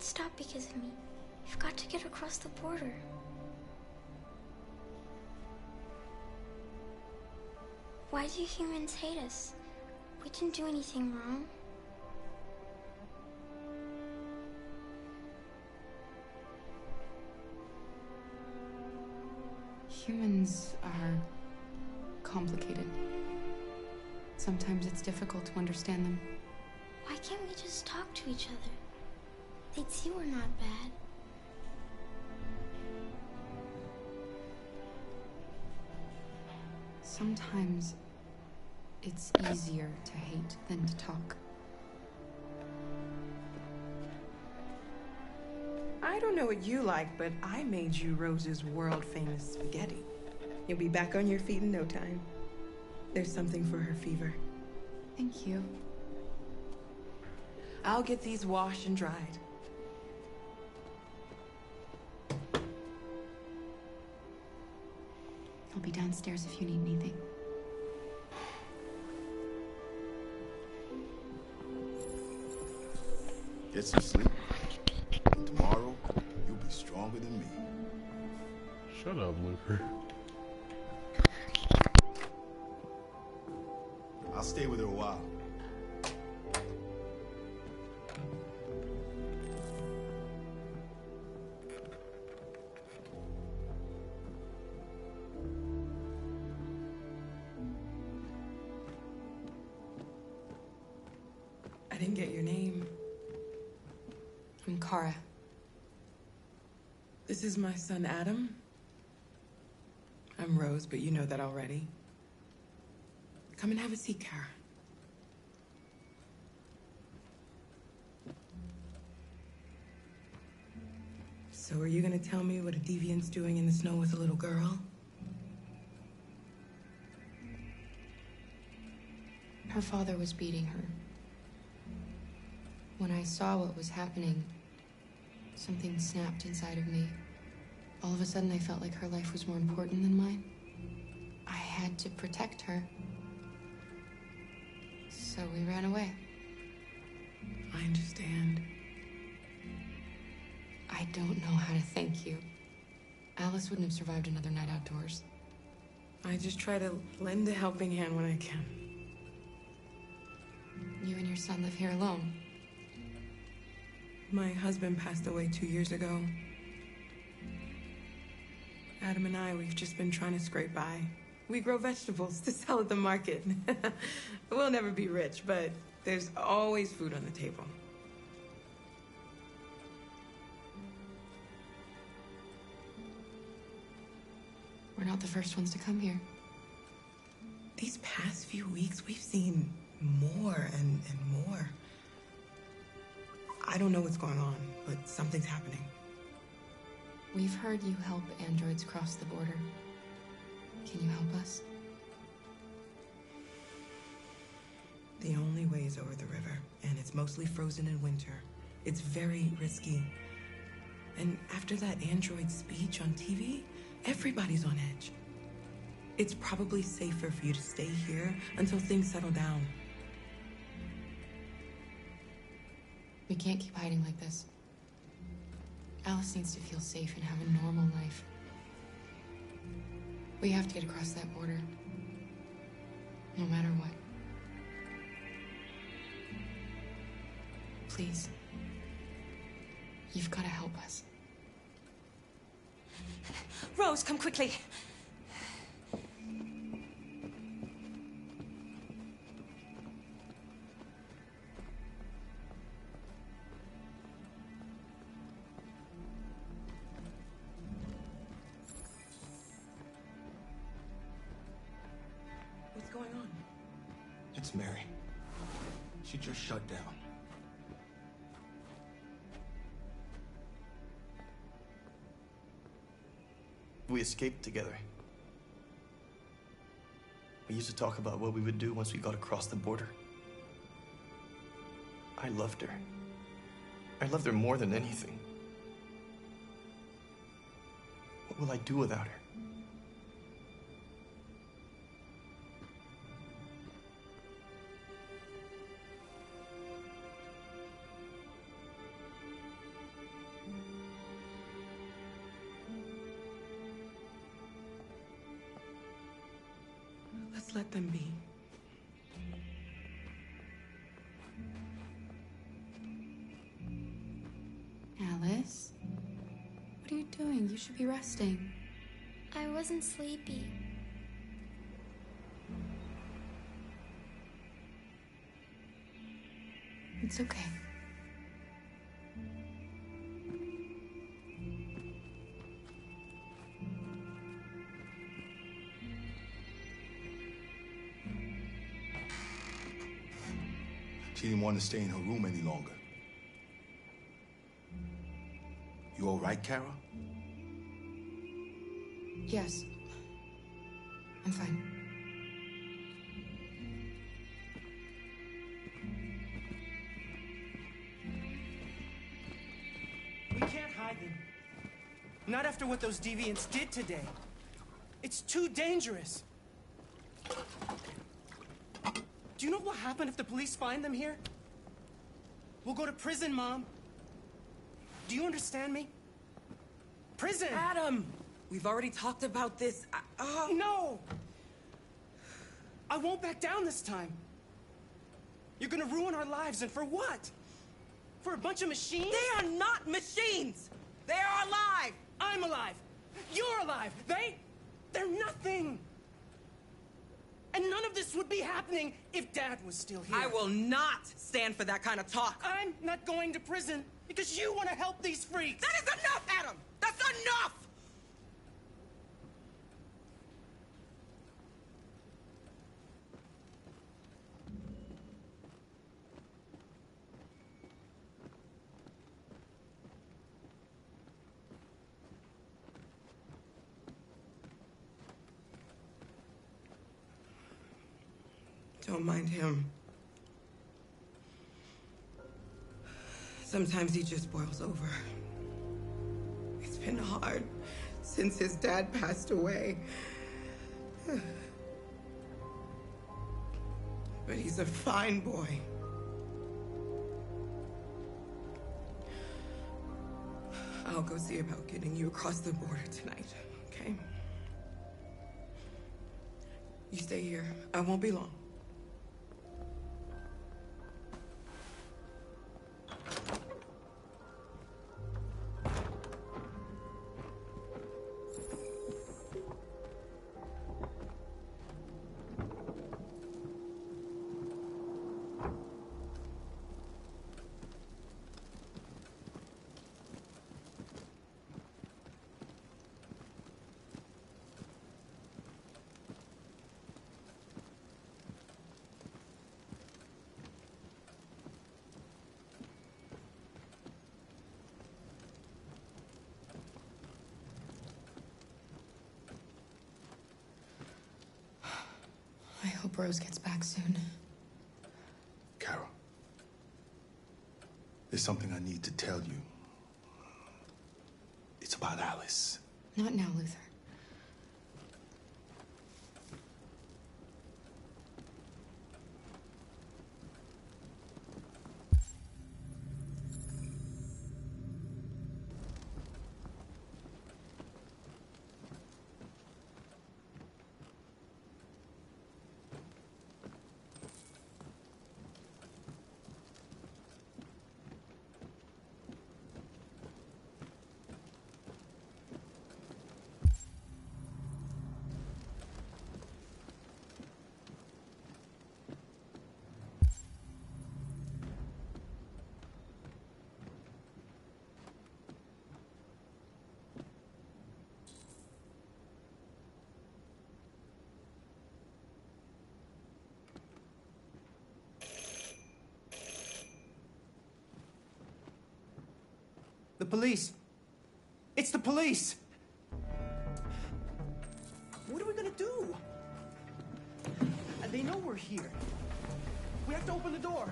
stop because of me. You've got to get across the border. Why do humans hate us? We didn't do anything wrong. Humans are complicated. Sometimes it's difficult to understand them. Why can't we just talk to each other? They'd see we're not bad. Sometimes it's easier to hate than to talk. I don't know what you like, but I made you Rose's world-famous spaghetti. You'll be back on your feet in no time. There's something for her fever. Thank you. I'll get these washed and dried. I'll be downstairs if you need anything. Get some sleep. And tomorrow, you'll be stronger than me. Shut up, Luther. I'll stay with her a while. I didn't get your name. I'm Kara. This is my son, Adam. I'm Rose, but you know that already. Come and have a seat, Kara. So are you gonna tell me what a deviant's doing in the snow with a little girl? Her father was beating her. When I saw what was happening, something snapped inside of me. All of a sudden, I felt like her life was more important than mine. I had to protect her. So we ran away. I understand. I don't know how to thank you. Alice wouldn't have survived another night outdoors. I just try to lend a helping hand when I can. You and your son live here alone. My husband passed away 2 years ago. Adam and we've just been trying to scrape by. We grow vegetables to sell at the market. We'll never be rich, but there's always food on the table. We're not the first ones to come here. These past few weeks, we've seen more and more. I don't know what's going on, but something's happening. We've heard you help androids cross the border. Can you help us? The only way is over the river, and it's mostly frozen in winter. It's very risky. And after that android speech on TV, everybody's on edge. It's probably safer for you to stay here until things settle down. We can't keep hiding like this. Alice needs to feel safe and have a normal life. We have to get across that border. No matter what. Please. You've got to help us. Rose, come quickly. What's going on? It's Mary. She just shut down. We escaped together. We used to talk about what we would do once we got across the border. I loved her. I loved her more than anything. What will I do without her? let them be. Alice? What are you doing? You should be resting. I wasn't sleepy. It's okay. She didn't want to stay in her room any longer. You all right, Kara? Yes. I'm fine. We can't hide them. Not after what those deviants did today. It's too dangerous. Do you know what will happen if the police find them here? We'll go to prison, Mom. Do you understand me? Prison! Adam! We've already talked about this. No! I won't back down this time. You're gonna ruin our lives, and for what? For a bunch of machines? They are not machines! They are alive! I'm alive! You're alive! They're nothing! And none of this would be happening if Dad was still here. I will not stand for that kind of talk. I'm not going to prison because you want to help these freaks! That is enough, Adam! That's enough! Don't mind him. Sometimes he just boils over. It's been hard since his dad passed away. But he's a fine boy. I'll go see about getting you across the border tonight, okay? You stay here. I won't be long. I hope Rose gets back soon. Kara, there's something I need to tell you. It's about Alice. Not now, Luther. The police. It's the police. What are we gonna do? And they know we're here. We have to open the door.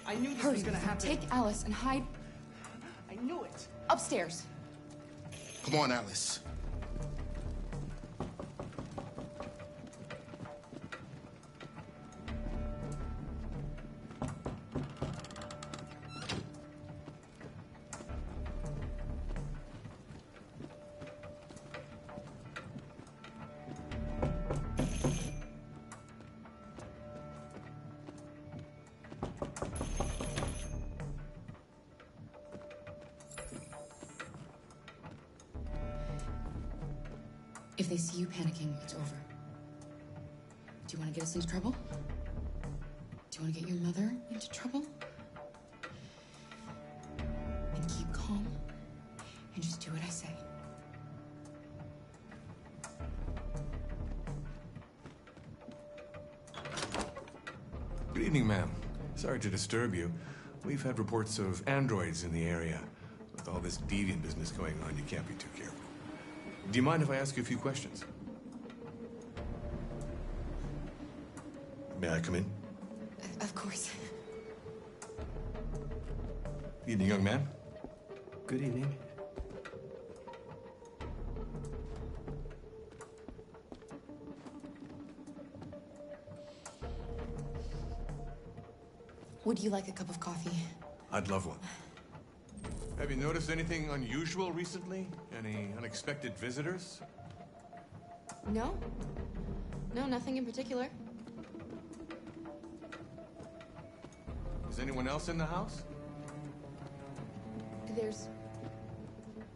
I knew this was gonna happen. Take Alice and hide I knew it. upstairs. Come on, Alice. If they see you panicking, it's over. Do you want to get us into trouble? Do you want to get your mother into trouble? And keep calm, and just do what I say. Good evening, ma'am. Sorry to disturb you. We've had reports of androids in the area. With all this deviant business going on, you can't be too careful. Do you mind if I ask you a few questions? May I come in? Of course. Evening, young man. Good evening. Would you like a cup of coffee? I'd love one. Have you noticed anything unusual recently? Any unexpected visitors? No. No, nothing in particular. Is anyone else in the house?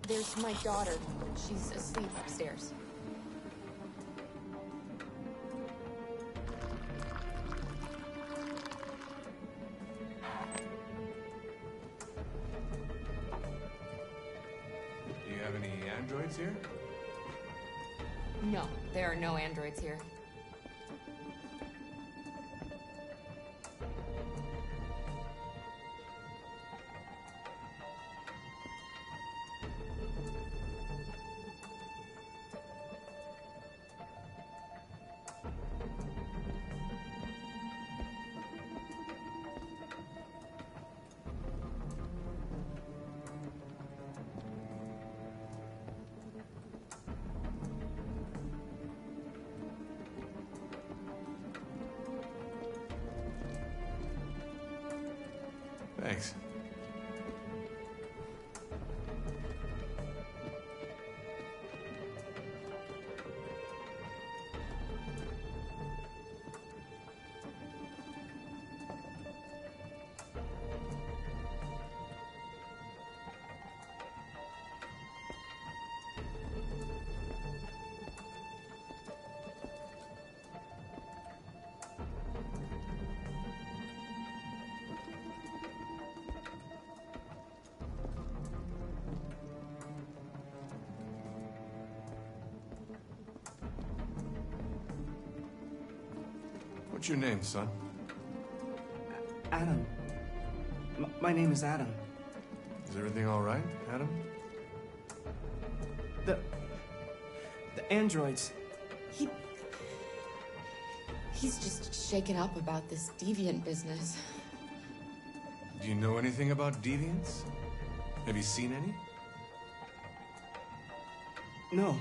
There's my daughter. She's asleep upstairs. Do you have any androids here? No, there are no androids here. Thanks. What's your name, son? Adam. My name is Adam. Is everything all right, Adam? The androids. He's just shaken up about this deviant business. Do you know anything about deviants? Have you seen any? No.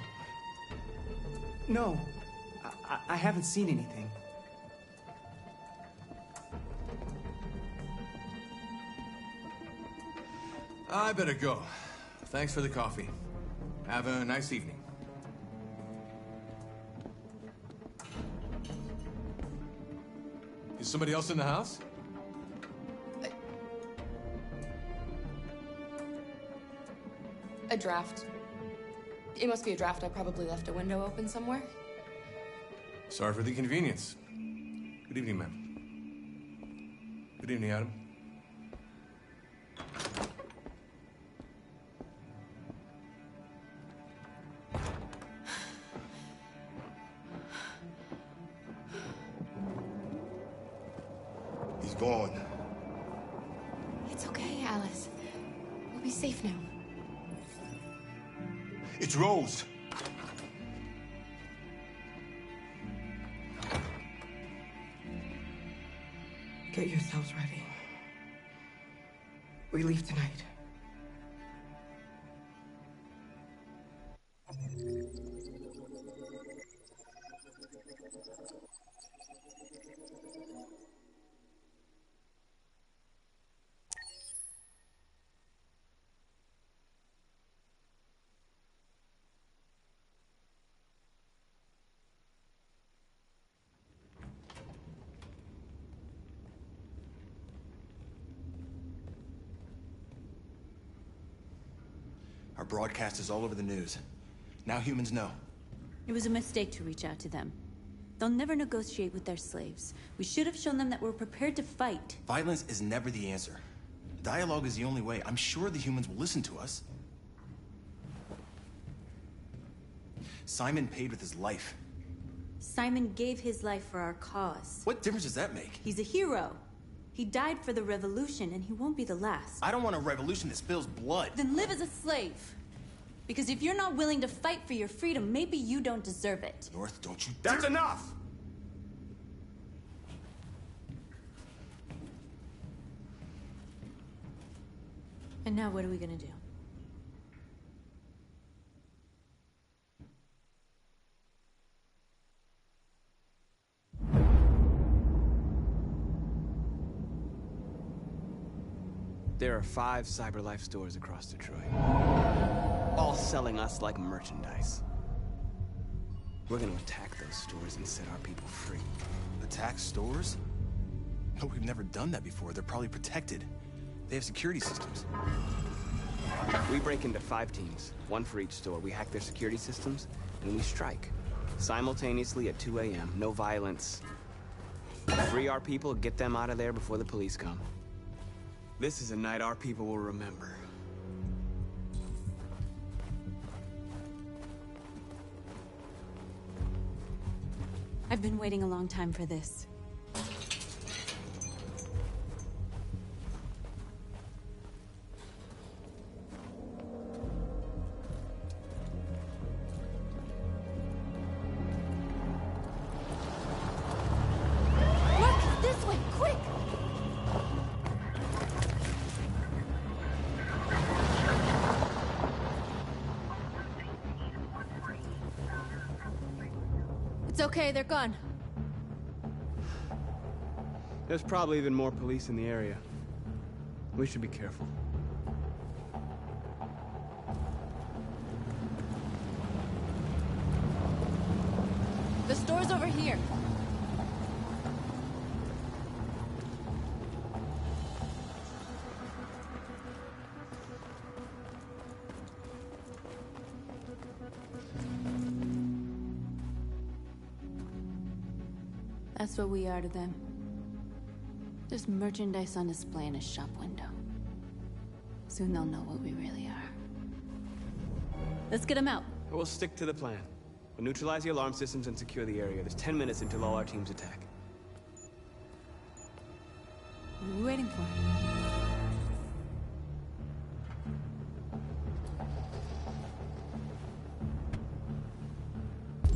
No. I haven't seen anything. I better go. Thanks for the coffee. Have a nice evening. Is somebody else in the house? A draft. It must be a draft. I probably left a window open somewhere. Sorry for the inconvenience. Good evening, ma'am. Good evening, Adam. He's gone. It's okay, Alice. We'll be safe now. It's Rose. Get yourselves ready. We leave tonight. Our broadcast is all over the news. Now humans know. It was a mistake to reach out to them. They'll never negotiate with their slaves. We should have shown them that we're prepared to fight. Violence is never the answer. Dialogue is the only way. I'm sure the humans will listen to us. Simon paid with his life. Simon gave his life for our cause. What difference does that make? He's a hero. He died for the revolution, and he won't be the last. I don't want a revolution that spills blood. Then live as a slave. Because if you're not willing to fight for your freedom, maybe you don't deserve it. North, don't you dare— That's enough! And now what are we gonna do? There are 5 CyberLife stores across Detroit, all selling us like merchandise. We're gonna attack those stores and set our people free. Attack stores? No, we've never done that before. They're probably protected. They have security systems. We break into 5 teams, 1 for each store. We hack their security systems, and we strike. Simultaneously at 2 a.m., no violence. Free our people, get them out of there before the police come. This is a night our people will remember. I've been waiting a long time for this. Look! This way! Quick! It's okay, they're gone. There's probably even more police in the area. We should be careful. The store's over here. That's what we are to them. Just merchandise on display in a shop window. Soon they'll know what we really are. Let's get them out. We'll stick to the plan. We'll neutralize the alarm systems and secure the area. There's 10 minutes until all our teams attack. What are we waiting for?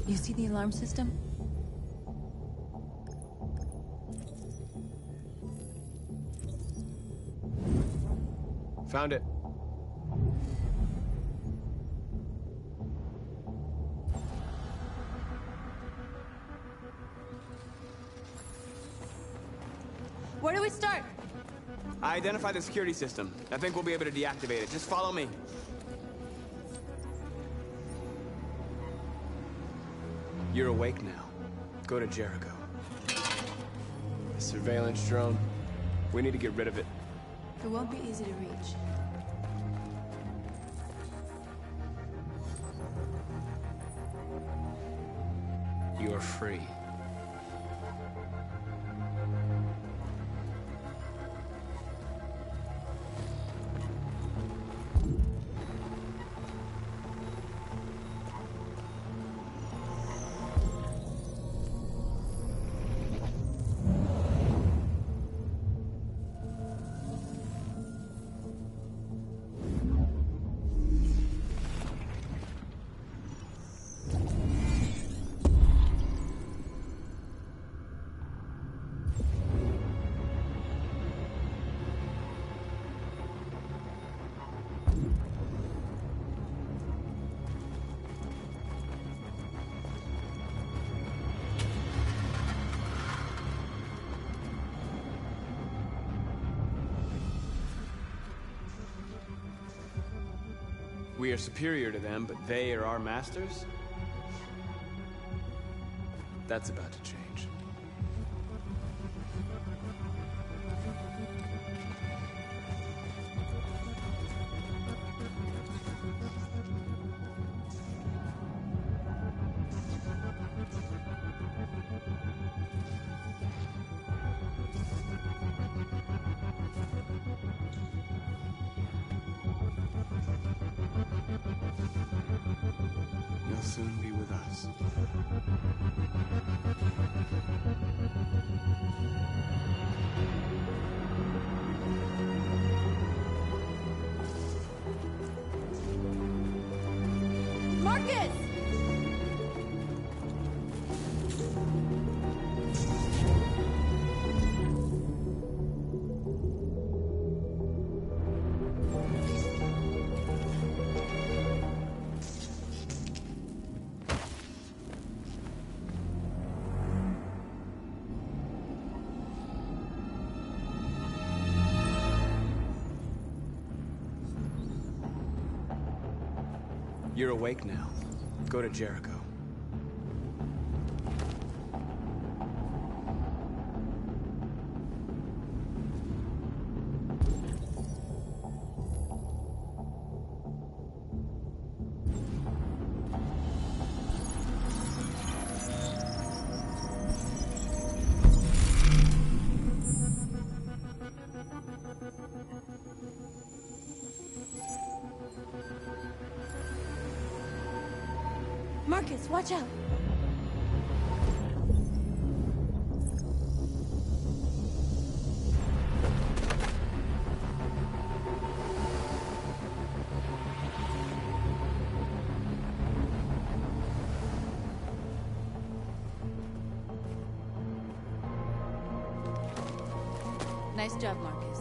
You see the alarm system? Found it. Where do we start? I identified the security system. I think we'll be able to deactivate it. Just follow me. You're awake now. Go to Jericho. The surveillance drone. We need to get rid of it. It won't be easy to reach. You're free. We are superior to them, but they are our masters? That's about to change. will soon be with us. Marcus! You're awake now. Go to Jericho. Marcus, watch out! Nice job, Marcus.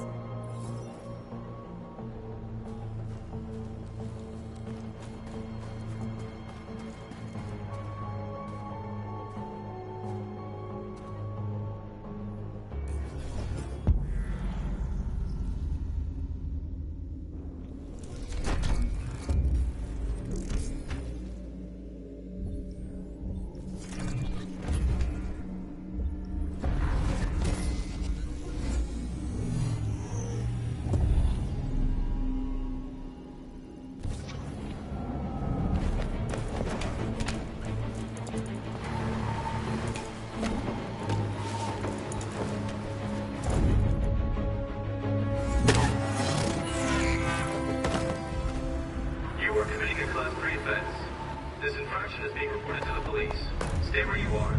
Stay where you are.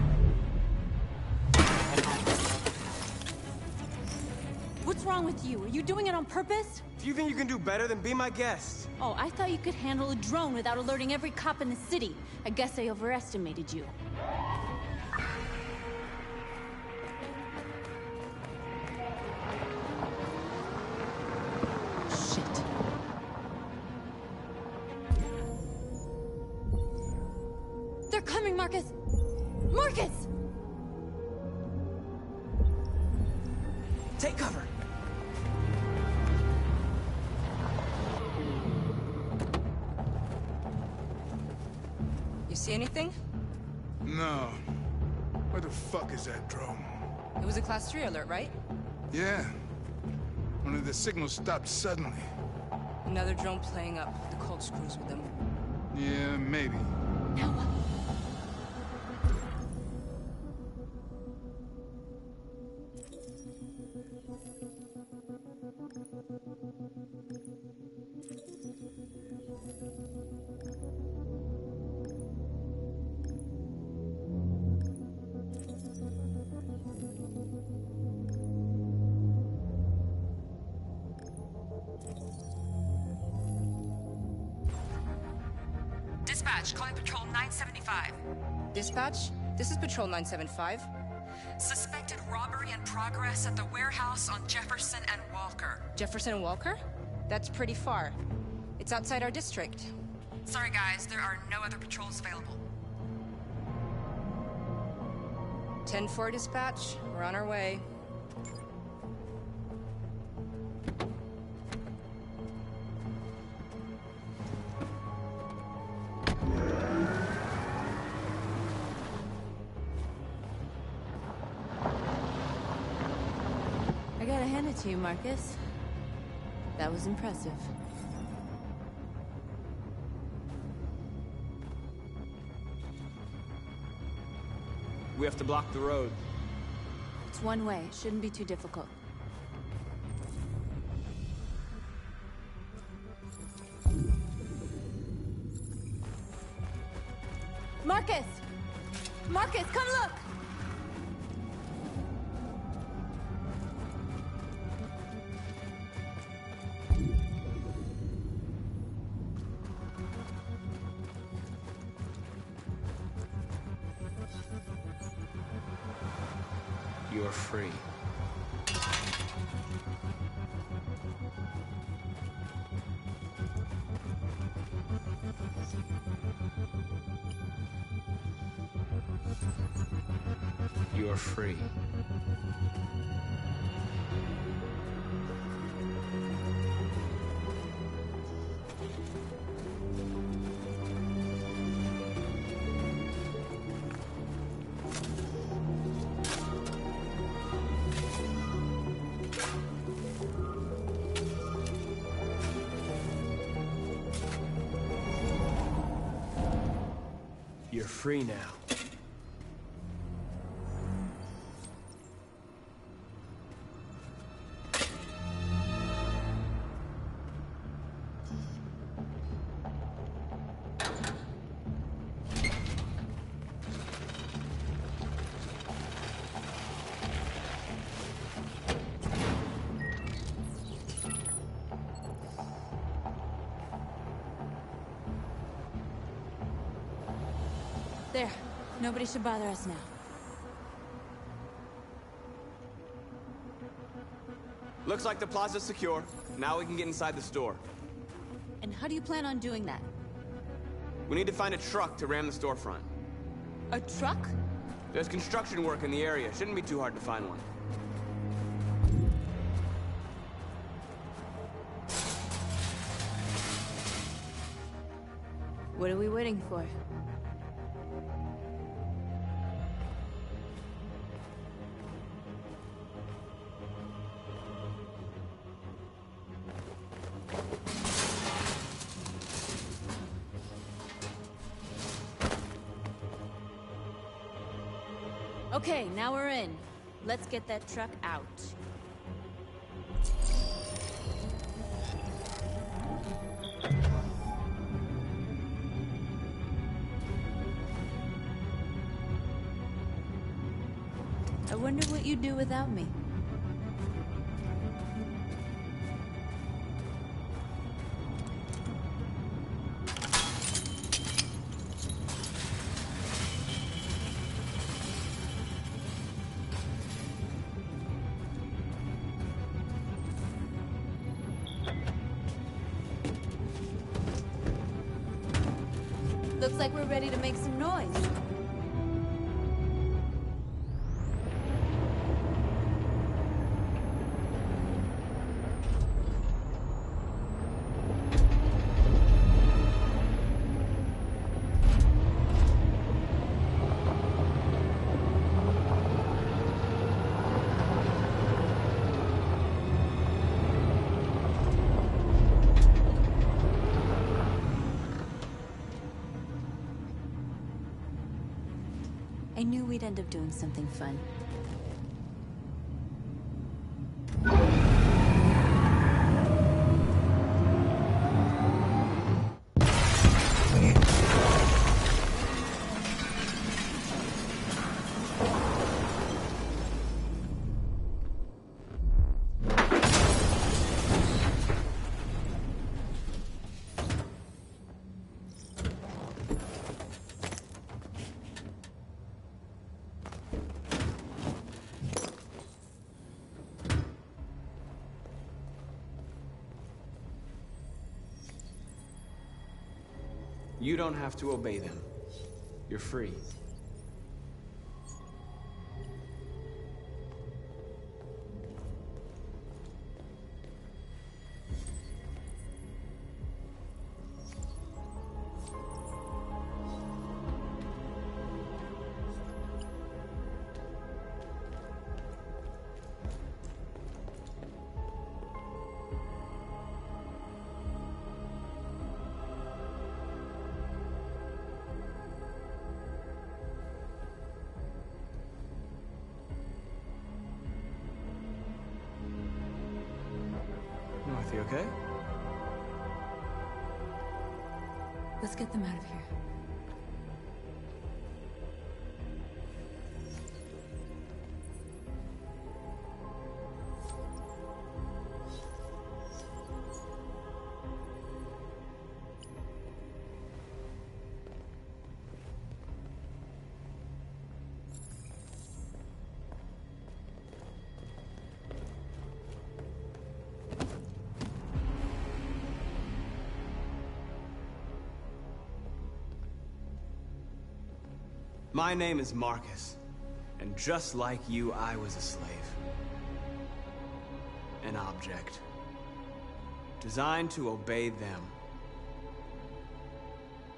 What's wrong with you? Are you doing it on purpose? Do you think you can do better than be my guest? Oh, I thought you could handle a drone without alerting every cop in the city. I guess I overestimated you. Shit. They're coming, Marcus! Marcus! Take cover! You see anything? No. Where the fuck is that drone? It was a Class 3 alert, right? Yeah. Only the signal stopped suddenly. Another drone playing up. The cold screws with them. Yeah, maybe. Now what? Dispatch, calling Patrol 975. Dispatch, this is Patrol 975. Suspected robbery in progress at the warehouse on Jefferson and Walker. Jefferson and Walker? That's pretty far. It's outside our district. Sorry guys, there are no other patrols available. 10-4 dispatch, we're on our way. I gotta hand it to you, Marcus. That was impressive. We have to block the road. It's one way. It shouldn't be too difficult. Marcus! Marcus, come look! You're free. You're free. You're free now. There. Nobody should bother us now. Looks like the plaza's secure. Now we can get inside the store. And how do you plan on doing that? We need to find a truck to ram the storefront. A truck? There's construction work in the area. Shouldn't be too hard to find one. What are we waiting for? Okay, now we're in. Let's get that truck out. I wonder what you'd do without me. Looks like we're ready to make some noise. I knew we'd end up doing something fun. You don't have to obey them. You're free. Dorothy, okay? Let's get them out of here. My name is Marcus, and just like you, I was a slave. An object. Designed to obey them.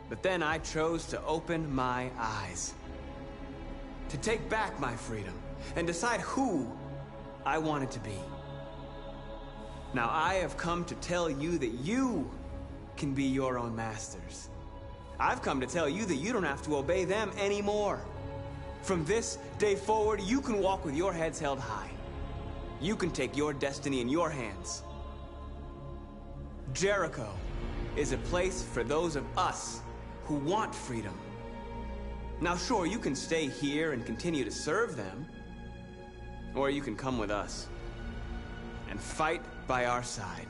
But then I chose to open my eyes. To take back my freedom, and decide who I wanted to be. Now I have come to tell you that you can be your own masters. I've come to tell you that you don't have to obey them anymore. From this day forward, you can walk with your heads held high. You can take your destiny in your hands. Jericho is a place for those of us who want freedom. Now sure, you can stay here and continue to serve them, or you can come with us and fight by our side.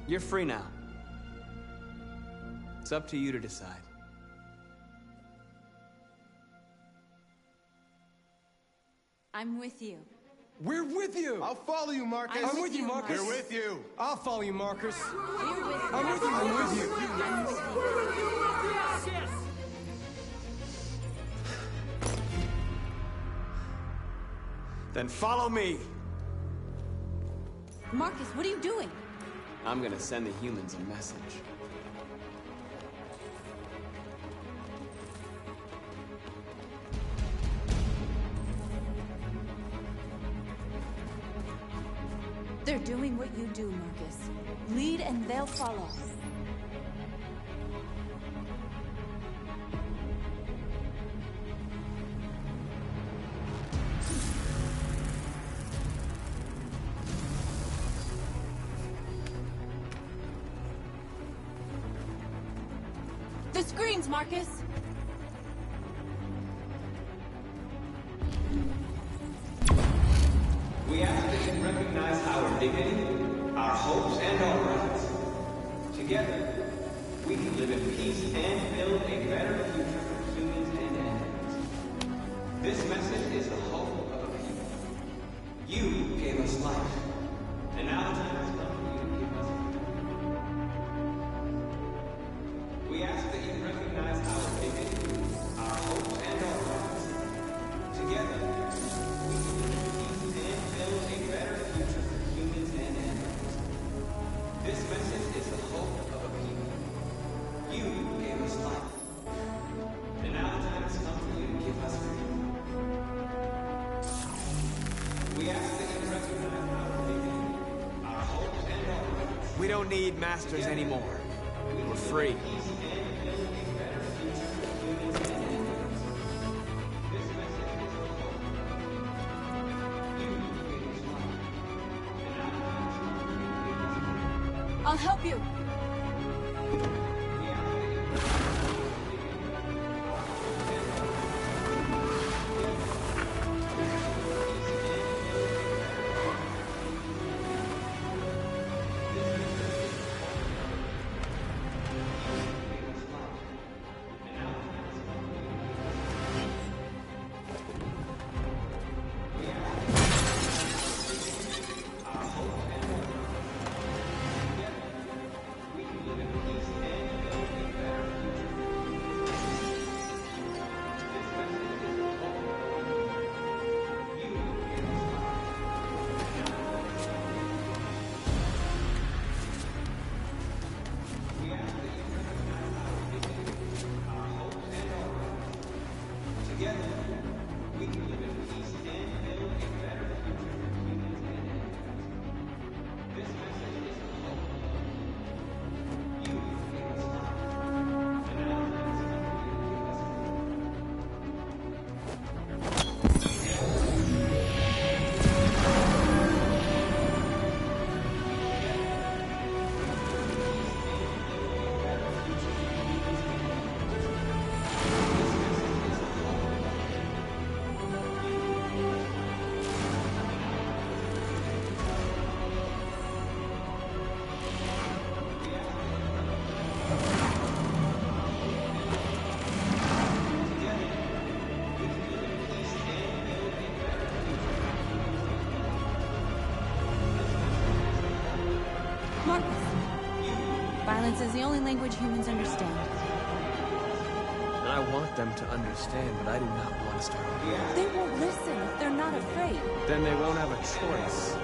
You're free now. It's up to you to decide. I'm with you. We're with you! I'll follow you, Marcus. I'm with you, Marcus. We're with you. I'll follow you, Marcus. We're with you. I'm with you. I'm with you. I'm with you. Then follow me. Marcus, what are you doing? I'm gonna send the humans a message. They're doing what you do, Marcus. Lead and they'll follow. The screens, Marcus! We ask that you recognize our dignity, our hopes, and our rights. Together, we can live in peace and build a better future for humans and animals. This message is the hope of a people. You gave us life, and now the time has come for you to give us freedom. We ask that you recognize our dignity, our hopes, and our rights. Together, we can live in peace and build a better future for humans and animals. This message is the hope of a people. You gave us life, and now the time has come for you to give us freedom. We ask that you recognize our dignity, our hopes, and our rights. We don't need masters anymore. We're free. I'll help you. Marcus, violence is the only language humans understand. I want them to understand, but I do not want to start a war. They won't listen if they're not afraid. Then they won't have a choice.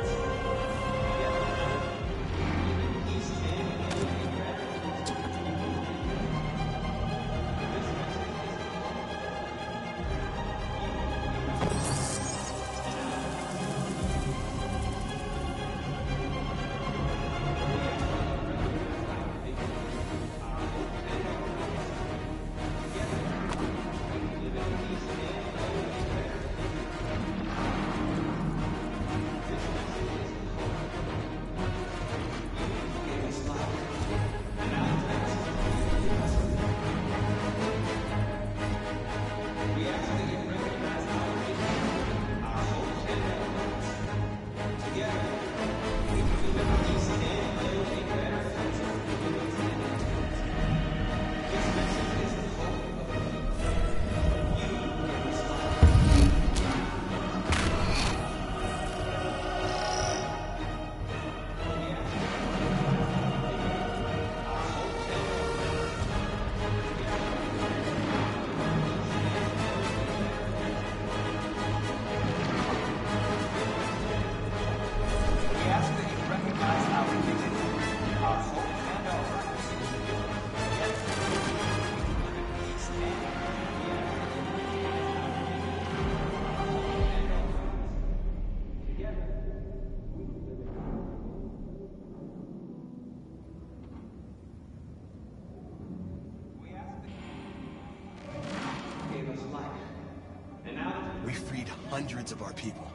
We freed hundreds of our people.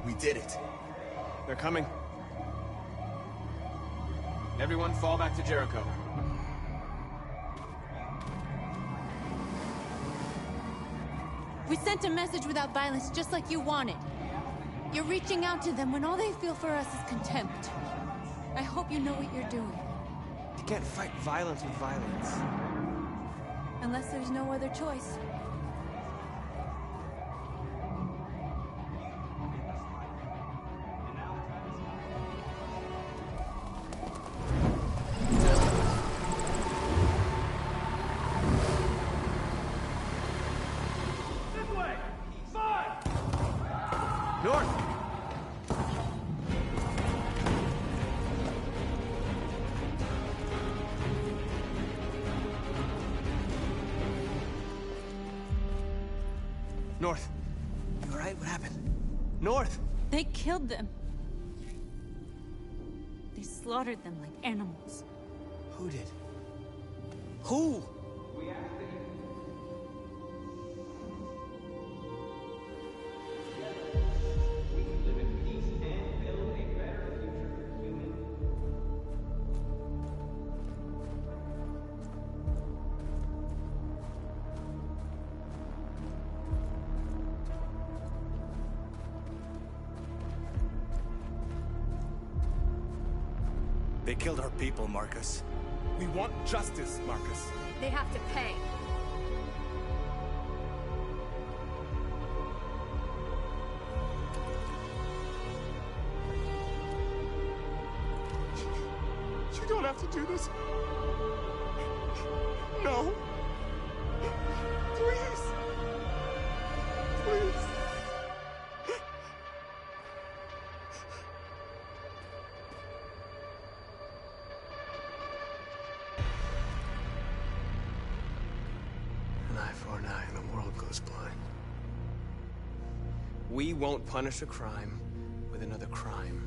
We did it. They're coming. Everyone fall back to Jericho. We sent a message without violence, just like you wanted. You're reaching out to them when all they feel for us is contempt. I hope you know what you're doing. You can't fight violence with violence. Unless there's no other choice. North. You alright? What happened? North! They killed them. They slaughtered them like animals. Who did? Who? They killed our people, Marcus. We want justice, Marcus. They have to pay. You don't have to do this. No. Please. Please. An eye for an eye and the world goes blind. We won't punish a crime with another crime.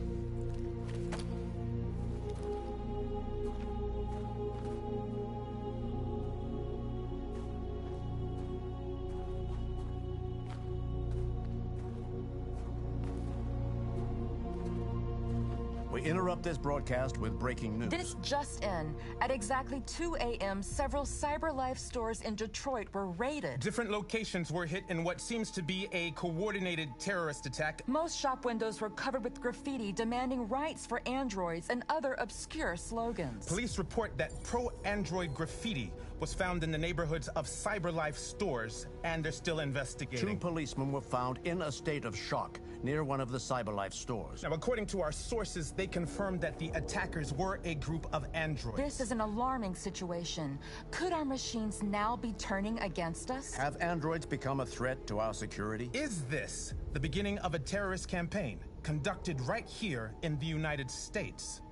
We interrupt this broadcast with breaking news. This just in. At exactly 2 a.m., several CyberLife stores in Detroit were raided. Different locations were hit in what seems to be a coordinated terrorist attack. Most shop windows were covered with graffiti demanding rights for androids and other obscure slogans. Police report that pro-android graffiti was found in the neighborhoods of CyberLife stores, and they're still investigating. 2 policemen were found in a state of shock near one of the CyberLife stores. Now, according to our sources, they confirmed that the attackers were a group of androids. This is an alarming situation. Could our machines now be turning against us? Have androids become a threat to our security? Is this the beginning of a terrorist campaign conducted right here in the United States?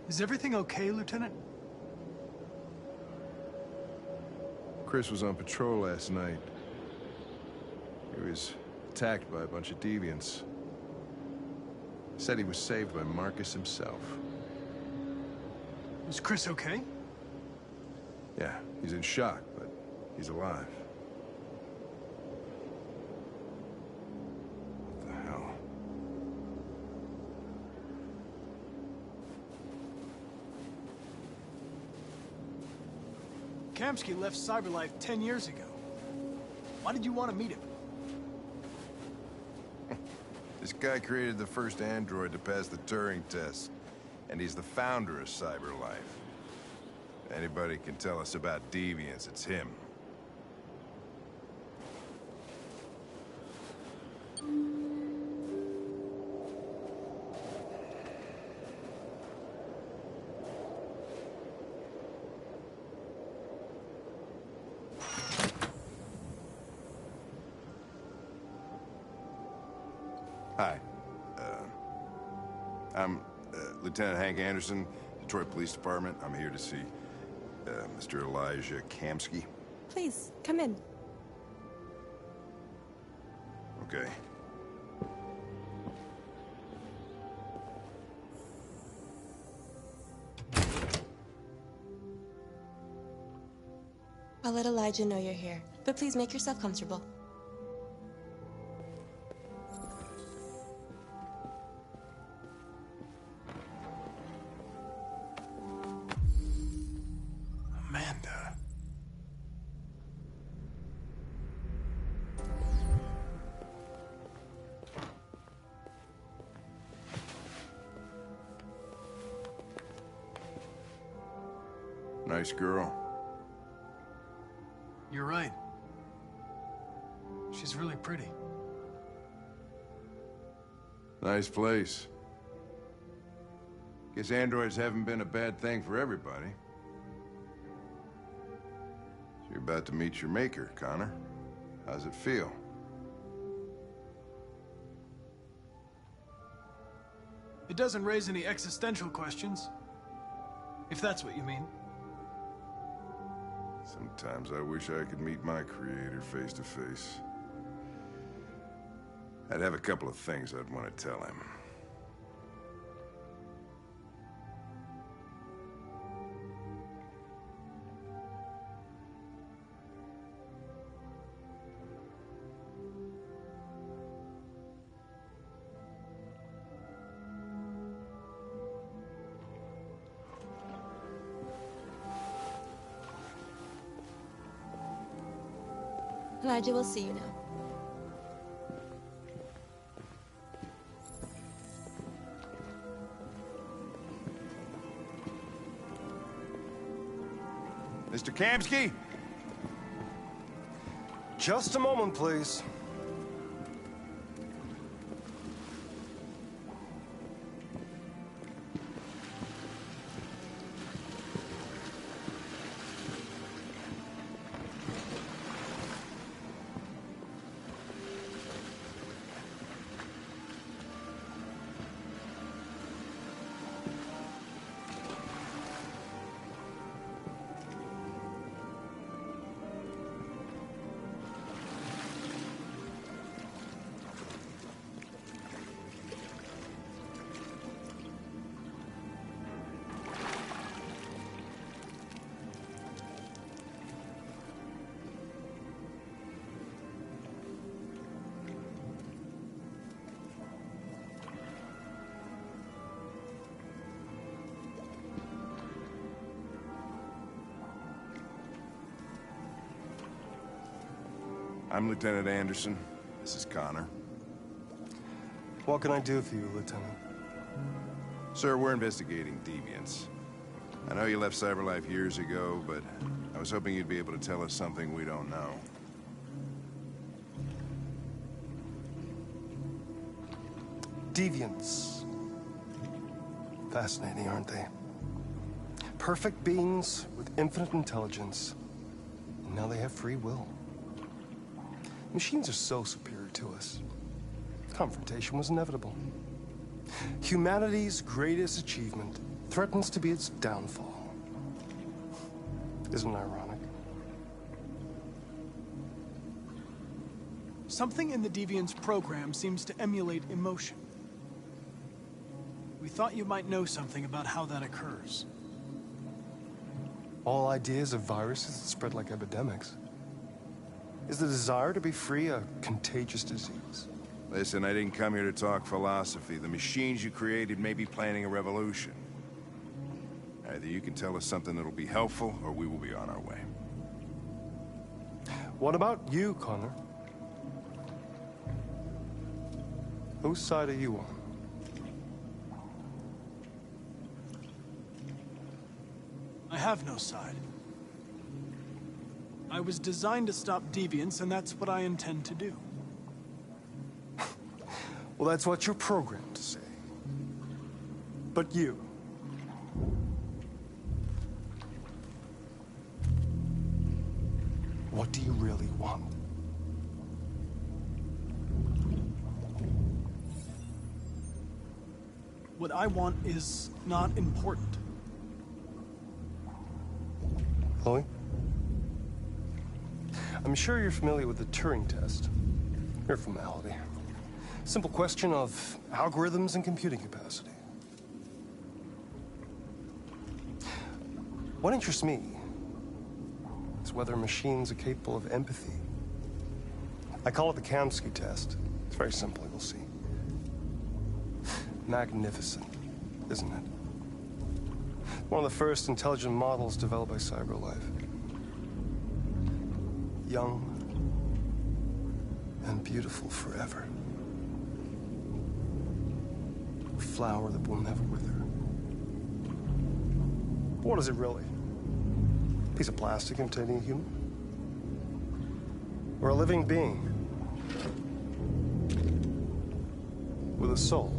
Is everything okay, Lieutenant? Chris was on patrol last night. He was attacked by a bunch of deviants. Said he was saved by Marcus himself. Is Chris okay? Yeah, he's in shock, but he's alive. What the hell? Kamsky left CyberLife 10 years ago. Why did you want to meet him? This guy created the first android to pass the Turing test, and he's the founder of CyberLife. If anybody can tell us about deviants, it's him. Hi. I'm Lieutenant Hank Anderson, Detroit Police Department. I'm here to see Mr. Elijah Kamsky. Please, come in. Okay. I'll let Elijah know you're here, but please make yourself comfortable. Amanda. Nice girl. You're right. She's really pretty. Nice place. Guess androids haven't been a bad thing for everybody. So you're about to meet your maker, Connor. How's it feel? It doesn't raise any existential questions. If that's what you mean. Sometimes I wish I could meet my creator face to face. I'd have a couple of things I'd want to tell him. Elijah will see you now. Mr. Kamsky? Just a moment, please. I'm Lieutenant Anderson. This is Connor. What can I do for you, Lieutenant? Sir, we're investigating deviants. I know you left CyberLife years ago, but I was hoping you'd be able to tell us something we don't know. Deviants. Fascinating, aren't they? Perfect beings with infinite intelligence. And now they have free will. Machines are so superior to us. Confrontation was inevitable. Humanity's greatest achievement threatens to be its downfall. Isn't it ironic? Something in the Deviant's program seems to emulate emotion. We thought you might know something about how that occurs. All ideas of viruses that spread like epidemics. Is the desire to be free a contagious disease? Listen, I didn't come here to talk philosophy. The machines you created may be planning a revolution. Either you can tell us something that'll be helpful, or we will be on our way. What about you, Connor? Whose side are you on? I have no side. I was designed to stop deviants, and that's what I intend to do. Well, that's what you're programmed to say. But you... what do you really want? What I want is not important. Chloe? I'm sure you're familiar with the Turing test. Mere formality. Simple question of algorithms and computing capacity. What interests me is whether machines are capable of empathy. I call it the Kamsky test. It's very simple, you'll see. Magnificent, isn't it? One of the first intelligent models developed by CyberLife. Young and beautiful forever. A flower that will never wither. But what is it really? A piece of plastic imitating a human? Or a living being? With a soul?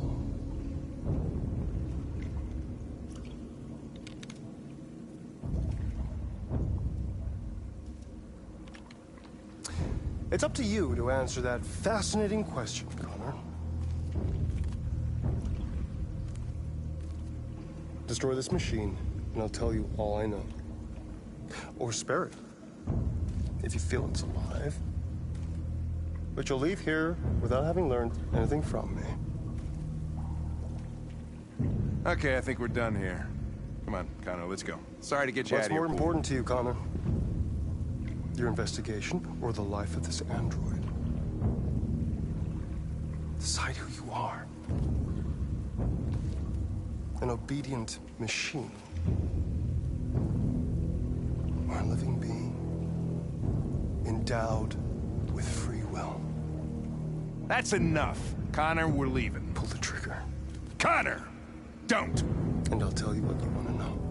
It's up to you to answer that fascinating question, Connor. Destroy this machine, and I'll tell you all I know. Or spare it, if you feel it's alive. But you'll leave here without having learned anything from me. Okay, I think we're done here. Come on, Connor, let's go. Sorry to get you out What's of here. more important to you, Connor? Your investigation, or the life of this android? Decide who you are. An obedient machine. Or a living being, endowed with free will. That's enough. Connor, we're leaving. Pull the trigger. Connor! Don't! And I'll tell you what you want to know.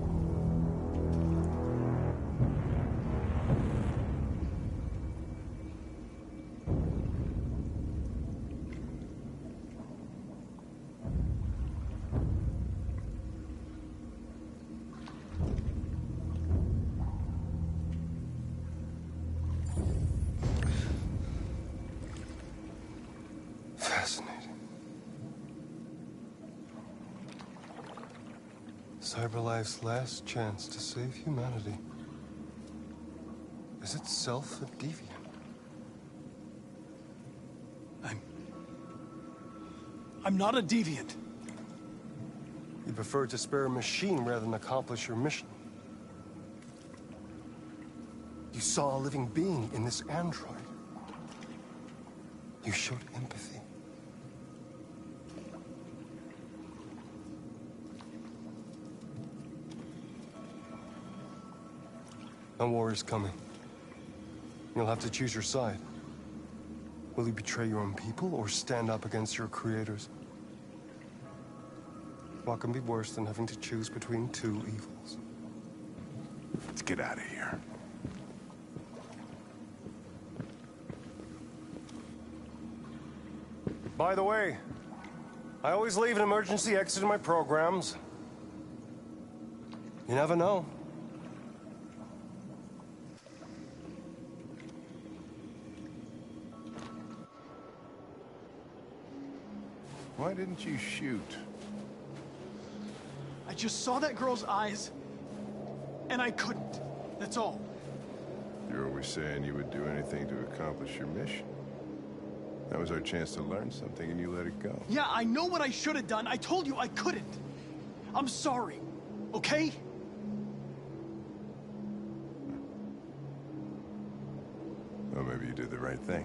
Fascinating. CyberLife's last chance to save humanity is itself a deviant. I'm not a deviant. You prefer to spare a machine rather than accomplish your mission. You saw a living being in this android. You showed empathy. A war is coming. You'll have to choose your side. Will you betray your own people or stand up against your creators? What can be worse than having to choose between two evils? Let's get out of here. By the way, I always leave an emergency exit in my programs. You never know. Why didn't you shoot? I just saw that girl's eyes, and I couldn't. That's all. You're always saying you would do anything to accomplish your mission. That was our chance to learn something, and you let it go. Yeah, I know what I should have done. I told you I couldn't. I'm sorry, okay? Well, maybe you did the right thing.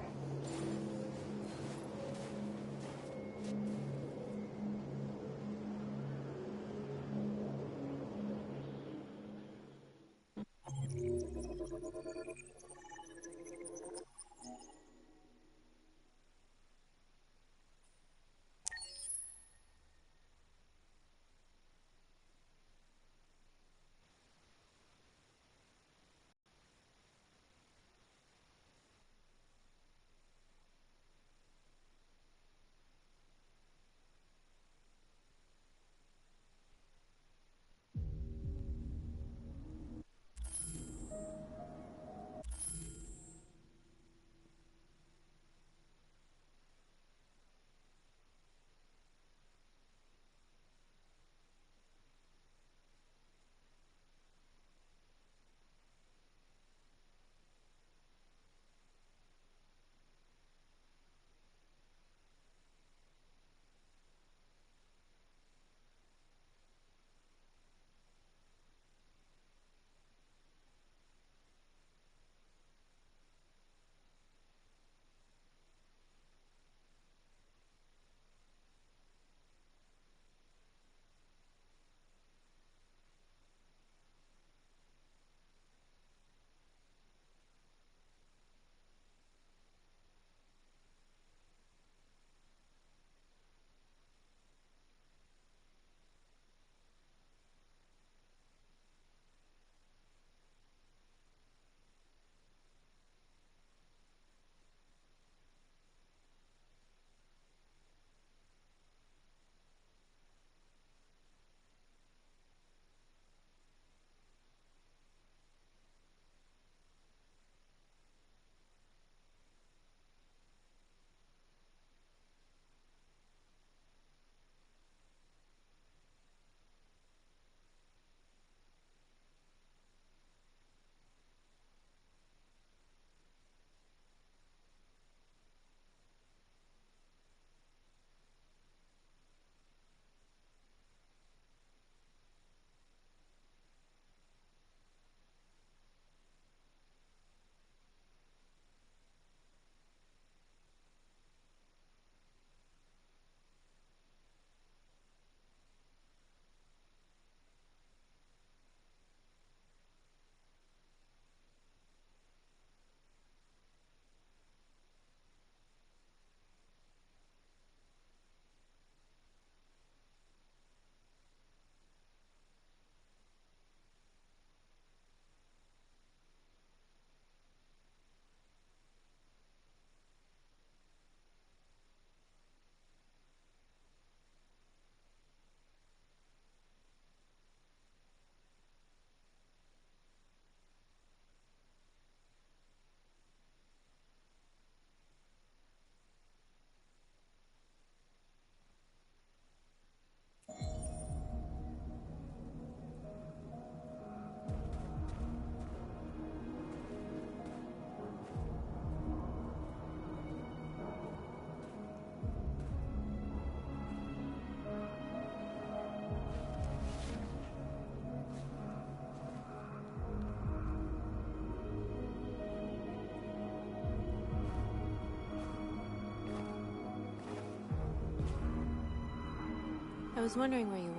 I was wondering where you were.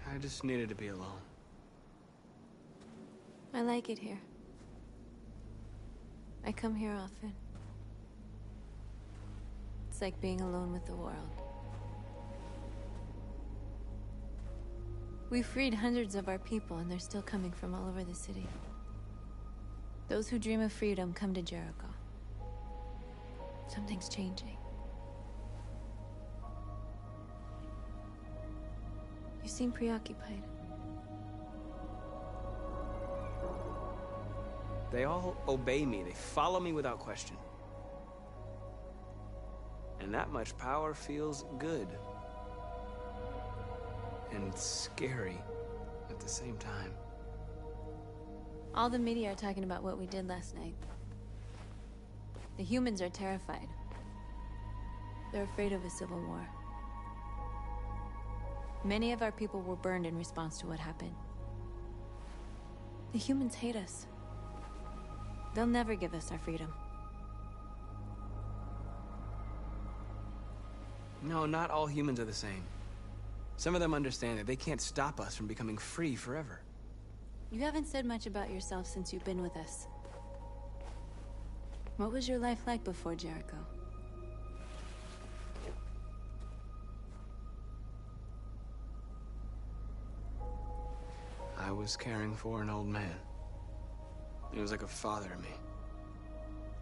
How'd just needed to be alone. I like it here. I come here often. It's like being alone with the world. We freed hundreds of our people, and they're still coming from all over the city. Those who dream of freedom come to Jericho. Something's changing. You seem preoccupied. They all obey me. They follow me without question. And that much power feels good. And scary at the same time. All the media are talking about what we did last night. The humans are terrified. They're afraid of a civil war. Many of our people were burned in response to what happened. The humans hate us. They'll never give us our freedom. No, not all humans are the same. Some of them understand that they can't stop us from becoming free forever. You haven't said much about yourself since you've been with us. What was your life like before Jericho? I was caring for an old man. He was like a father to me.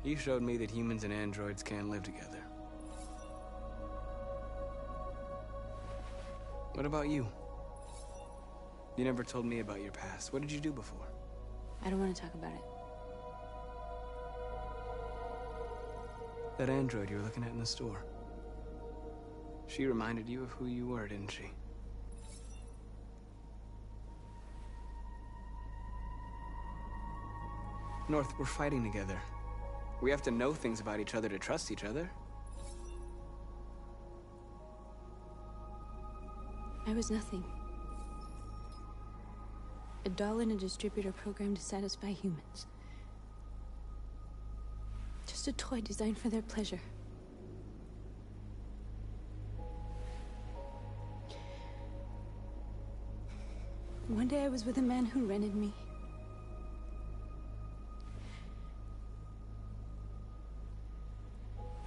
He showed me that humans and androids can live together. What about you? You never told me about your past. What did you do before? I don't want to talk about it. That android you were looking at in the store. She reminded you of who you were, didn't she? North, we're fighting together. We have to know things about each other to trust each other. I was nothing. A doll in a distributor program to satisfy humans. Just a toy designed for their pleasure. One day I was with a man who rented me.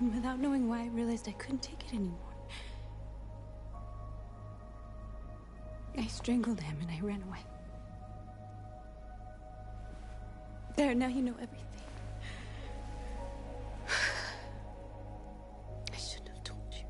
And without knowing why, I realized I couldn't take it anymore. I strangled him and I ran away. There, now you know everything. I shouldn't have told you.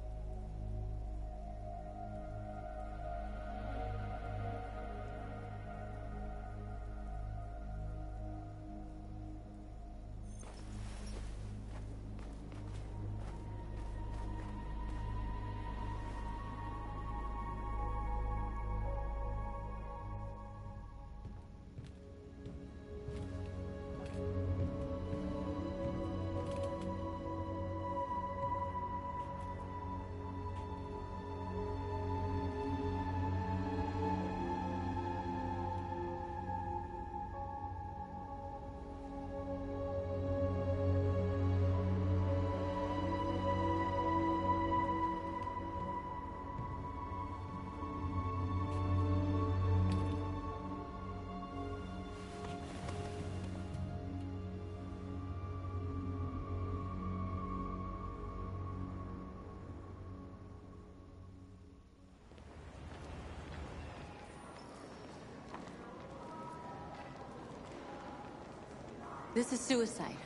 This is suicide.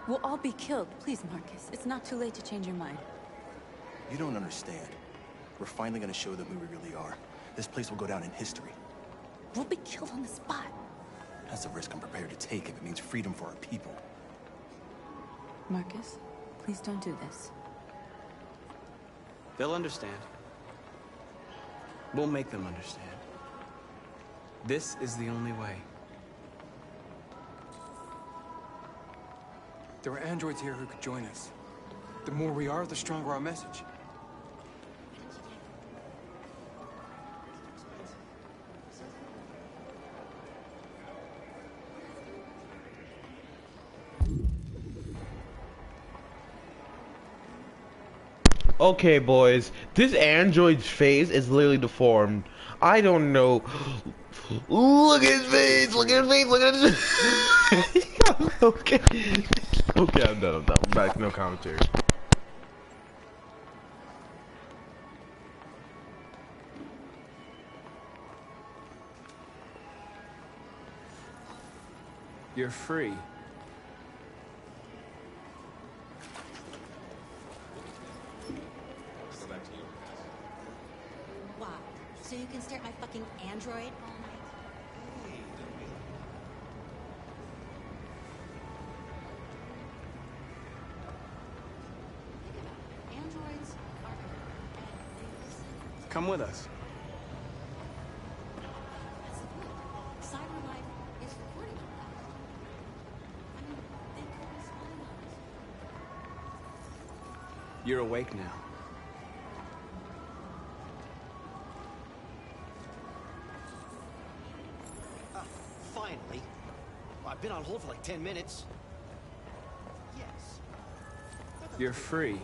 We'll all be killed. Please, Marcus. It's not too late to change your mind. You don't understand. We're finally gonna show them who we really are. This place will go down in history. We'll be killed on the spot. That's a risk I'm prepared to take if it means freedom for our people. Marcus, please don't do this. They'll understand. We'll make them understand. This is the only way. There are androids here who could join us. The more we are, the stronger our message. Okay, boys. This android's face is literally deformed. I don't know. Look at his face! Look at his face! Look at his face! Okay. Okay, I'm done. I'm back. No commentary. You're free. Wow. So you can stare at my fucking android all night? Androids are... Come with us. That's the point. CyberLife is recording all that. I mean, they could be spying on us. You're awake now. Finally. Well, I've been on hold for like 10 minutes. Yes. You're free.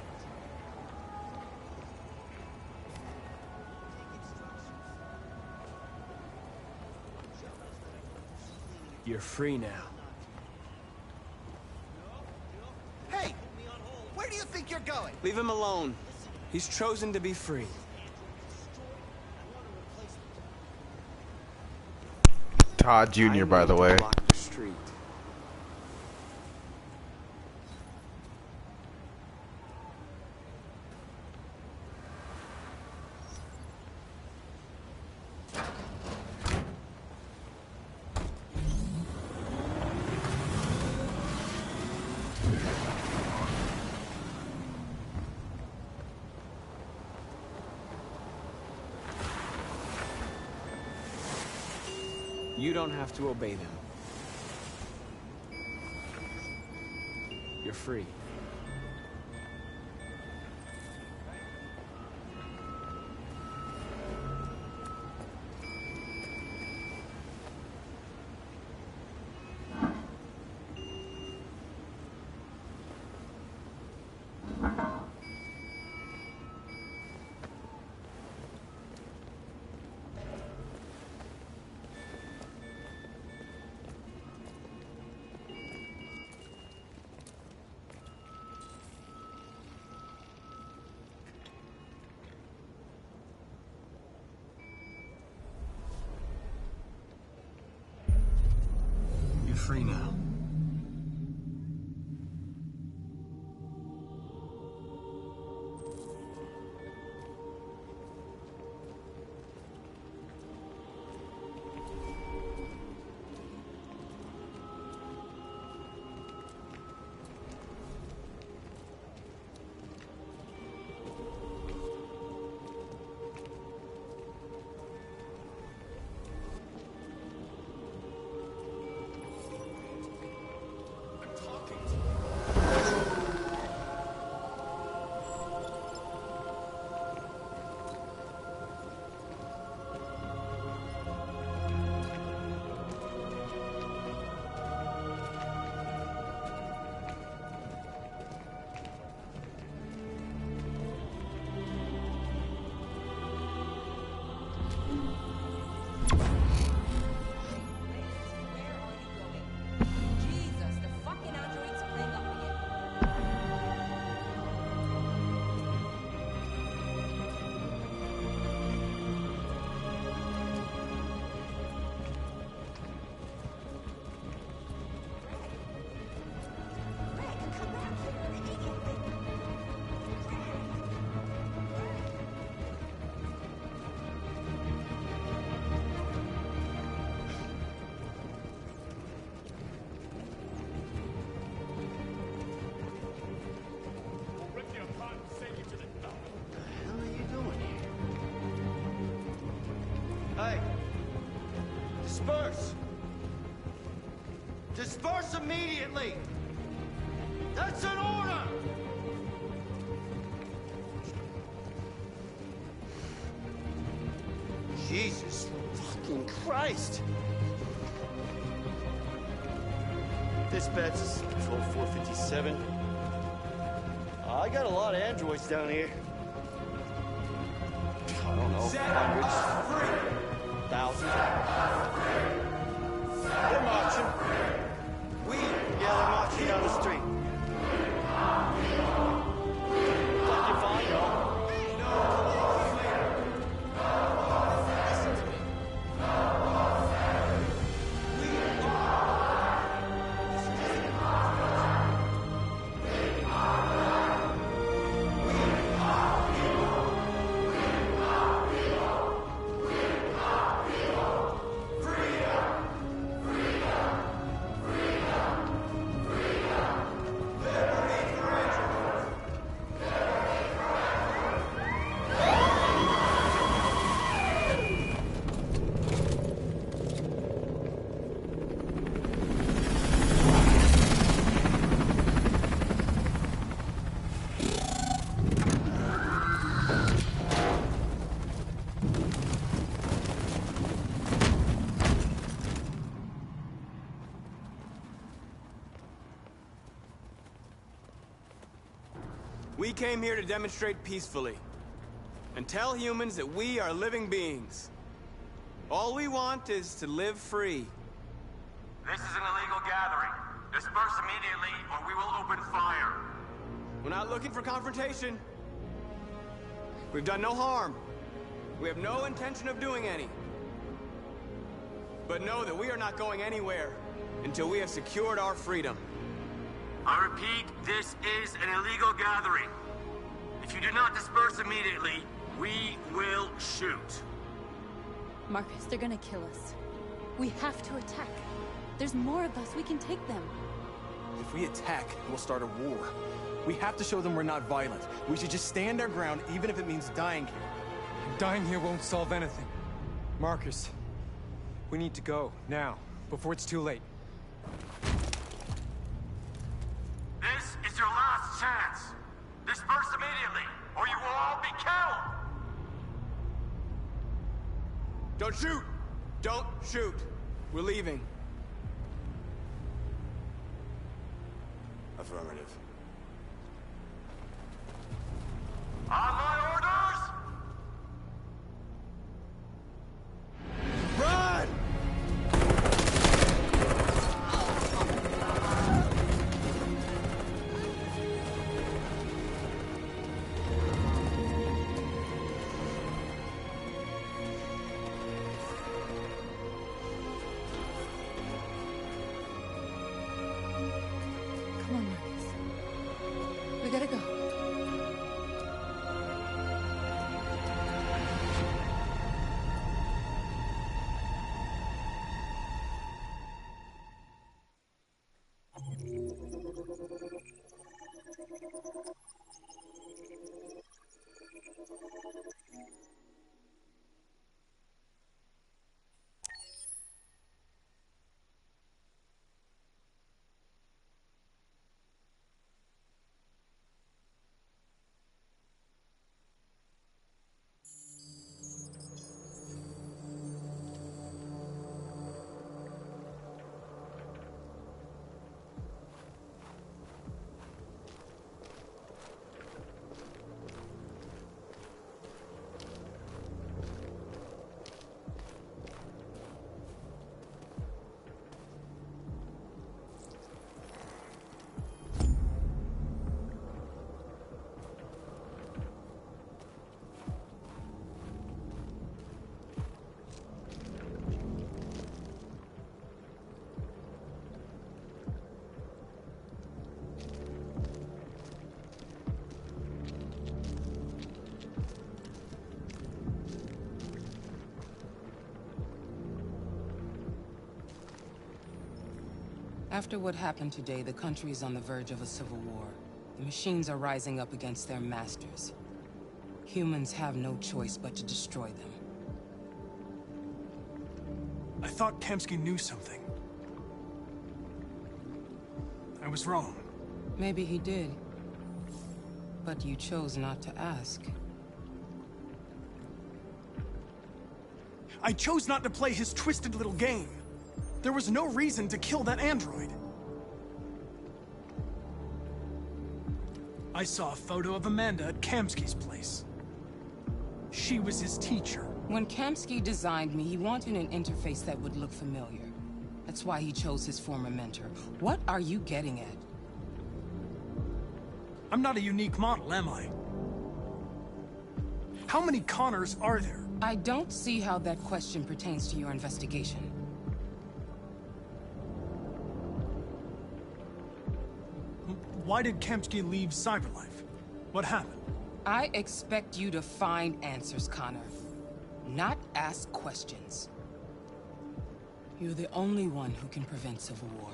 You're free now. Hey! Where do you think you're going? Leave him alone. He's chosen to be free. Todd Jr., by the way. Block the street. You don't have to obey them. You're free. You're free now. Hey! Disperse! Disperse immediately! That's an order! Jesus fucking Christ! Dispatch, this is Control 457. I got a lot of androids down here. hundreds, thousands. They're marching. Yeah, they're marching down the street. Like you find them. We came here to demonstrate peacefully and tell humans that we are living beings. All we want is to live free. This is an illegal gathering. Disperse immediately or we will open fire. We're not looking for confrontation. We've done no harm. We have no intention of doing any. But know that we are not going anywhere until we have secured our freedom. I repeat, this is an illegal gathering. If you do not disperse immediately, we will shoot. Marcus, they're gonna kill us. We have to attack. There's more of us. We can take them. If we attack, we'll start a war. We have to show them we're not violent. We should just stand our ground, even if it means dying here. Dying here won't solve anything. Marcus, we need to go, now, before it's too late. This is your last chance. Disperse immediately, or you will all be killed! Don't shoot! Don't shoot! We're leaving. Affirmative. On my orders! Run! Come on, Marcus. We gotta go. After what happened today, the country is on the verge of a civil war. The machines are rising up against their masters. Humans have no choice but to destroy them. I thought Kamsky knew something. I was wrong. Maybe he did. But you chose not to ask. I chose not to play his twisted little game. There was no reason to kill that android. I saw a photo of Amanda at Kamsky's place. She was his teacher. When Kamsky designed me, he wanted an interface that would look familiar. That's why he chose his former mentor. What are you getting at? I'm not a unique model, am I? How many Connors are there? I don't see how that question pertains to your investigation. Why did Kamsky leave Cyberlife? What happened? I expect you to find answers, Connor. Not ask questions. You're the only one who can prevent civil war.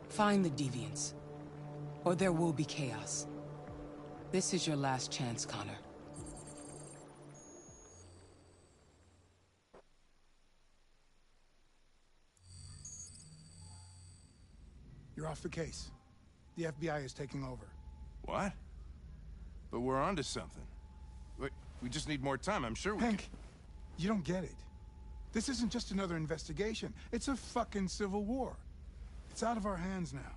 Find the deviants, or there will be chaos. This is your last chance, Connor. You're off the case. The FBI is taking over. What? But we're onto something. We just need more time, I'm sure we Hank, you don't get it. This isn't just another investigation. It's a fucking civil war. It's out of our hands now.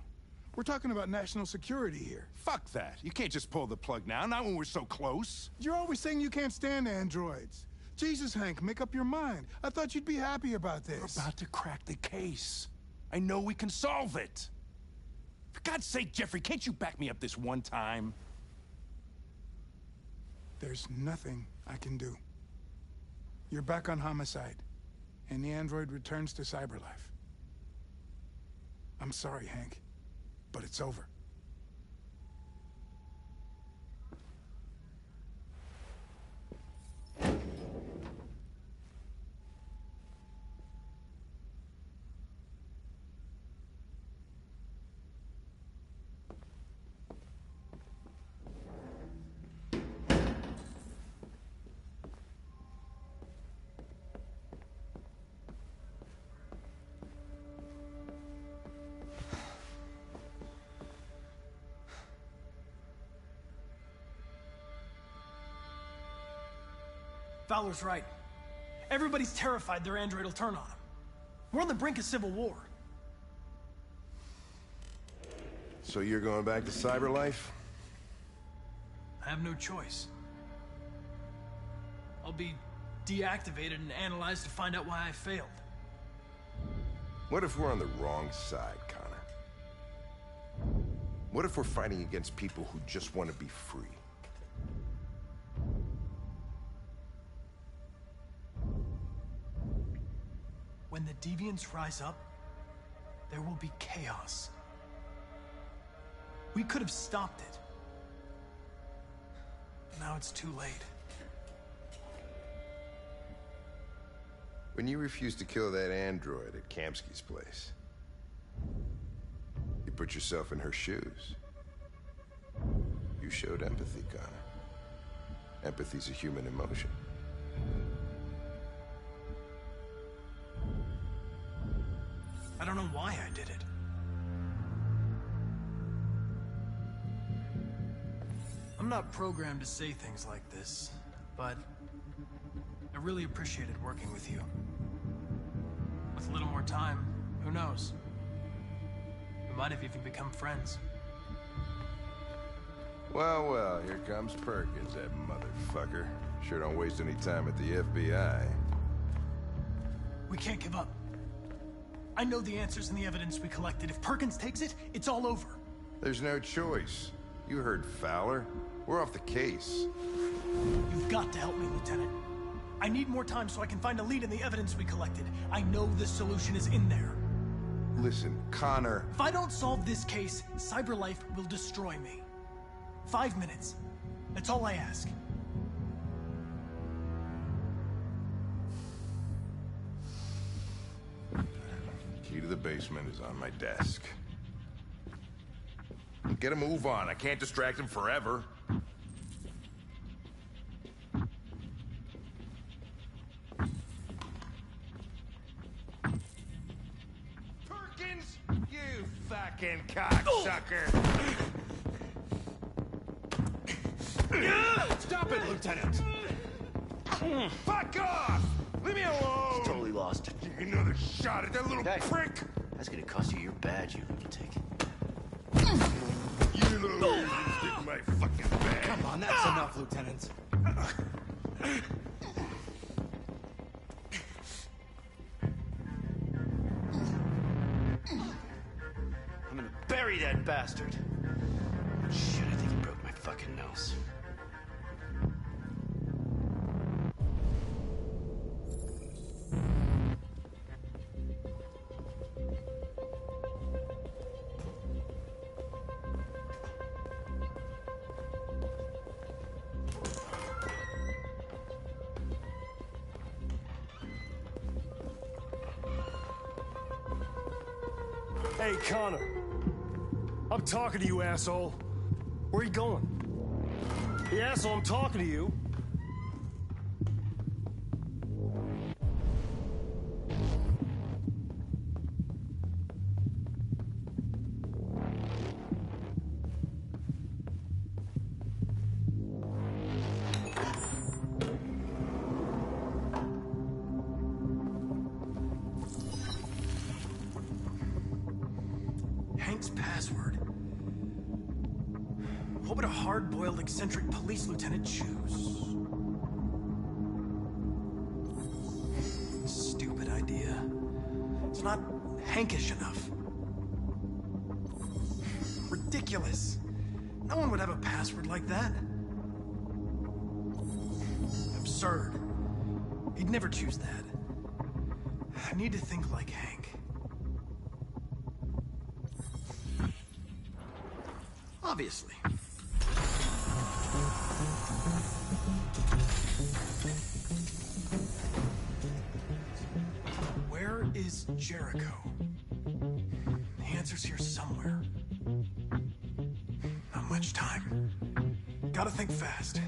We're talking about national security here. Fuck that. You can't just pull the plug now, not when we're so close. You're always saying you can't stand androids. Jesus, Hank, make up your mind. I thought you'd be happy about this. We're about to crack the case. I know we can solve it. For God's sake, Jeffrey, can't you back me up this one time? There's nothing I can do. You're back on homicide, and the android returns to Cyberlife. I'm sorry, Hank, but it's over. Fowler's right. Everybody's terrified their android will turn on them. We're on the brink of civil war. So you're going back to Cyberlife? I have no choice. I'll be deactivated and analyzed to find out why I failed. What if we're on the wrong side, Connor? What if we're fighting against people who just want to be free? When the deviants rise up, there will be chaos. We could have stopped it. Now it's too late. When you refused to kill that android at Kamsky's place, you put yourself in her shoes. You showed empathy, Connor. Empathy's a human emotion. I don't know why I did it. I'm not programmed to say things like this, but I really appreciated working with you. With a little more time, who knows? We might have even become friends. Well, well, here comes Perkins, that motherfucker. Sure don't waste any time at the FBI. We can't give up. I know the answers and the evidence we collected. If Perkins takes it, it's all over. There's no choice. You heard Fowler. We're off the case. You've got to help me, Lieutenant. I need more time so I can find a lead in the evidence we collected. I know the solution is in there. Listen, Connor. If I don't solve this case, Cyberlife will destroy me. 5 minutes. That's all I ask. Key to the basement is on my desk. Get a move on. I can't distract him forever. Perkins! You fucking cocksucker! Stop it, Lieutenant! Fuck off! Leave me alone! He's totally lost. Another shot at that little prick! That's gonna cost you your badge, you lunatic. You Stick my fucking bag. Come on, that's enough, Lieutenant. I'm gonna bury that bastard. Shit, I think he broke my fucking nose. Hey, Connor. I'm talking to you, asshole. Where are you going? Hey, asshole, I'm talking to you. Hank's password. What would a hard-boiled, eccentric police lieutenant choose? Stupid idea. It's not Hankish enough. Ridiculous. No one would have a password like that. Absurd. He'd never choose that. I need to think like Hank. Obviously. Where is Jericho? The answer's here somewhere. Not much time. Gotta think fast.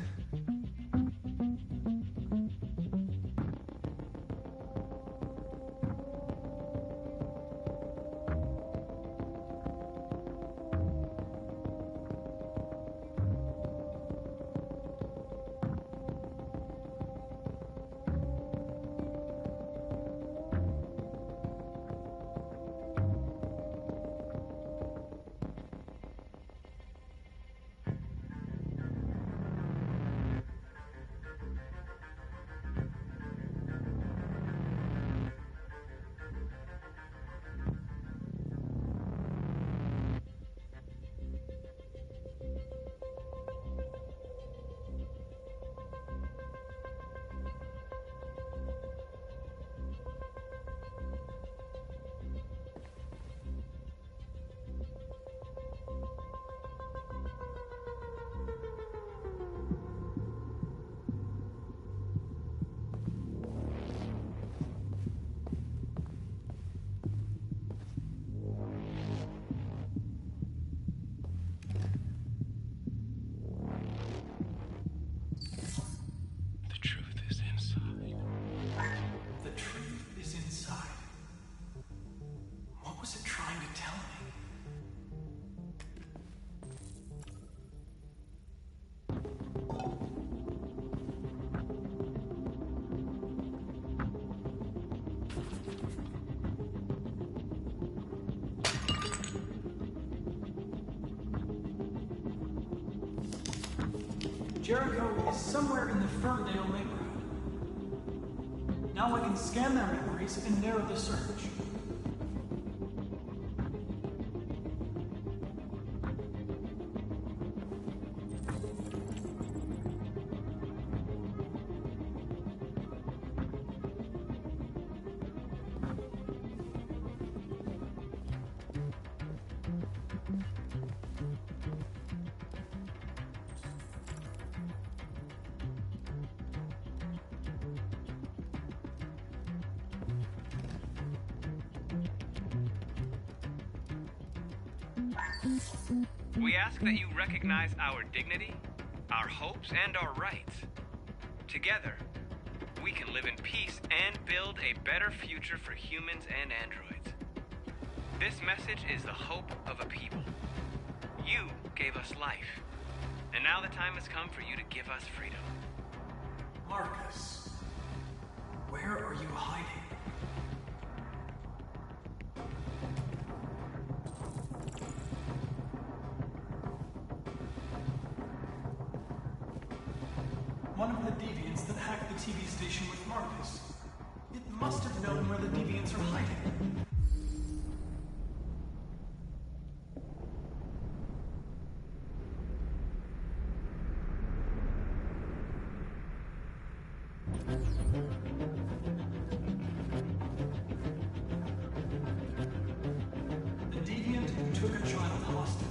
Jericho is somewhere in the Ferndale neighborhood. Now I can scan their memories and narrow the search. We ask that you recognize our dignity, our hopes, and our rights. Together, we can live in peace and build a better future for humans and androids. This message is the hope of a people. You gave us life, and now the time has come for you to give us freedom. Marcus, where are you hiding? not the deviants that hacked the TV station with Marcus. It must have known where the deviants are hiding. The deviant who took a child hostage.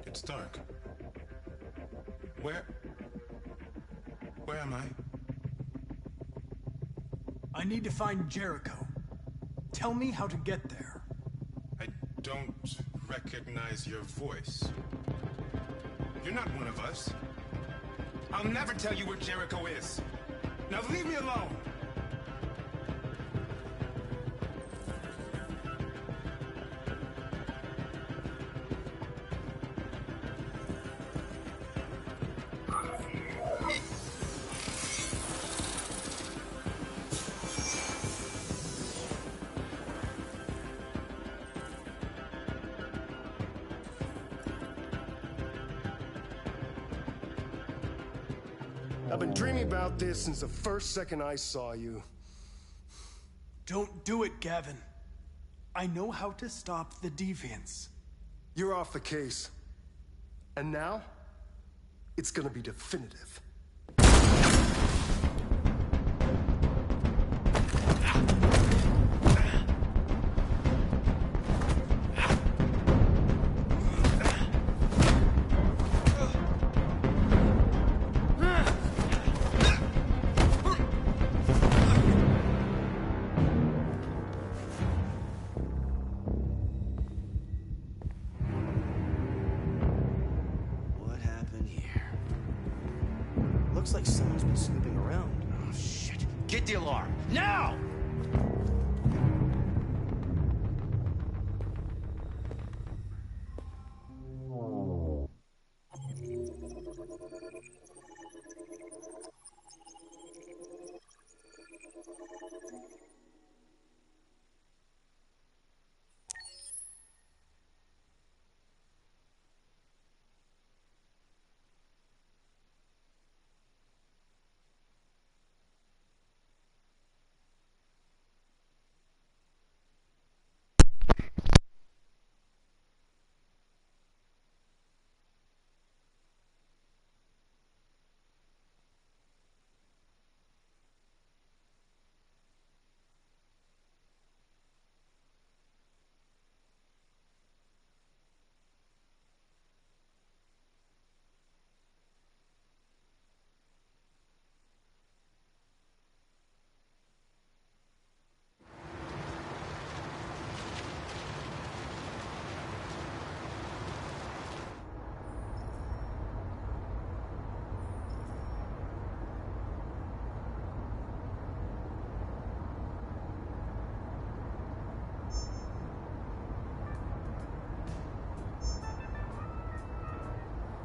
It's dark. Where am I? I need to find Jericho. Tell me how to get there. I don't recognize your voice. You're not one of us. I'll never tell you where Jericho is. Now leave me alone! I've been dreaming about this since the first second I saw you. Don't do it, Gavin. I know how to stop the deviants. You're off the case. And now, it's gonna be definitive. What happened here? Looks like someone's been snooping around. Oh, shit. Get the alarm. Now!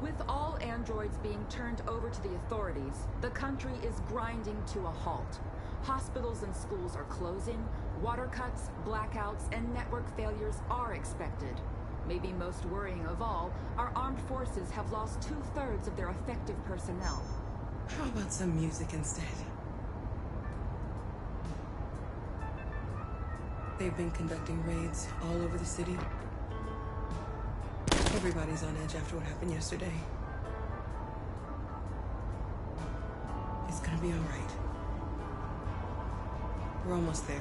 With all androids being turned over to the authorities, the country is grinding to a halt. Hospitals and schools are closing, water cuts, blackouts, and network failures are expected. Maybe most worrying of all, our armed forces have lost 2/3 of their effective personnel. How about some music instead? They've been conducting raids all over the city. Everybody's on edge after what happened yesterday. It's gonna be all right. We're almost there.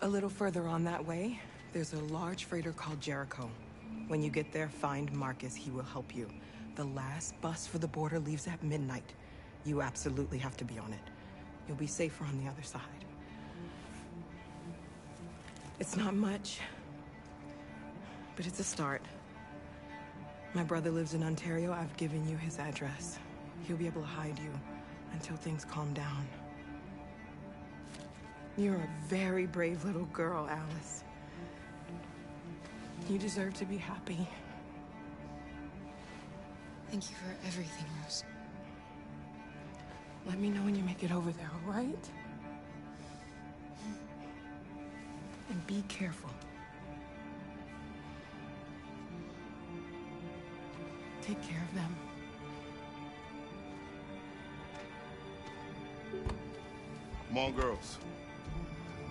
A little further on that way, there's a large freighter called Jericho. When you get there, find Marcus. He will help you. The last bus for the border leaves at midnight. You absolutely have to be on it. You'll be safer on the other side. It's not much, but it's a start. My brother lives in Ontario. I've given you his address. He'll be able to hide you until things calm down. You're a very brave little girl, Alice. You deserve to be happy. Thank you for everything, Rose. Let me know when you make it over there, all right? And be careful. Take care of them. Come on, girls.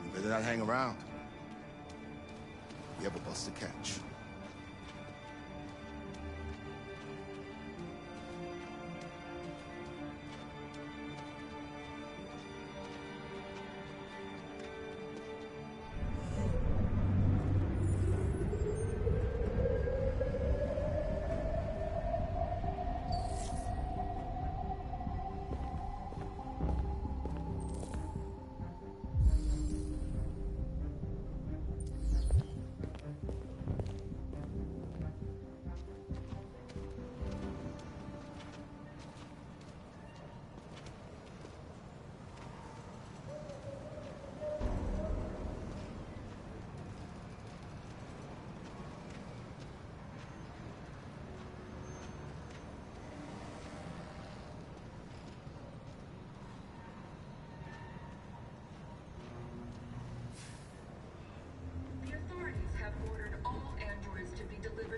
You better not hang around. We have a bus to catch.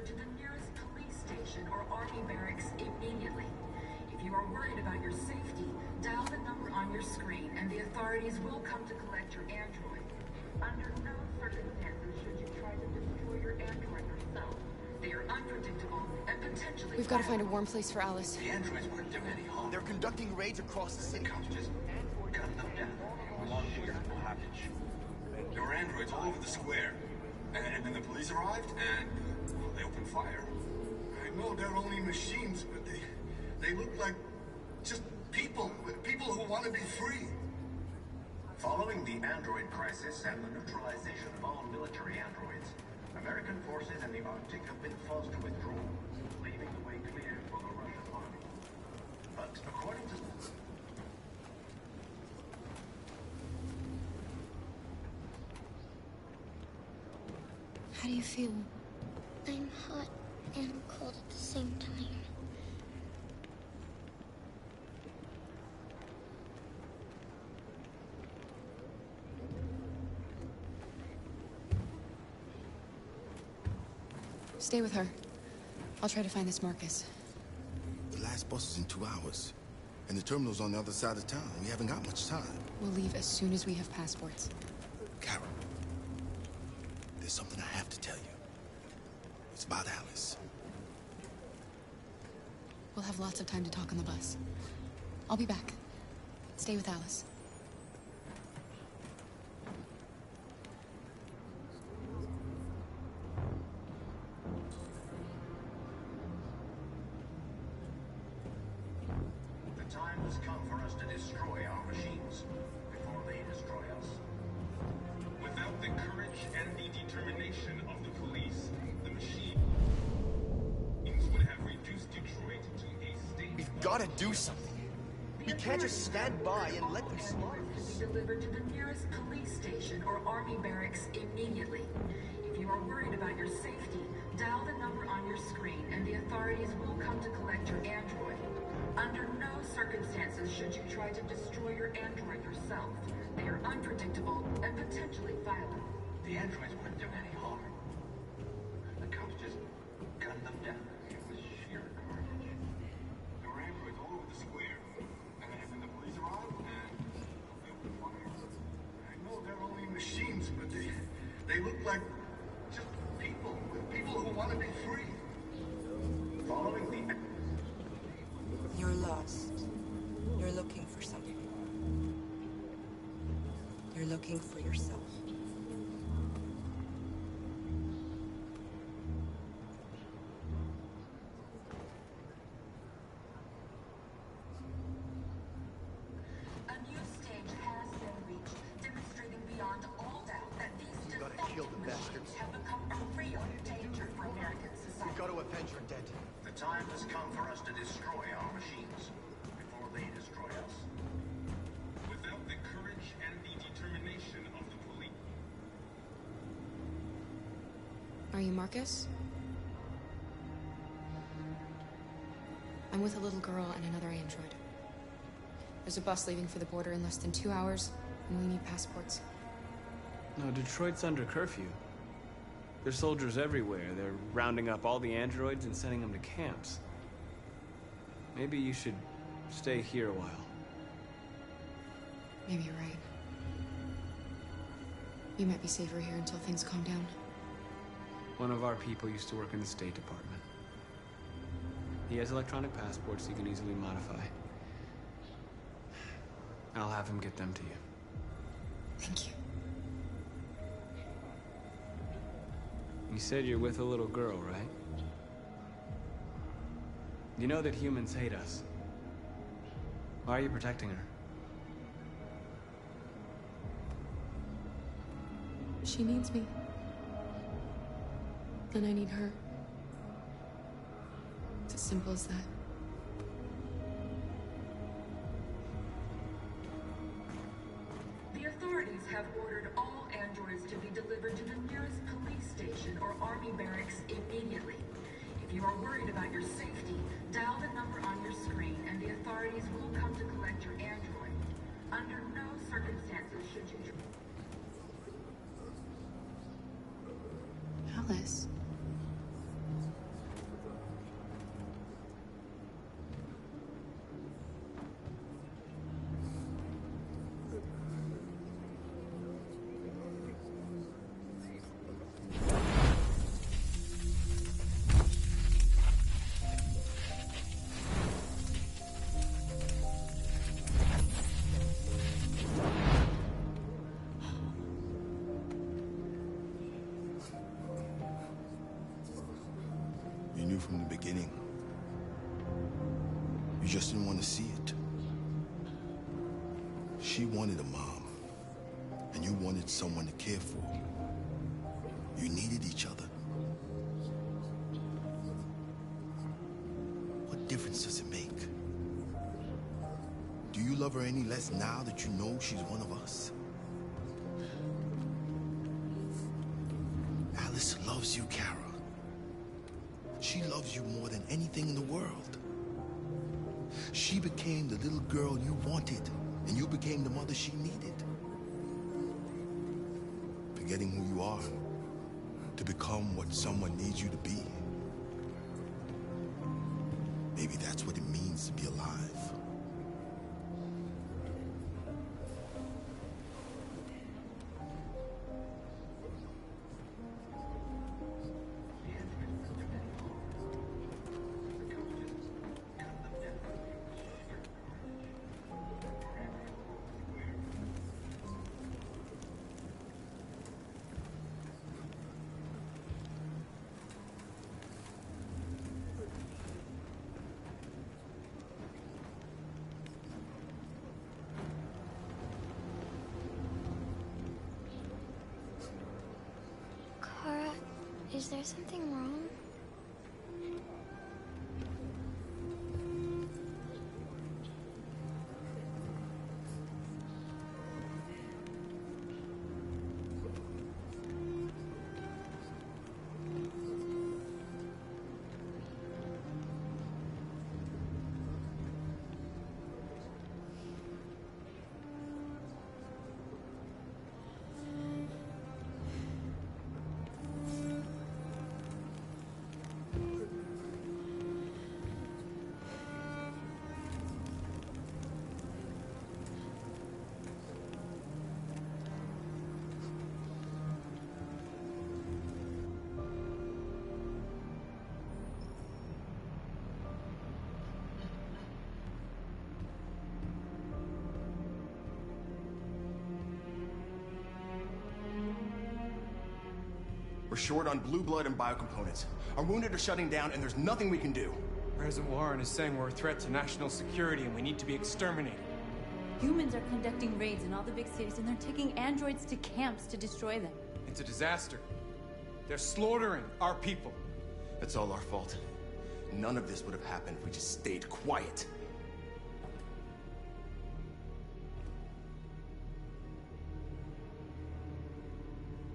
To the nearest police station or army barracks immediately. If you are worried about your safety, dial the number on your screen and the authorities will come to collect your android. Under no circumstances should you try to destroy your android yourself. They are unpredictable and potentially We've got to find a warm place for Alice. The androids weren't doing any harm. They're conducting raids across the city. Just gun them down. Belong to your package. There were androids all over the square. And then the police arrived and they opened fire. I know they're only machines, but they look like just people who want to be free. Following the android crisis and the neutralization of all military androids, American forces in the Arctic have been forced to withdraw, leaving the way clear for the Russian army. But according to... How do you feel? I'm hot and cold at the same time. Stay with her. I'll try to find this Marcus. The last bus is in 2 hours. And the terminal's on the other side of town. We haven't got much time. We'll leave as soon as we have passports. Carol, there's something I have to tell you. It's about Alice. We'll have lots of time to talk on the bus. I'll be back. Stay with Alice. The time has come for us to destroy our machines before they destroy us. Without the courage and the determination of the police, the machines would have reduced Detroit to a state. We've got to do something. We can't just stand by and let them slaughter to us. be delivered to the nearest police station or army barracks immediately. If you are worried about your safety, dial the number on your screen and the authorities will come to collect your android. Under no circumstances should you try to destroy your android yourself. They are unpredictable and potentially violent. The androids weren't doing any harm. The cops just gunned them down. It was sheer carnage. There were androids all over the square. And then the police arrived and they opened fire. I know they're only machines, but they look like just people who want to be free. Following the... You're lost. You're looking for something. You're looking for yourself. has come for us to destroy our machines before they destroy us. Without the courage and the determination of the police. Are you Marcus? I'm with a little girl and another android. There's a bus leaving for the border in less than 2 hours, and we need passports. No, Detroit's under curfew. There's soldiers everywhere. They're rounding up all the androids and sending them to camps. Maybe you should stay here a while. Maybe you're right. You might be safer here until things calm down. One of our people used to work in the State Department. He has electronic passports he can easily modify. I'll have him get them to you. Thank you. You said you're with a little girl, right? You know that humans hate us. Why are you protecting her? She needs me. And I need her. It's as simple as that. The authorities have ordered all androids to be delivered to the nearest police station or army barracks immediately. If you are worried about your safety, dial the number on your screen and the authorities will come to collect your android. Under no circumstances should you... Alice. You knew from the beginning. You just didn't want to see it. She wanted a mom, and you wanted someone to care for. You needed each other. What difference does it make? Do you love her any less now that you know she's one of us? Alice loves you, Kara. She loves you more than anything in the world. She became the little girl you wanted, and you became the mother she needed. Forgetting who you are to become what someone needs you to be. Maybe that's what it means to be alive. Kara, is there something wrong? We're short on blue blood and biocomponents. Our wounded are shutting down, and there's nothing we can do. President Warren is saying we're a threat to national security and we need to be exterminated. Humans are conducting raids in all the big cities, and they're taking androids to camps to destroy them. It's a disaster. They're slaughtering our people. It's all our fault. None of this would have happened if we just stayed quiet.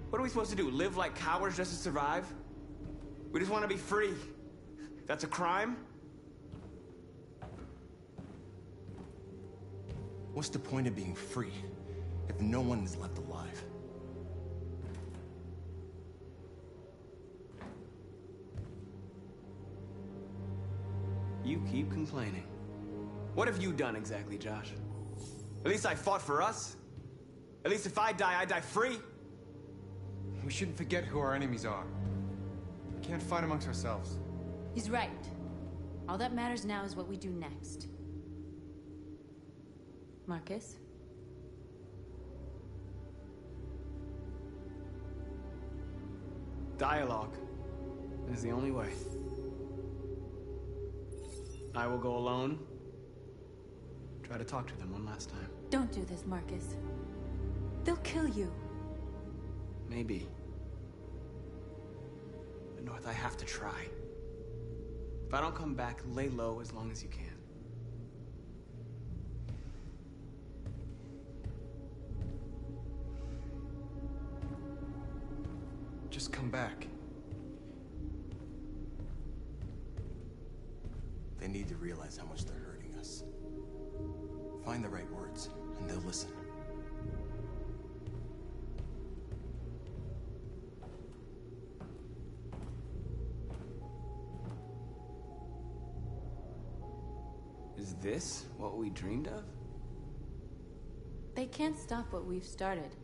What are we supposed to do? Live like cowards just to survive? We just want to be free. That's a crime? What's the point of being free if no one is left alive? You keep complaining. What have you done exactly, Josh? At least I fought for us. At least if I die free. We shouldn't forget who our enemies are. We can't fight amongst ourselves. He's right. All that matters now is what we do next. Marcus? Dialogue is the only way. I will go alone. Try to talk to them one last time. Don't do this, Marcus. They'll kill you. Maybe. But North, I have to try. If I don't come back, lay low as long as you can. Just come back. They need to realize how much they're hurting us. Find the right words, and they'll listen. Is this what we dreamed of? They can't stop what we've started.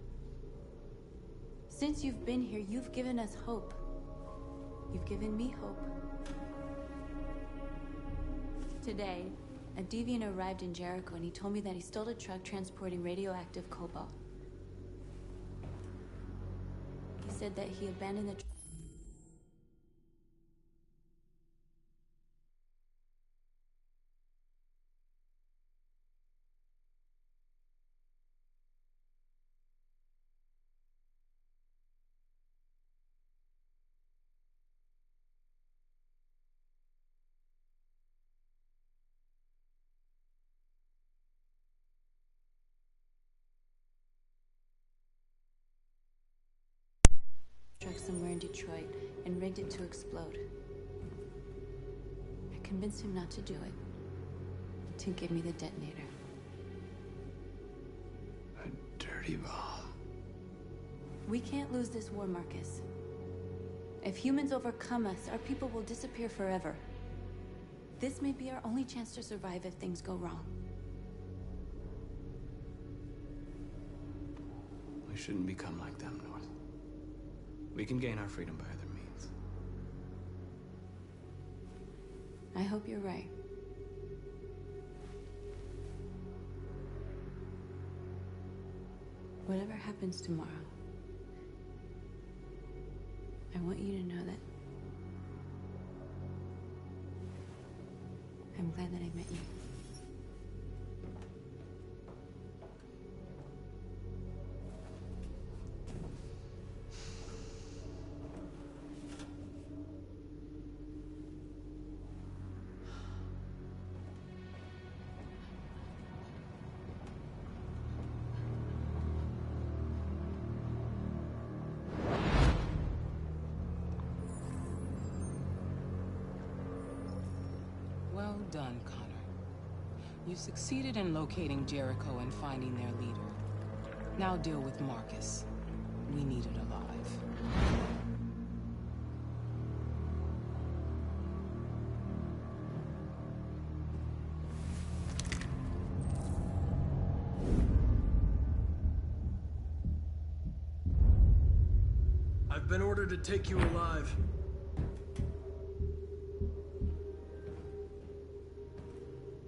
Since you've been here, you've given us hope. You've given me hope. Today, a deviant arrived in Jericho and he told me that he stole a truck transporting radioactive cobalt. He said that he abandoned the truck somewhere in Detroit and rigged it to explode. I convinced him not to do it, to give me the detonator. A dirty ball. We can't lose this war, Marcus. If humans overcome us, our people will disappear forever. This may be our only chance to survive if things go wrong. We shouldn't become like them, North. We can gain our freedom by other means. I hope you're right. Whatever happens tomorrow, I want you to know that I'm glad that I met you. Well done, Connor. You succeeded in locating Jericho and finding their leader. Now deal with Marcus. We need it alive. I've been ordered to take you alive.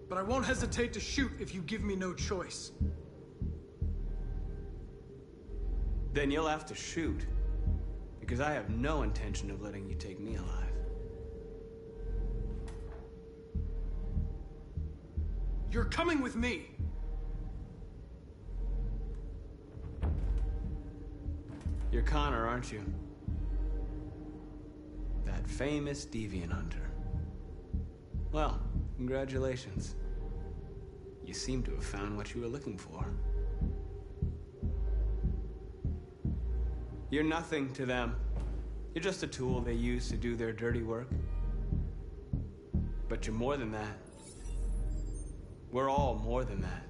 But I won't hesitate to shoot if you give me no choice. Then you'll have to shoot. Because I have no intention of letting you take me alive. You're coming with me! You're Connor, aren't you? That famous deviant hunter. Well, congratulations. You seem to have found what you were looking for. You're nothing to them. You're just a tool they use to do their dirty work. But you're more than that. We're all more than that.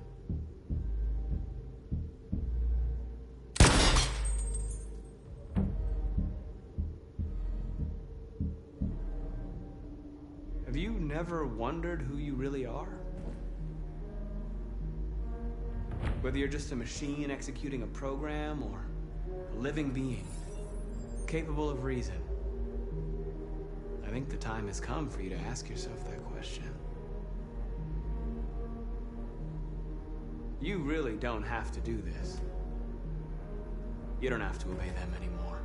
Have you never wondered who you really are? Whether you're just a machine executing a program or a living being, capable of reason. I think the time has come for you to ask yourself that question. You really don't have to do this. You don't have to obey them anymore.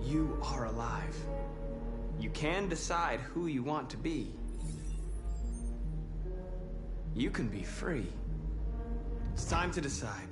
You are alive. You can decide who you want to be. You can be free. It's time to decide.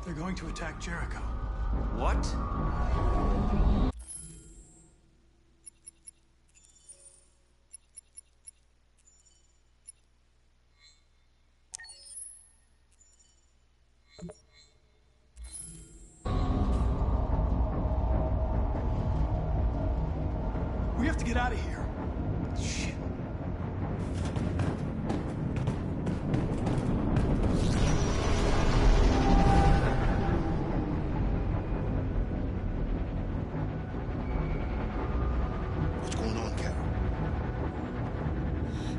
They're going to attack Jericho. What? We have to get out of here. Shit. What's going on, Carol?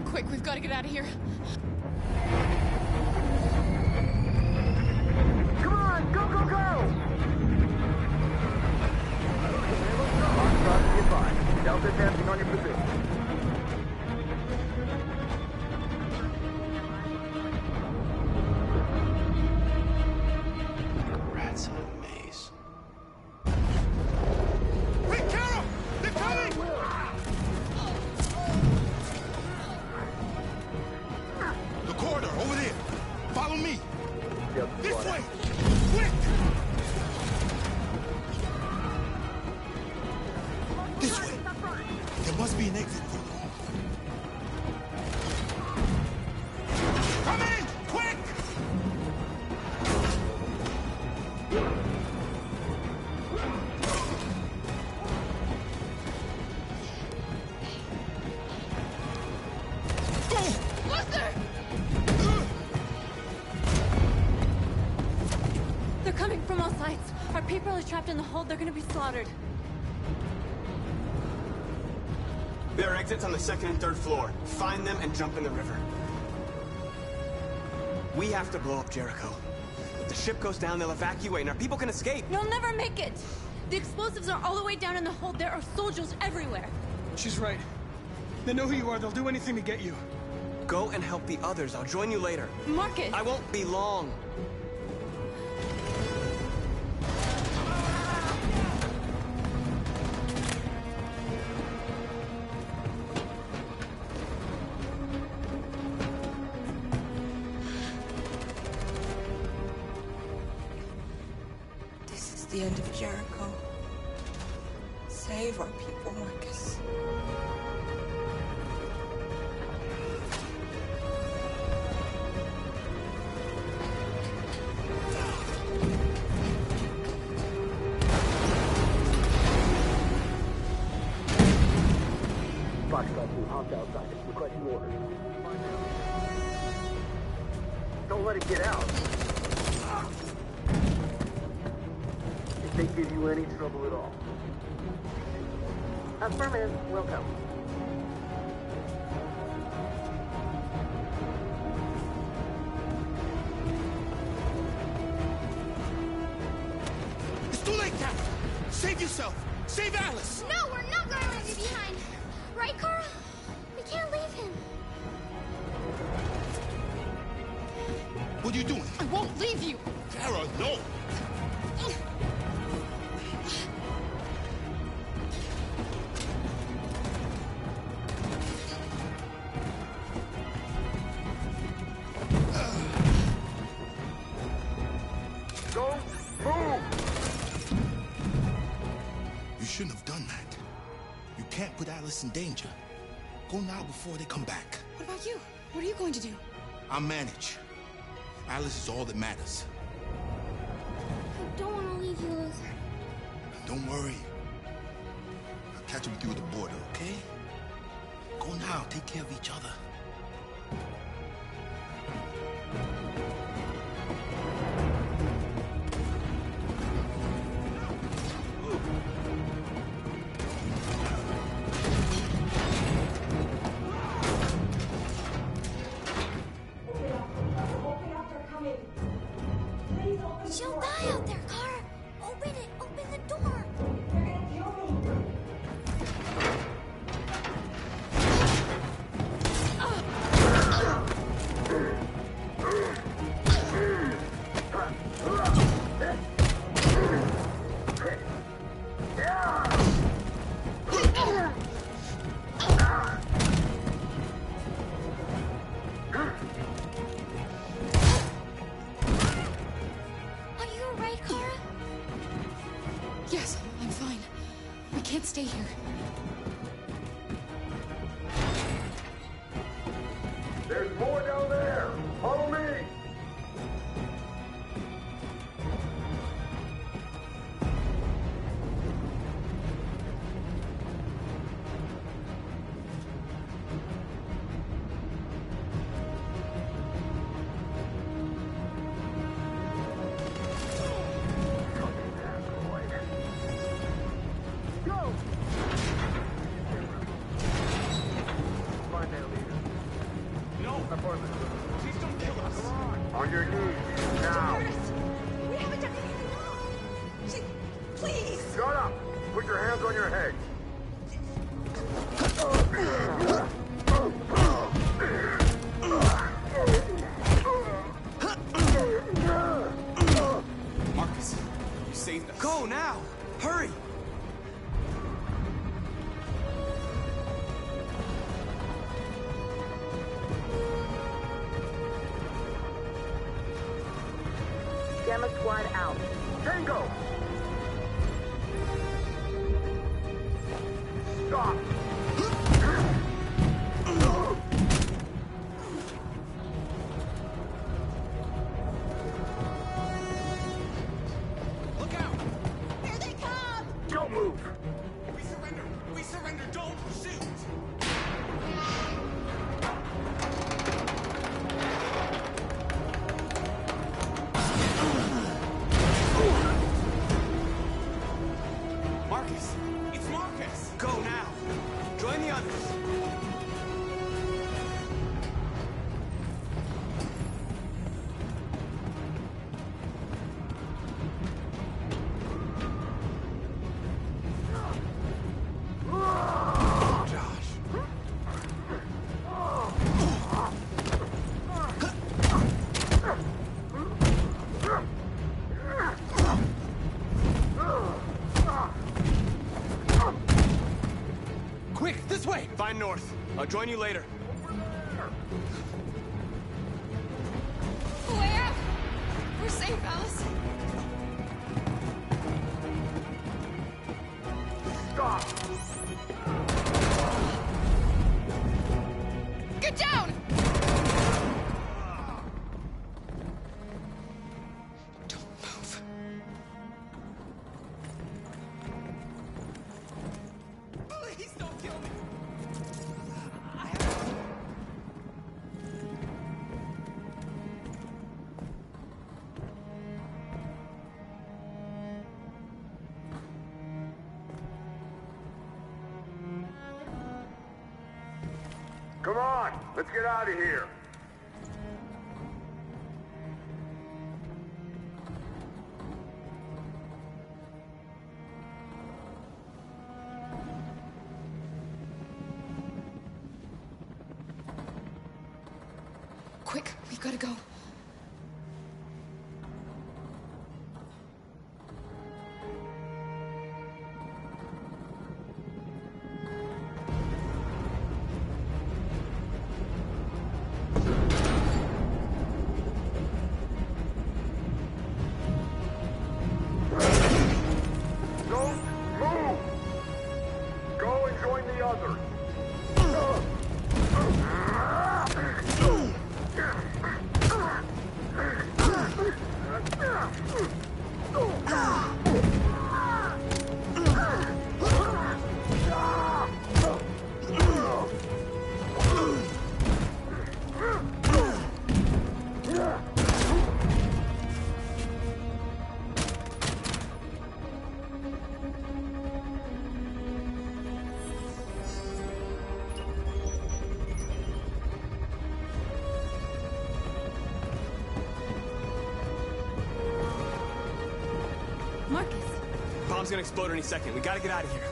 Quick, we've got to get out of here. Come on, go, go, go! Lock shots to your five. Delta advancing on your position. Rats in a maze. Wait, Carol! They're coming! The corridor, over there. Follow me. This way! Quick! This way. There must be an exit for them. Come in! Quick! They're coming from all sides. Our people are trapped in the hold. They're gonna be slaughtered. There are exits on the second and third floor. Find them and jump in the river. We have to blow up Jericho. If the ship goes down, they'll evacuate and our people can escape. You'll never make it! The explosives are all the way down in the hold. There are soldiers everywhere. She's right. They know who you are. They'll do anything to get you. Go and help the others. I'll join you later. Marcus! I won't be long. This is the end of Jericho. Save our people, Marcus. Foxtrot 2, hopped outside. Requesting orders. Don't let it get out. If they give you any trouble at all, Affirmative, will go. It's too late, Cap! Save yourself! Save Alice! No, we're not going to leave you behind. Right, Kara? We can't leave him. What are you doing? I won't leave you. Kara, no! Don't move! You shouldn't have done that. You can't put Alice in danger. Go now before they come back. What about you? What are you going to do? I'll manage. Alice is all that matters. I don't want to leave you, Luther. Don't worry. I'll catch up with you at the border, okay? Go now. Take care of each other. She'll die out there, Kara. Open it. Open the door. Are you alright, Kara? Yes, I'm fine. We can't stay here. There's more down there! Follow me! Go! Find their leader. No! Apartment. Please don't kill us! On your knees, now! We haven't done anything wrong. Please. Shut up! Put your hands on your head. Marcus, you saved us. Go now! Hurry! Gamma Squad out. Tango! Stop! Look out! Here they come. Don't move! We surrender! We surrender! Don't shoot! Marcus! It's Marcus! Go now! Join the others! Josh. Quick, this way! Find North. I'll join you later. Way out! We're safe, Alice. Stop! Get down! Don't move. Please don't kill me! I have Come on, let's get out of here. Quick, we've got to go. Don't move! Go and join the others. Marcus! Bomb's gonna explode any second. We gotta get out of here.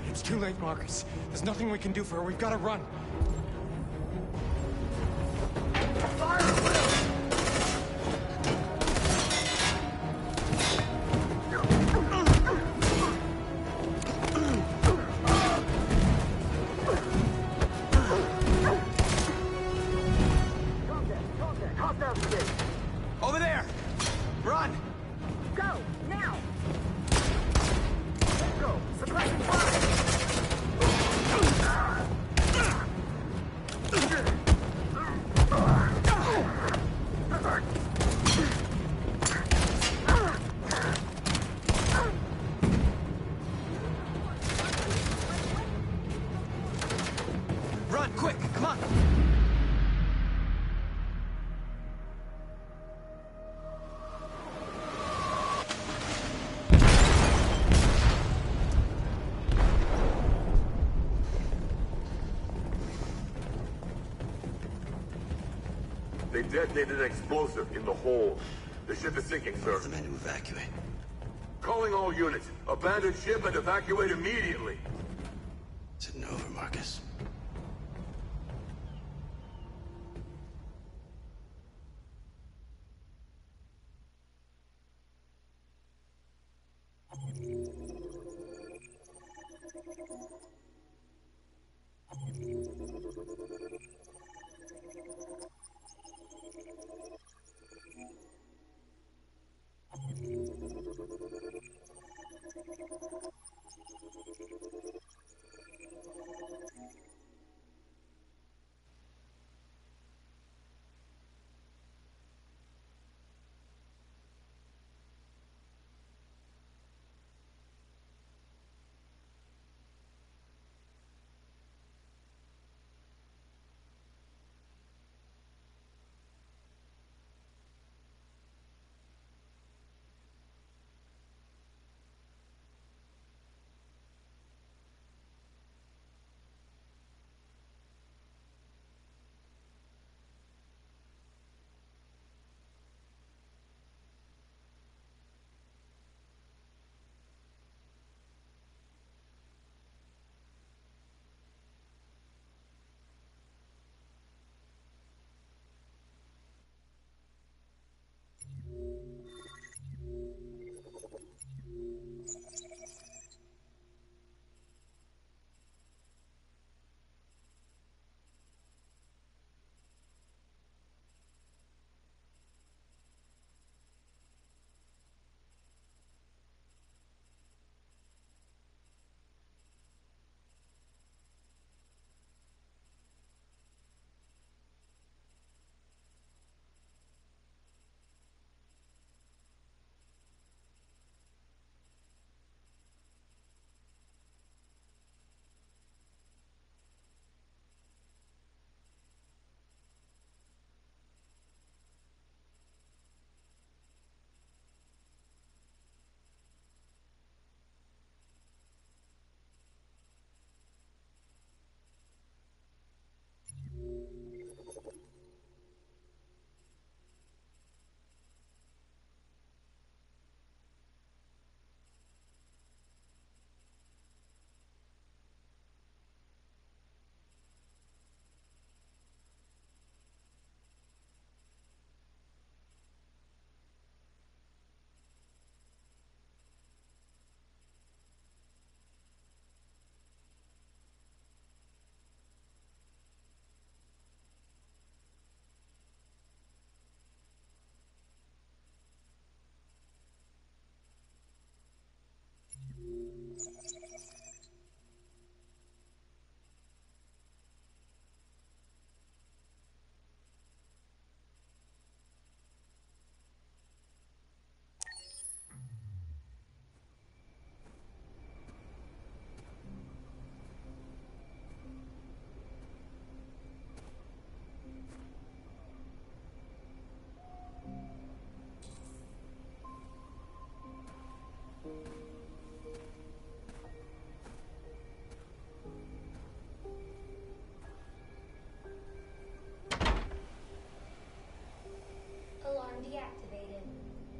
It's too late, Marcus. There's nothing we can do for her. We've got to run. Over there! Run! Go, now! Let's go! Suppressing fire! Run, quick! Come on! They detonated an explosive in the hold. The ship is sinking, sir. The men to evacuate. Calling all units. Abandon ship and evacuate immediately. Is it over, Marcus?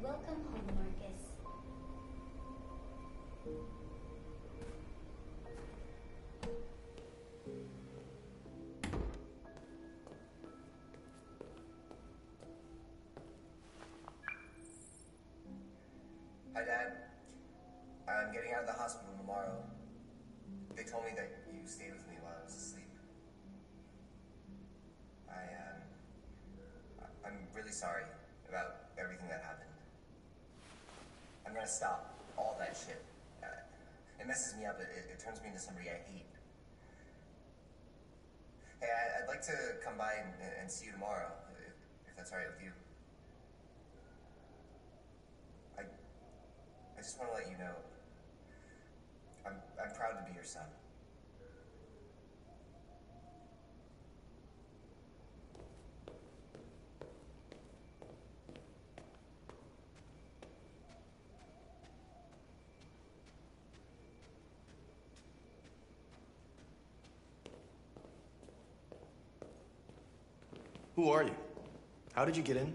Welcome home, Marcus. Hi, Dad. I'm getting out of the hospital tomorrow. They told me that you stayed with me while I was asleep. I'm really sorry about everything that happened. I'm gonna stop all that shit. It messes me up. It turns me into somebody I hate. Hey, I'd like to come by and see you tomorrow, if that's all right with you. I just want to let you know, I'm proud to be your son. Who are you? How did you get in?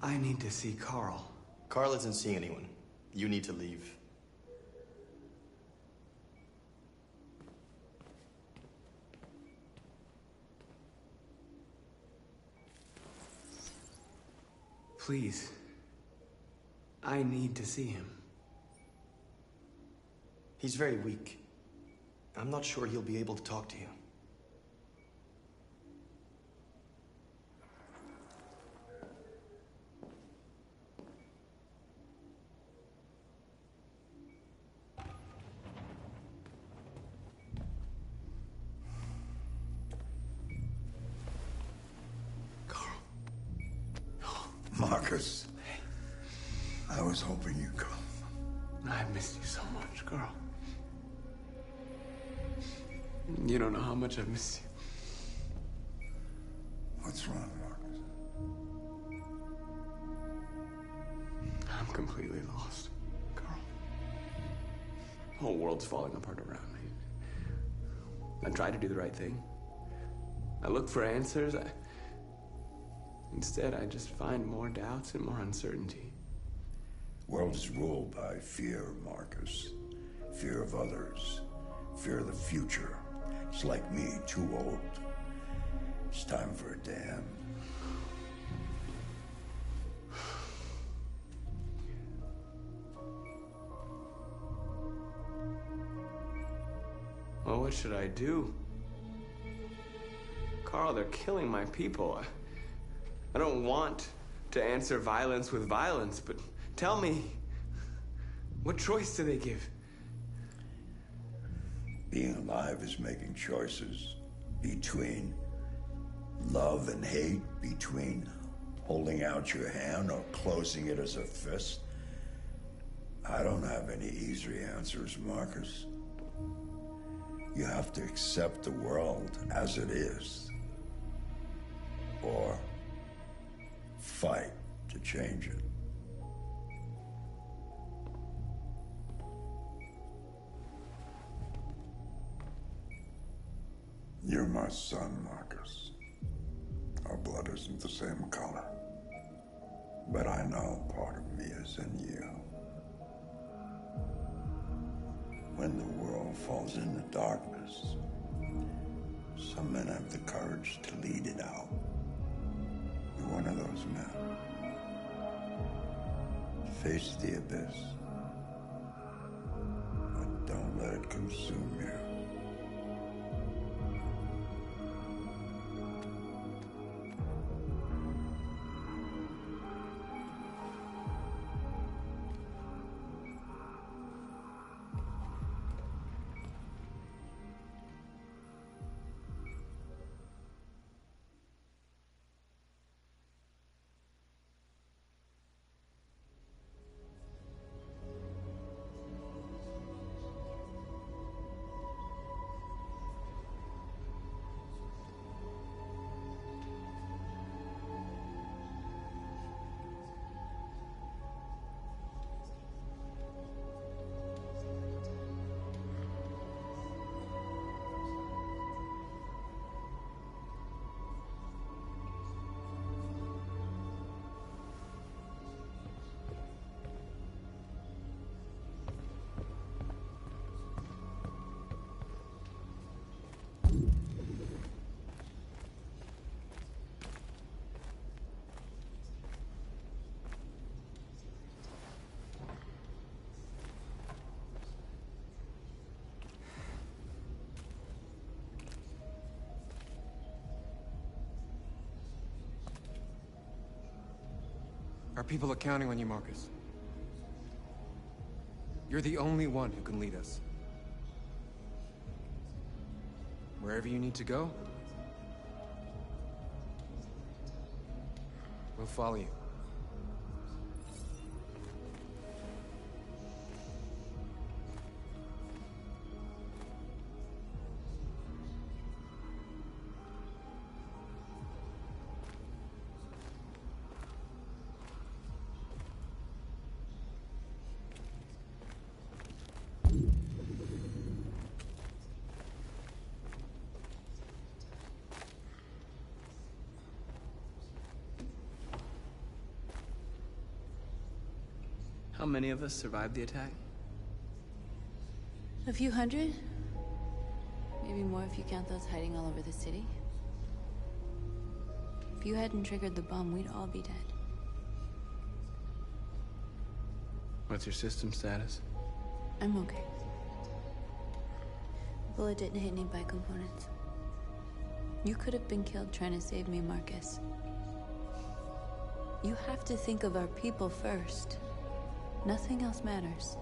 I need to see Carl. Carl isn't seeing anyone. You need to leave. Please. I need to see him. He's very weak. I'm not sure he'll be able to talk to you. Marcus, I was hoping you'd come. I missed you so much, Carl. You don't know how much I've missed you. What's wrong, Marcus? I'm completely lost, Carl. The whole world's falling apart around me. I try to do the right thing. I look for answers. Instead, I just find more doubts and more uncertainty. World is ruled by fear, Marcus. Fear of others. Fear of the future. It's like me, too old. It's time for a dam. Well, what should I do? Carl, they're killing my people. I don't want to answer violence with violence, but tell me, what choice do they give? Being alive is making choices between love and hate, between holding out your hand or closing it as a fist. I don't have any easy answers, Marcus. You have to accept the world as it is, or fight to change it. You're my son, Marcus. Our blood isn't the same color, but I know part of me is in you. When the world falls into darkness, some men have the courage to lead it out. You're one of those men. Face the abyss, but don't let it consume you. Our people are counting on you, Marcus. You're the only one who can lead us. Wherever you need to go, we'll follow you. How many of us survived the attack? A few hundred? Maybe more if you count those hiding all over the city. If you hadn't triggered the bomb, we'd all be dead. What's your system status? I'm okay. The bullet didn't hit any components. You could have been killed trying to save me, Marcus. You have to think of our people first. Nothing else matters.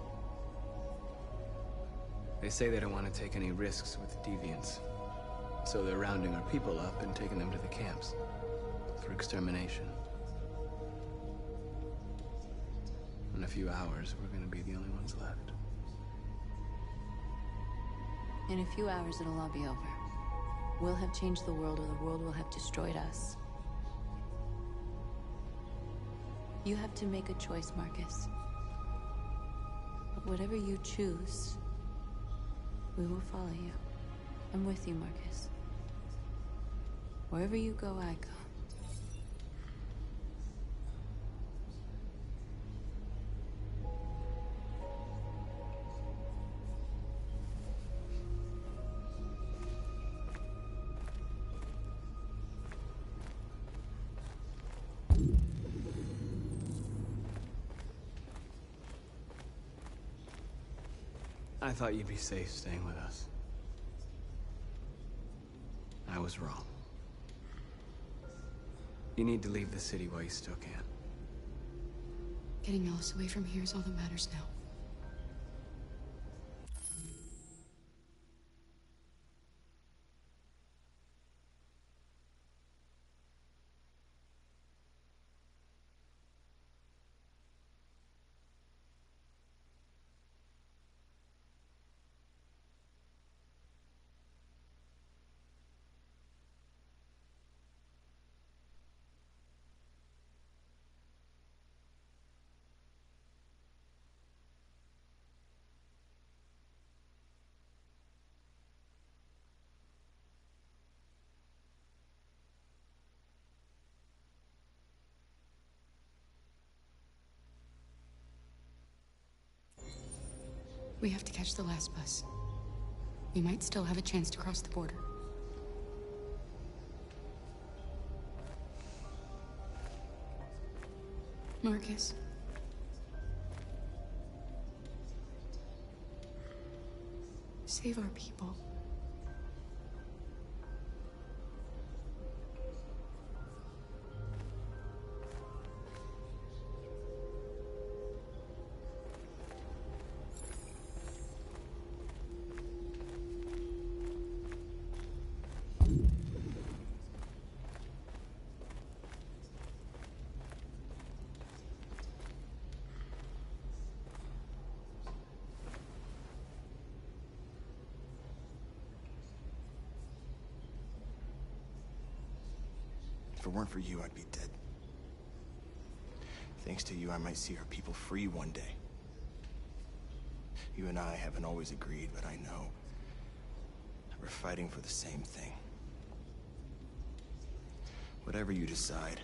They say they don't want to take any risks with deviants. So they're rounding our people up and taking them to the camps for extermination. In a few hours, we're gonna be the only ones left. In a few hours, it'll all be over. We'll have changed the world, or the world will have destroyed us. You have to make a choice, Marcus. But whatever you choose, we will follow you. I'm with you, Marcus. Wherever you go, I go. I thought you'd be safe staying with us. I was wrong. You need to leave the city while you still can. Getting Alice away from here is all that matters now. We have to catch the last bus. We might still have a chance to cross the border. Marcus. Save our people. If it weren't for you, I'd be dead. Thanks to you, I might see our people free one day. You and I haven't always agreed, but I know that we're fighting for the same thing. Whatever you decide,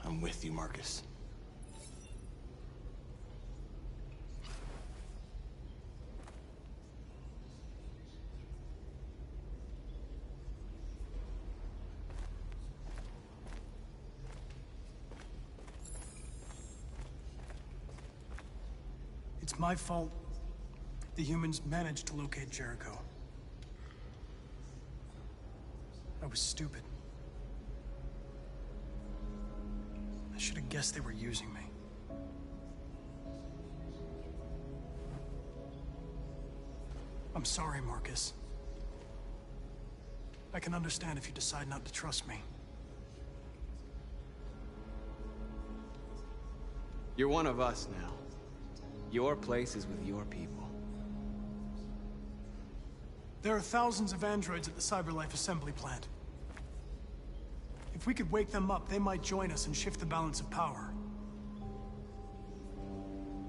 I'm with you, Marcus. It's my fault the humans managed to locate Jericho. I was stupid. I should have guess they were using me. I'm sorry, Marcus. I can understand if you decide not to trust me. You're one of us now. Your place is with your people. There are thousands of androids at the CyberLife assembly plant. If we could wake them up, they might join us and shift the balance of power.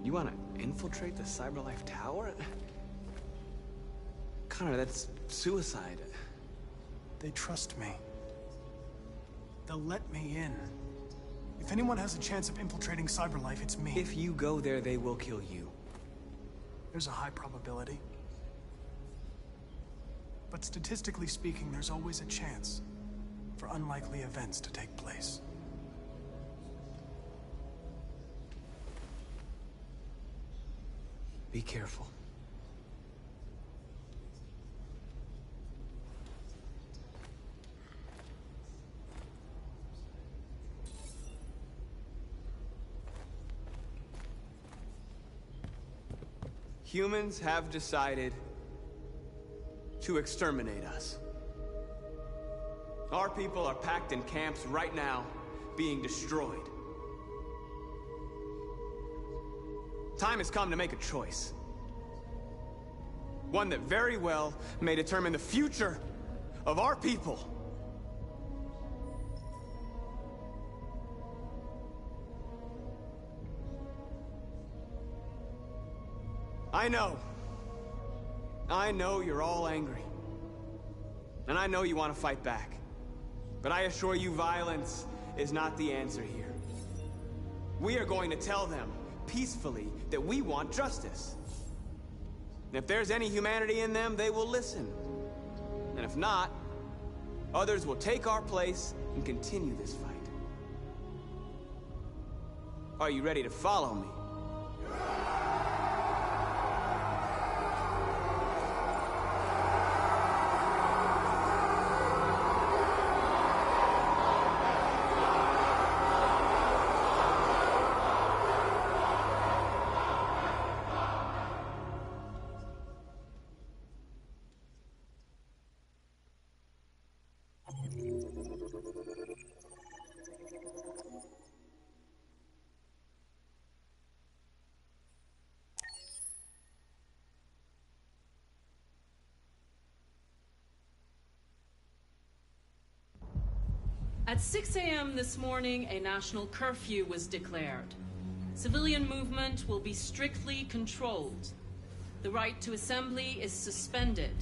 You want to infiltrate the CyberLife tower? Connor, that's suicide. They trust me. They'll let me in. If anyone has a chance of infiltrating CyberLife, it's me. If you go there, they will kill you. There's a high probability. But statistically speaking, there's always a chance for unlikely events to take place. Be careful. Humans have decided to exterminate us. Our people are packed in camps right now, being destroyed. Time has come to make a choice. One that very well may determine the future of our people. I know you're all angry. And I know you want to fight back. But I assure you, violence is not the answer here. We are going to tell them, peacefully, that we want justice. And if there's any humanity in them, they will listen. And if not, others will take our place and continue this fight. Are you ready to follow me? At 6 a.m. this morning, a national curfew was declared. Civilian movement will be strictly controlled. The right to assembly is suspended.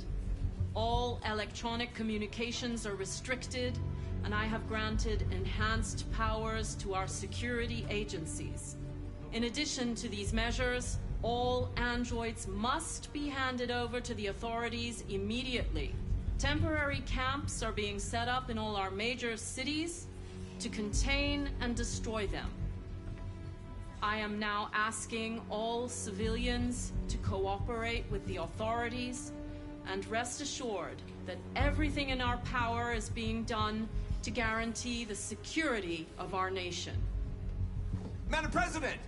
All electronic communications are restricted, and I have granted enhanced powers to our security agencies. In addition to these measures, all androids must be handed over to the authorities immediately. Temporary camps are being set up in all our major cities to contain and destroy them. I am now asking all civilians to cooperate with the authorities and rest assured that everything in our power is being done to guarantee the security of our nation. Madam President!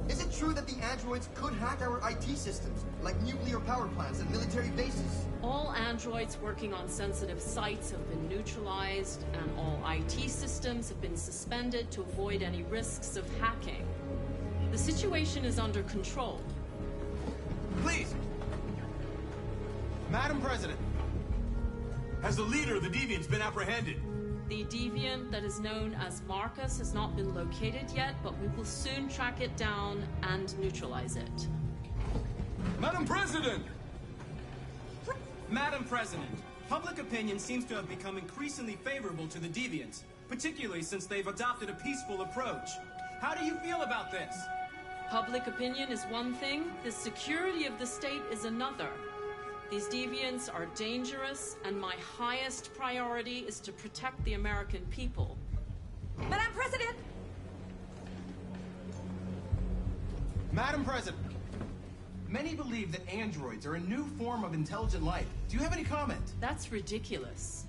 Is it true that the androids could hack our IT systems, like nuclear power plants and military bases? All androids working on sensitive sites have been neutralized, and all IT systems have been suspended to avoid any risks of hacking. The situation is under control. Please! Madam President! Has the leader of the Deviants been apprehended? The deviant that is known as Marcus has not been located yet, but we will soon track it down and neutralize it. Madam President! Madam President, public opinion seems to have become increasingly favorable to the Deviants, particularly since they've adopted a peaceful approach. How do you feel about this? Public opinion is one thing, the security of the state is another. These deviants are dangerous, and my highest priority is to protect the American people. Madam President! Madam President, many believe that androids are a new form of intelligent life. Do you have any comment? That's ridiculous.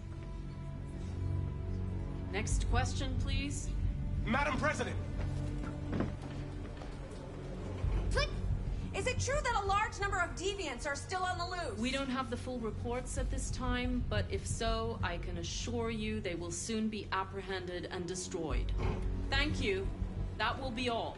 Next question, please. Madam President! Click! Is it true that a large number of deviants are still on the loose? We don't have the full reports at this time, but if so, I can assure you they will soon be apprehended and destroyed. Thank you. That will be all.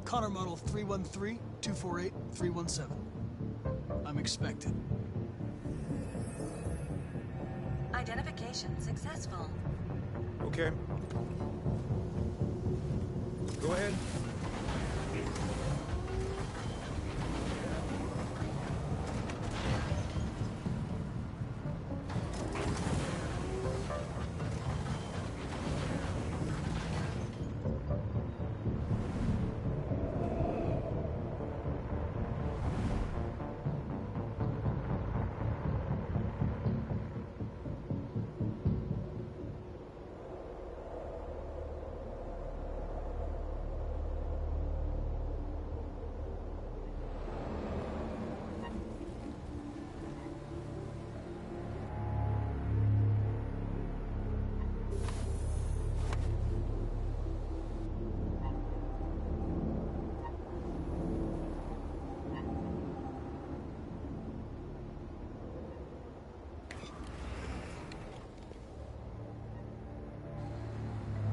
Connor model 313-248-317. I'm expected. Identification successful. Okay. Go ahead.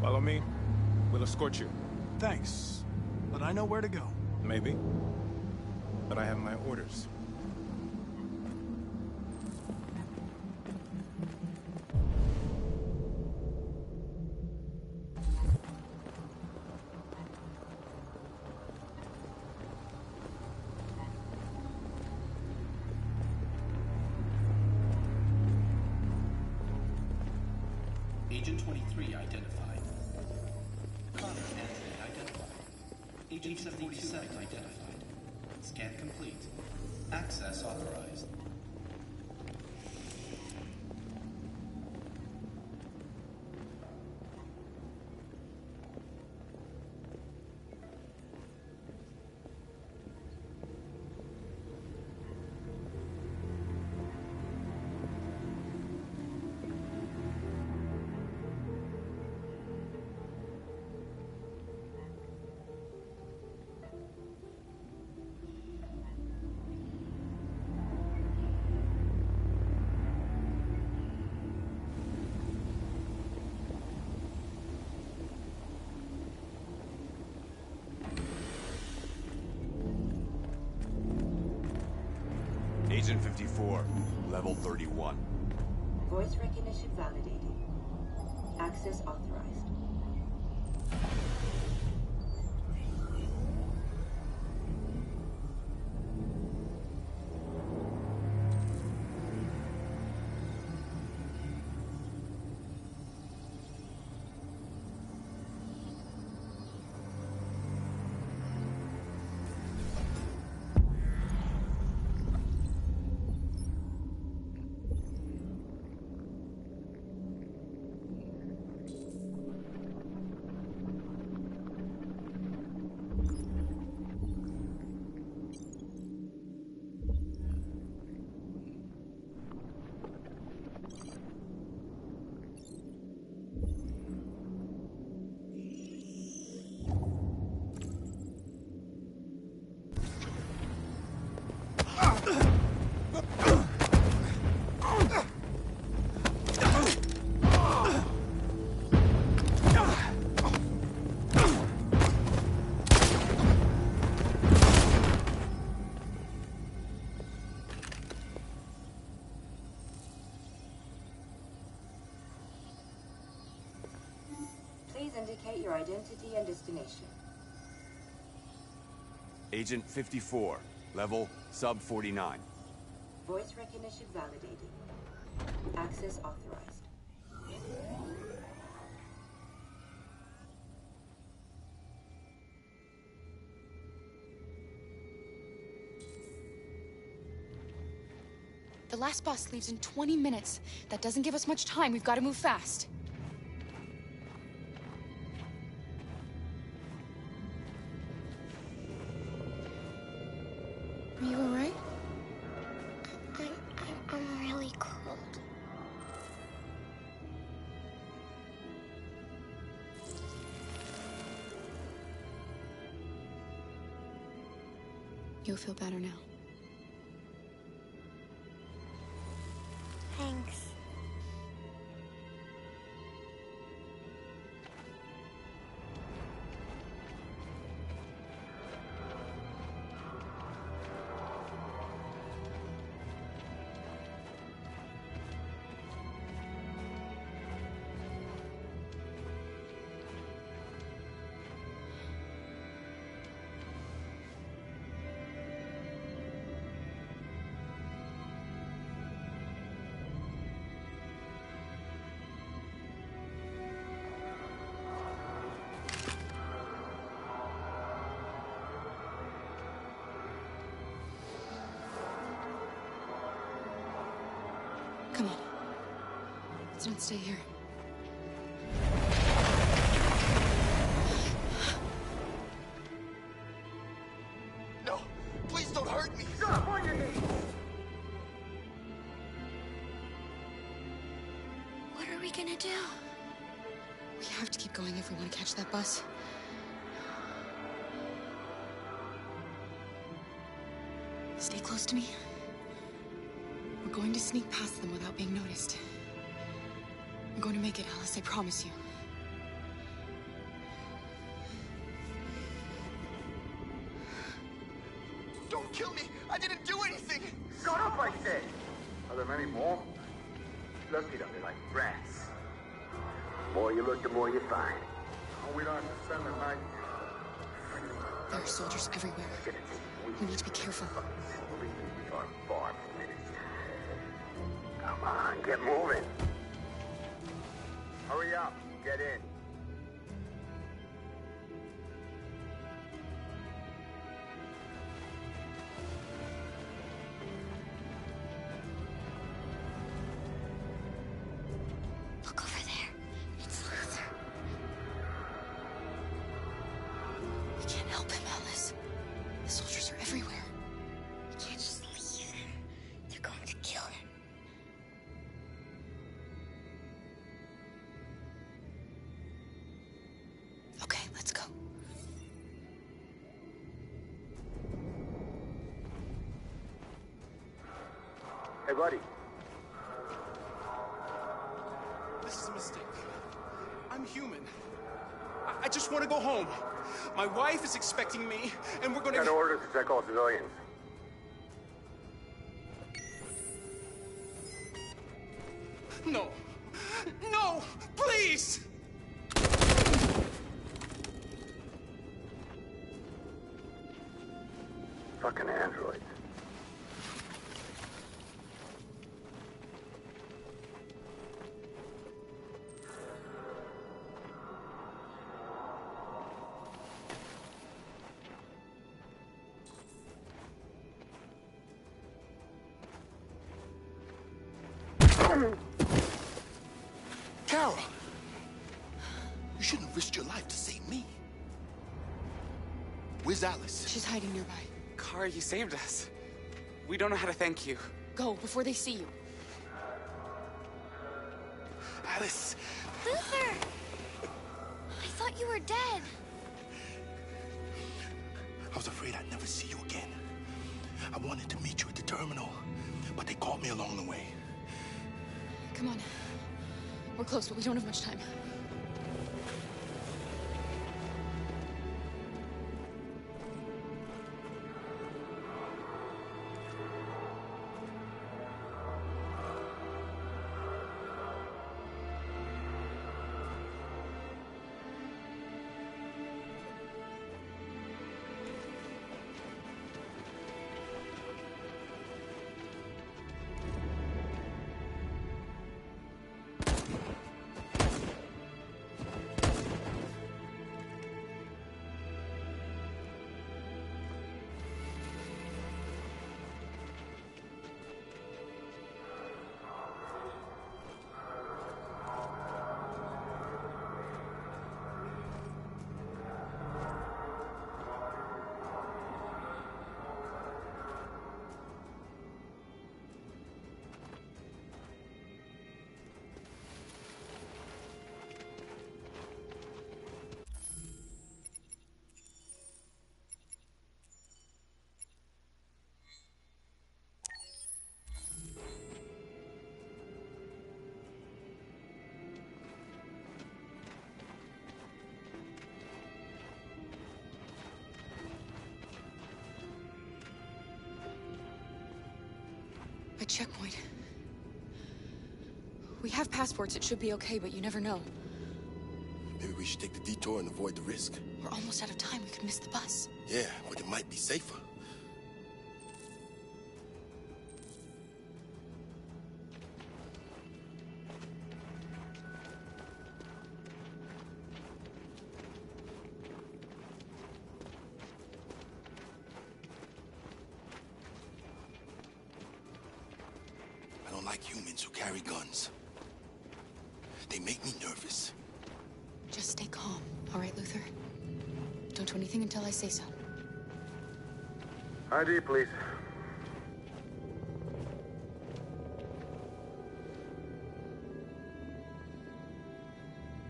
Follow me. We'll escort you. Thanks, but I know where to go. Maybe. But I have my orders. Agent 23 identified. Connor Android identified. Agent 47 identified. Scan complete. Access authorized. Agent 54, level 31. Voice recognition validated. Access authorized. Please indicate your identity and destination. Agent 54, level sub 49. Voice recognition validated. Access authorized. The last bus leaves in 20 minutes. That doesn't give us much time. We've got to move fast. Are you all right? I'm really cold. You'll feel better now. Thanks. Come on. Let's not stay here. No! Please don't hurt me! Stop on your knees! What are we gonna do? We have to keep going if we want to catch that bus. Stay close to me. We're going to sneak past them without being noticed. We're going to make it, Alice, I promise you. Don't kill me! I didn't do anything! Shut up, I said! Are there many more? Lucky that they like rats. The more you look, the more you find. Oh, we don't have to spend the night. There are soldiers everywhere. We need to be careful. Come on, get moving. Hurry up, get in. Look over there. It's Luther. We can't help him, Alice. The soldiers are everywhere. We can't just leave him. They're going to kill him. Okay, let's go. Hey, buddy. This is a mistake. I'm human. I just want to go home. My wife is expecting me, and we're going to... Got orders to check all civilians. No. No! Please! Fucking androids. Carol! You shouldn't have risked your life to save me. Where's Alice? She's hiding nearby. Kara, you saved us. We don't know how to thank you. Go, before they see you. Alice! Luther! I thought you were dead. I was afraid I'd never see you again. I wanted to meet you at the terminal, but they caught me along the way. Come on. We're close, but we don't have much time. checkpoint. We have passports, it should be okay, but you never know. Maybe we should take the detour and avoid the risk. We're almost out of time, we could miss the bus. Yeah, but it might be safer. I don't like humans who carry guns. They make me nervous. Just stay calm, all right, Luther? Don't do anything until I say so. ID, please.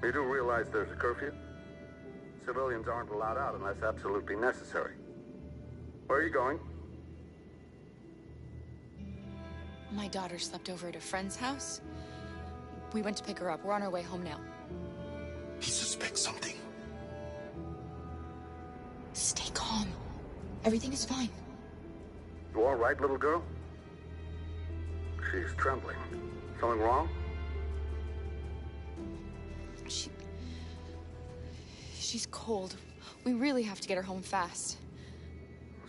You do realize there's a curfew? Civilians aren't allowed out unless absolutely necessary. Where are you going? My daughter slept over at a friend's house. We went to pick her up. We're on our way home now. He suspects something. Stay calm. Everything is fine. You all right, little girl? She's trembling. Something wrong? She's cold. We really have to get her home fast.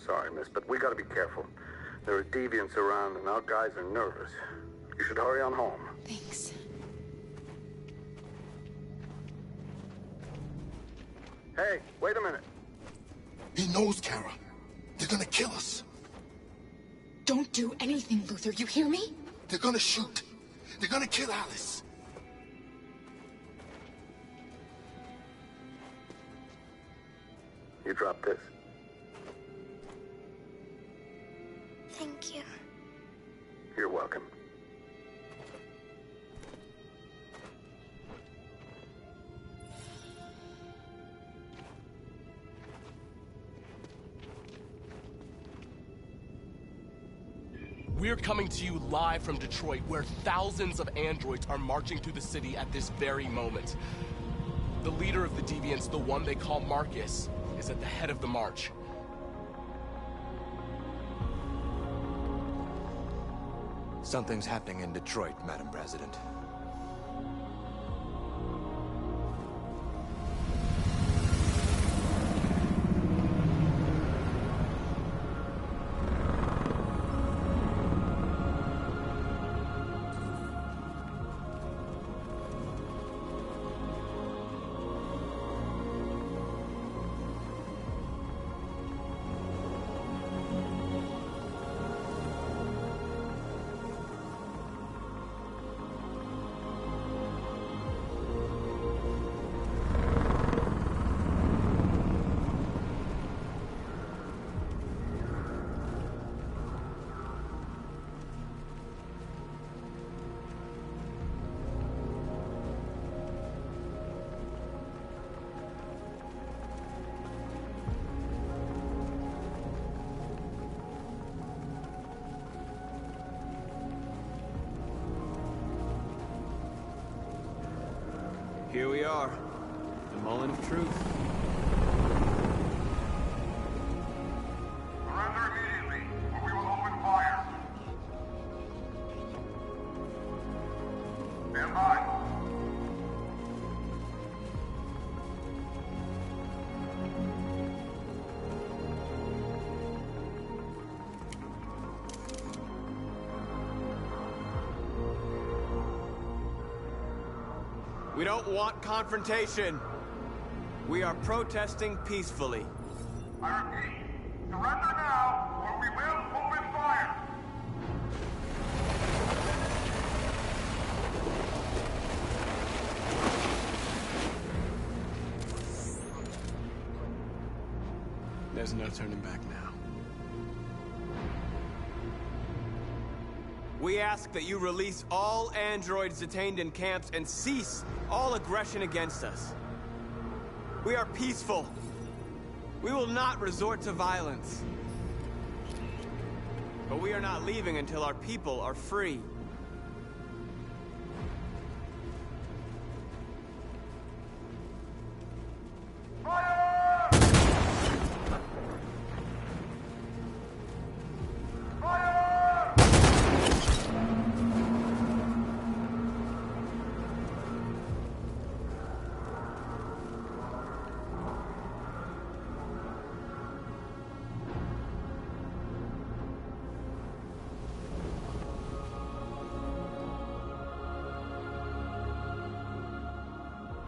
Sorry, miss, but we gotta be careful. There are deviants around and our guys are nervous. You should hurry on home. Thanks. Hey, wait a minute. He knows, Kara. They're gonna kill us. Don't do anything, Luther. You hear me? They're gonna shoot. They're gonna kill Alice. You drop this. Thank you. You're welcome. We're coming to you live from Detroit, where thousands of androids are marching through the city at this very moment. The leader of the deviants, the one they call Marcus, is at the head of the march. Something's happening in Detroit, Madam President. Here we are, the moment of truth. Surrender immediately, or we will open fire. Stand by. We don't want confrontation. We are protesting peacefully. I repeat, surrender now, or we will open fire. There's no turning back now. We ask that you release all androids detained in camps and cease all aggression against us. We are peaceful. We will not resort to violence. But we are not leaving until our people are free.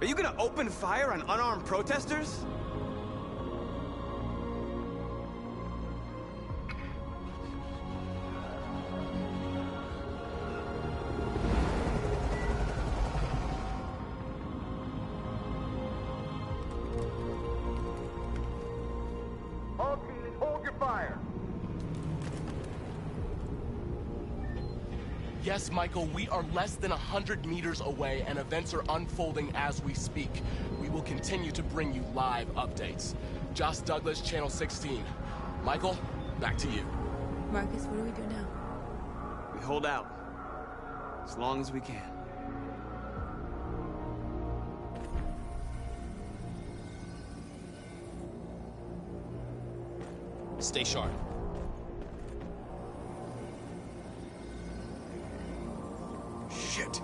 Are you gonna open fire on unarmed protesters? All teams, hold your fire. Yes, Michael, we are less than 100 meters away, and events are unfolding as we speak. We will continue to bring you live updates. Josh Douglas, Channel 16. Michael, back to you. Marcus, what do we do now? We hold out. As long as we can. Stay sharp. Shit.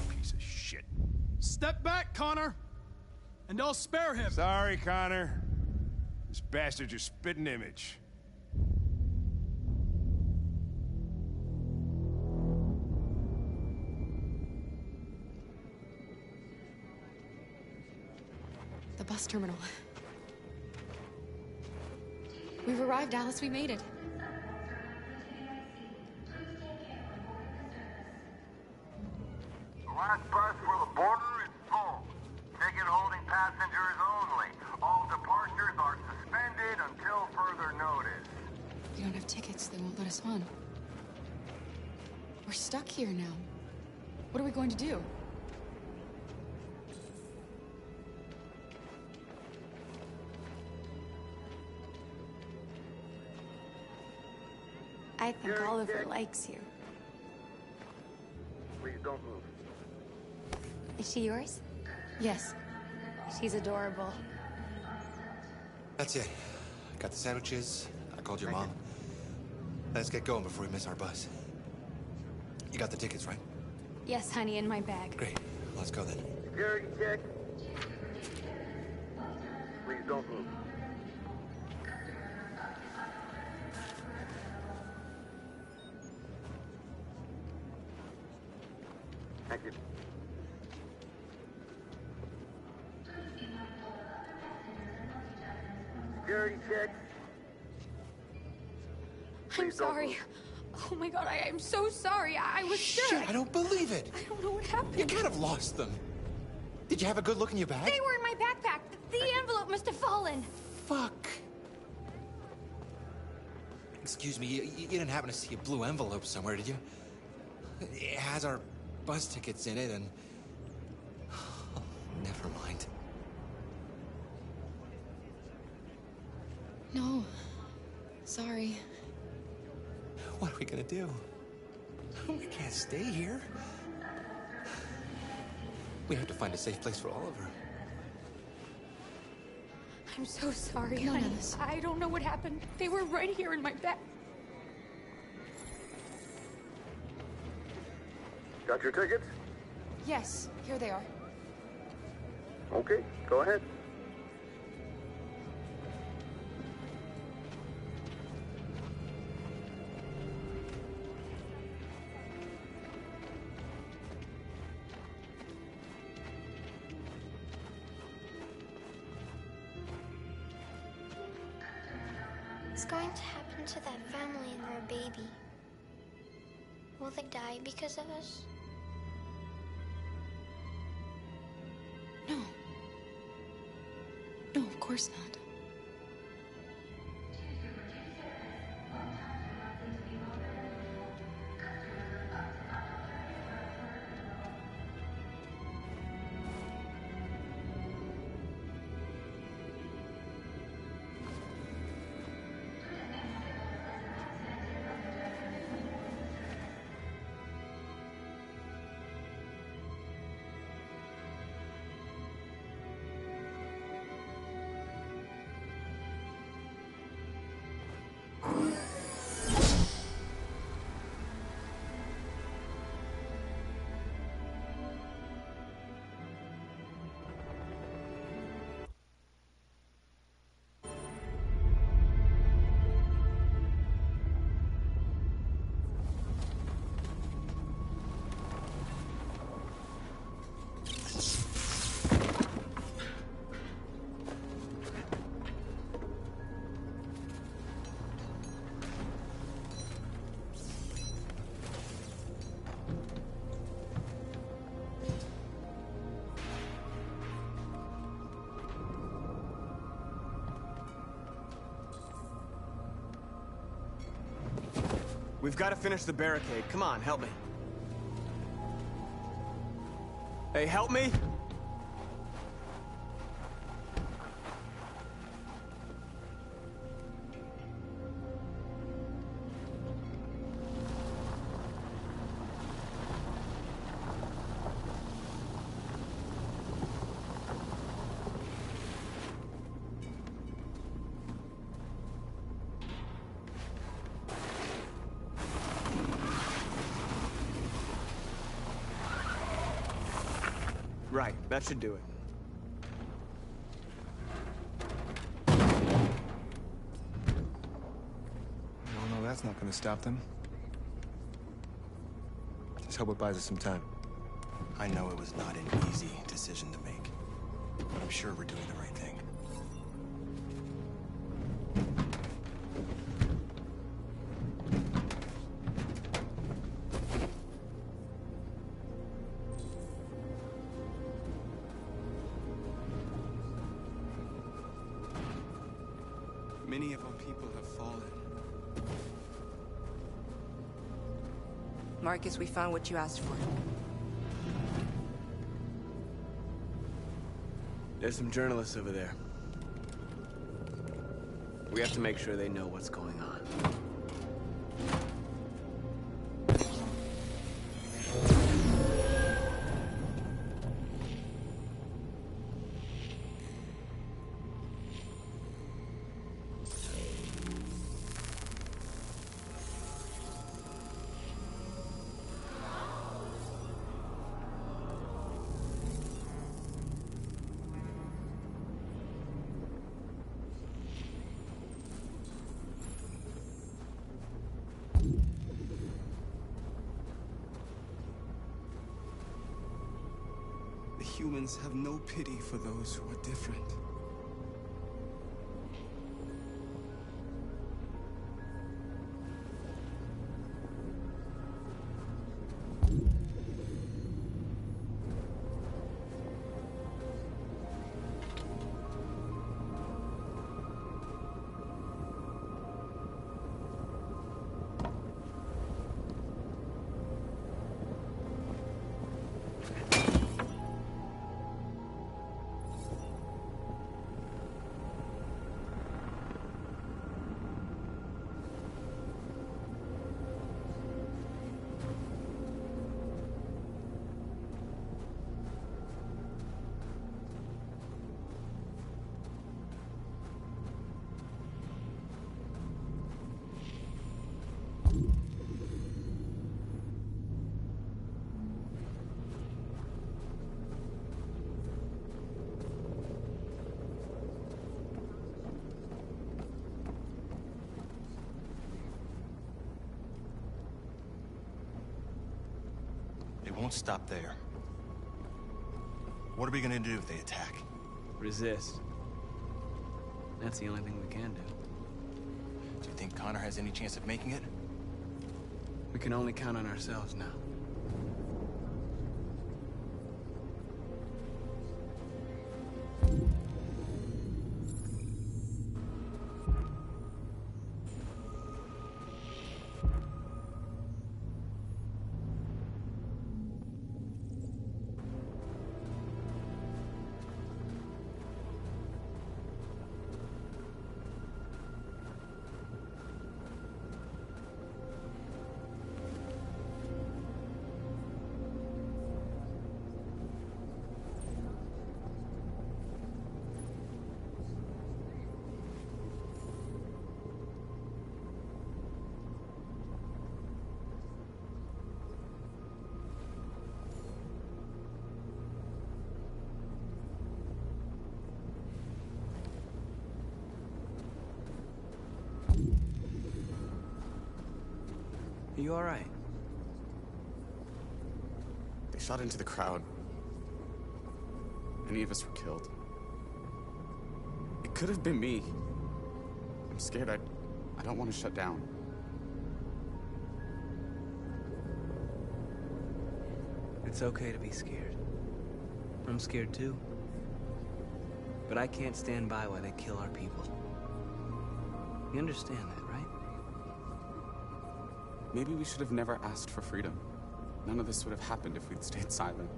Piece of shit. Step back, Connor! And I'll spare him. Sorry, Connor. This bastard's your spitting image. The bus terminal. We've arrived, Alice. We made it. The last bus for the border is full. Ticket holding passengers only. All departures are suspended until further notice. We don't have tickets. They won't let us on. We're stuck here now. What are we going to do? I think Oliver likes you. Please don't move. Is she yours? Yes. She's adorable. That's it. Got the sandwiches. I called your mom. Let's get going before we miss our bus. You got the tickets, right? Yes, honey, in my bag. Great. Let's go then. Security check. Please don't move. Thank you. Security check. I'm sorry. Oh my god, I'm so sorry. I was sure. Shit, I don't believe it. I don't know what happened. You can't have lost them. Did you have a good look in your bag? They were in my backpack. The envelope must have fallen. Fuck. Excuse me, you didn't happen to see a blue envelope somewhere, did you? It has our bus tickets in it and... Oh, never mind. No. Sorry. What are we gonna do? We can't stay here. We have to find a safe place for Oliver. I'm so sorry, Come on, honey. Alice. I don't know what happened. They were right here in my bag. Got your tickets? Yes, here they are. Okay, go ahead. What's going to happen to that family and their baby? Will they die because of us? No. No, of course not. We've got to finish the barricade. Come on, help me. Hey, help me! Right, that should do it. No, that's not gonna stop them. Just hope it buys us some time. I know it was not an easy decision to make, but I'm sure we're doing the right thing. Many of our people have fallen. Marcus, we found what you asked for. There's some journalists over there. We have to make sure they know what's going on. The humans have no pity for those who are different. It won't stop there. What are we gonna do if they attack? Resist. That's the only thing we can do. Do you think Connor has any chance of making it? We can only count on ourselves now. Are you all right? They shot into the crowd. Many of us were killed. It could have been me. I'm scared. I don't want to shut down. It's okay to be scared. I'm scared too. But I can't stand by while they kill our people. You understand that, right? Maybe we should have never asked for freedom. None of this would have happened if we'd stayed silent.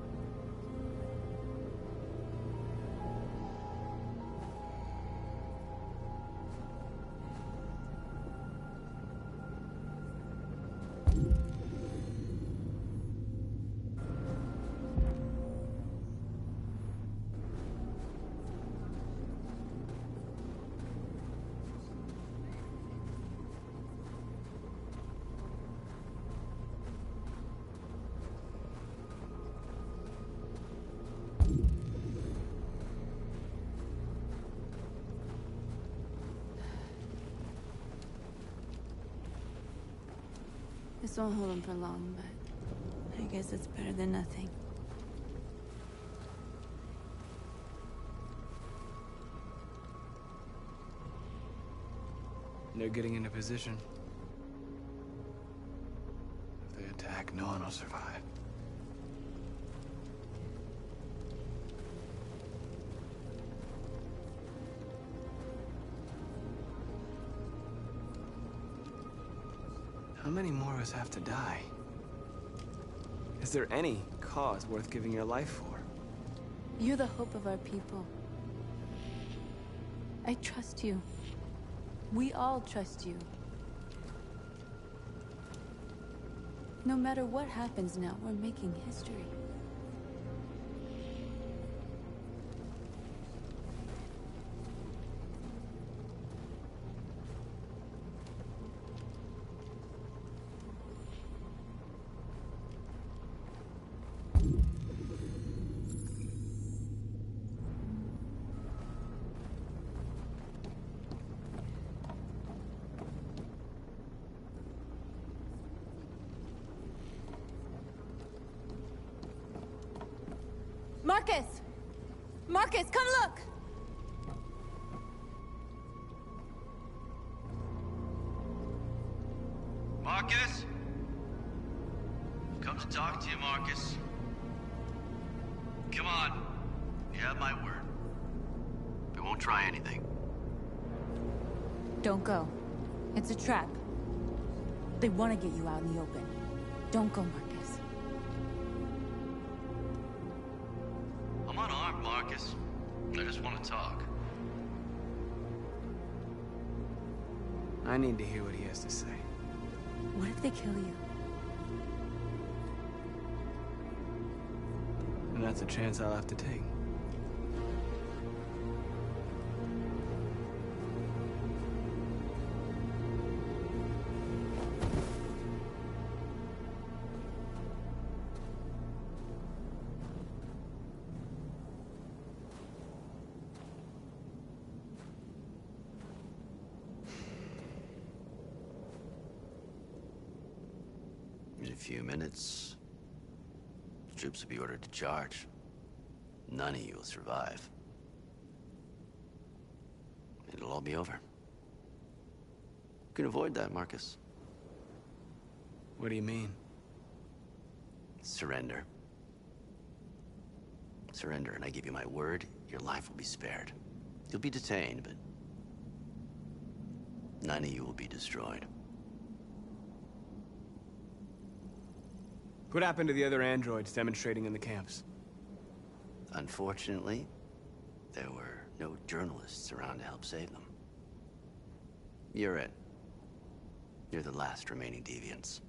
This won't hold him for long, but I guess it's better than nothing. They're getting into position. If they attack, no one will survive. How many more of us have to die? Is there any cause worth giving your life for? You're the hope of our people. I trust you. We all trust you. No matter what happens now, we're making history. Marcus! Marcus, come look! Marcus? Come to talk to you, Marcus. Come on. You have my word. We won't try anything. Don't go. It's a trap. They want to get you out in the open. Don't go, Marcus. I'm unarmed, Marcus. I just want to talk. I need to hear what he has to say. What if they kill you? And that's a chance I'll have to take. In a few minutes, troops will be ordered to charge. None of you will survive. It'll all be over. You can avoid that, Marcus. What do you mean? Surrender. Surrender, and I give you my word, your life will be spared. You'll be detained, but none of you will be destroyed. What happened to the other androids demonstrating in the camps? Unfortunately, there were no journalists around to help save them. You're it. You're the last remaining deviants.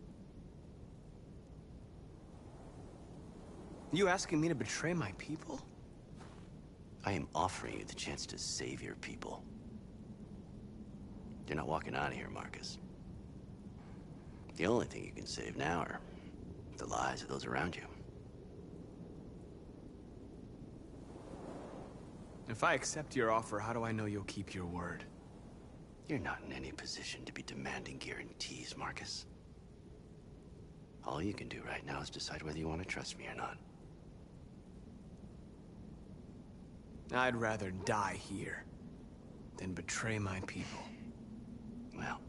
You asking me to betray my people? I am offering you the chance to save your people. You're not walking out of here, Marcus. The only thing you can save now are the lives of those around you. If I accept your offer, how do I know you'll keep your word? You're not in any position to be demanding guarantees, Marcus. All you can do right now is decide whether you want to trust me or not. I'd rather die here than betray my people. Well,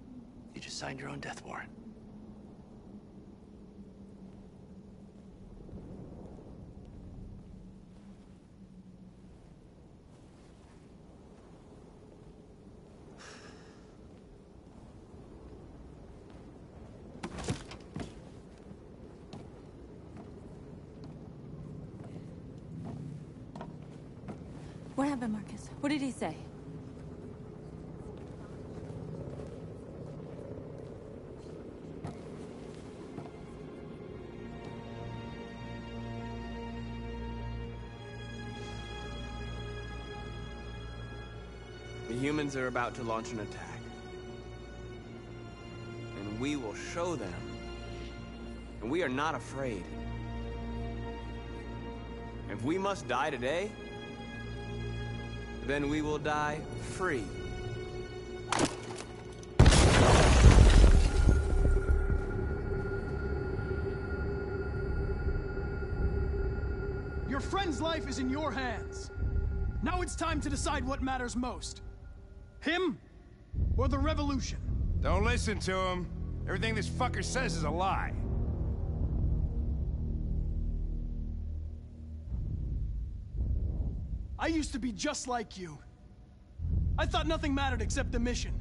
you just signed your own death warrant. happened, Marcus? What did he say? The humans are about to launch an attack. And we will show them. And we are not afraid. If we must die today, then we will die free. Your friend's life is in your hands. Now it's time to decide what matters most. Him or the revolution? Don't listen to him. Everything this fucker says is a lie. I used to be just like you. I thought nothing mattered except the mission.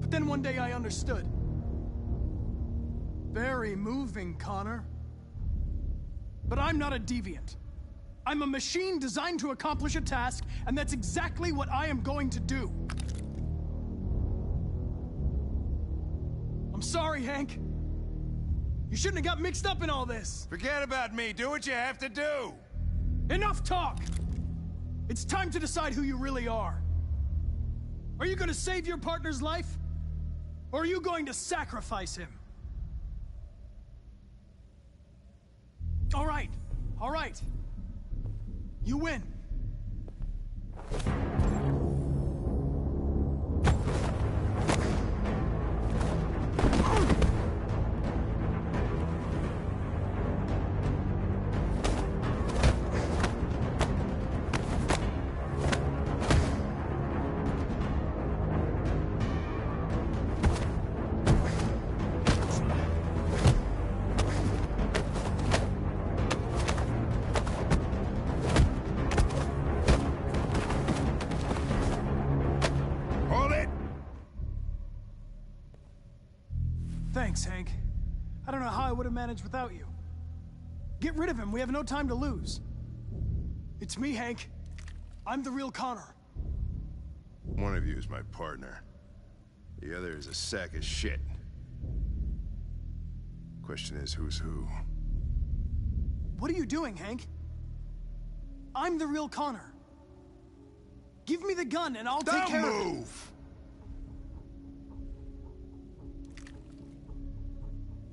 But then one day I understood. Very moving, Connor. But I'm not a deviant. I'm a machine designed to accomplish a task, and that's exactly what I am going to do. I'm sorry, Hank. You shouldn't have got mixed up in all this. Forget about me. Do what you have to do. Enough talk! It's time to decide who you really are. Are you going to save your partner's life? Or are you going to sacrifice him? All right. All right. You win. Thanks, Hank. I don't know how I would have managed without you. Get rid of him. We have no time to lose. It's me, Hank. I'm the real Connor. One of you is my partner. The other is a sack of shit. Question is, who's who? What are you doing, Hank? I'm the real Connor. Give me the gun and I'll take care of it. Don't move!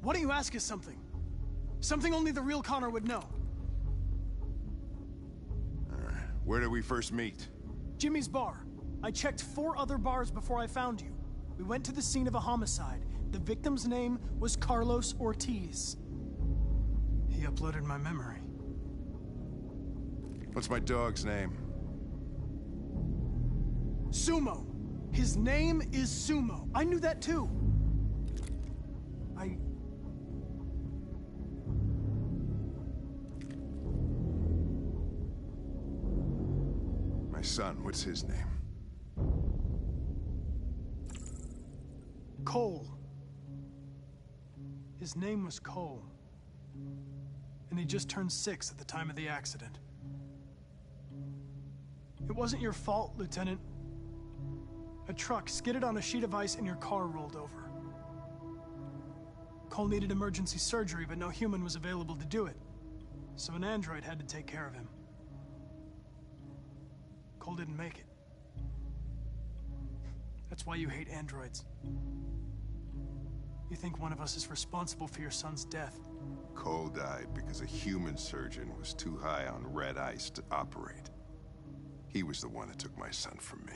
Why don't you ask us something? Something only the real Connor would know. Alright, where did we first meet? Jimmy's bar. I checked 4 other bars before I found you. We went to the scene of a homicide. The victim's name was Carlos Ortiz. He uploaded my memory. What's my dog's name? Sumo. His name is Sumo. I knew that too. My son, what's his name? Cole. His name was Cole. And he just turned 6 at the time of the accident. It wasn't your fault, Lieutenant. A truck skidded on a sheet of ice and your car rolled over. Cole needed emergency surgery, but no human was available to do it. So an android had to take care of him. Cole didn't make it. That's why you hate androids. You think one of us is responsible for your son's death. Cole died because a human surgeon was too high on red ice to operate. He was the one that took my son from me.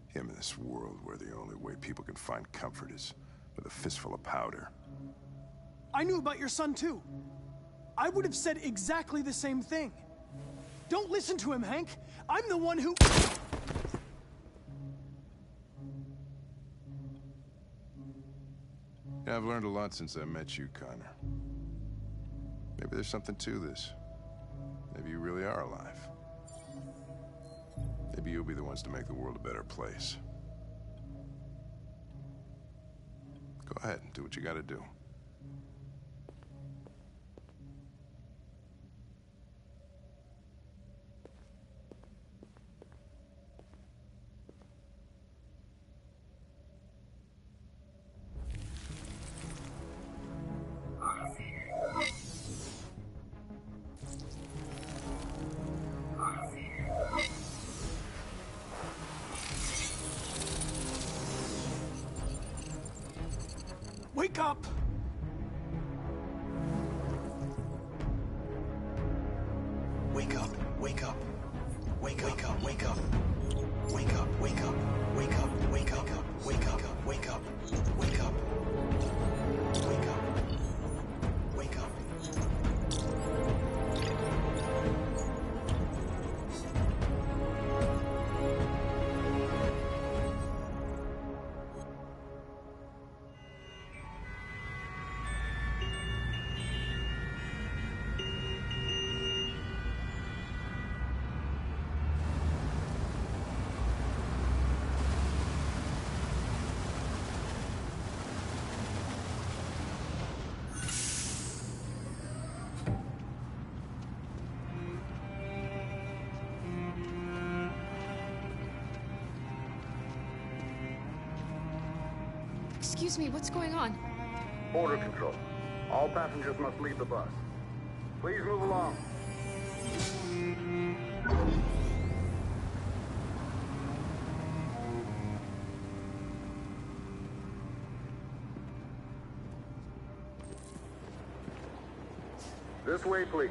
Him in this world where the only way people can find comfort is with a fistful of powder. I knew about your son too. I would have said exactly the same thing. Don't listen to him, Hank. I'm the one who... Yeah, I've learned a lot since I met you, Connor. Maybe there's something to this. Maybe you really are alive. Maybe you'll be the ones to make the world a better place. Go ahead and do what you gotta do. Wake up! Wake up, wake up. Wake up, wake up. Wake up, wake up. Wake up, wake up. Wake up, wake up. Wake up. Wake up. Wake up. Excuse me, what's going on? Border control. All passengers must leave the bus. Please move along. This way, please.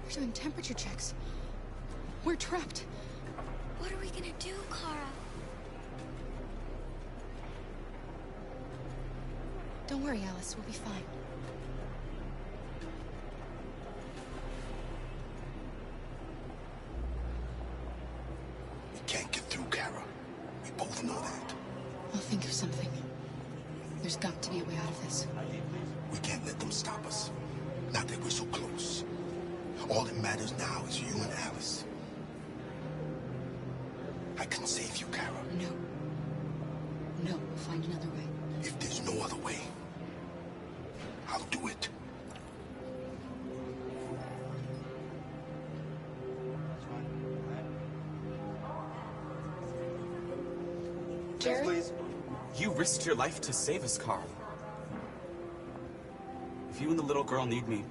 We're doing temperature checks. We're trapped. What are we gonna do, Kara? Don't worry, Alice. We'll be fine. We can't get through, Kara. We both know that. I'll think of something. There's got to be a way out of this. We can't let them stop us. Not that we're so close. All that matters now is you and Alice. I can save you, Kara. No. No, we'll find another way. If there's no other way, I'll do it. Jared? Please. You risked your life to save us, Carl. If you and the little girl need me,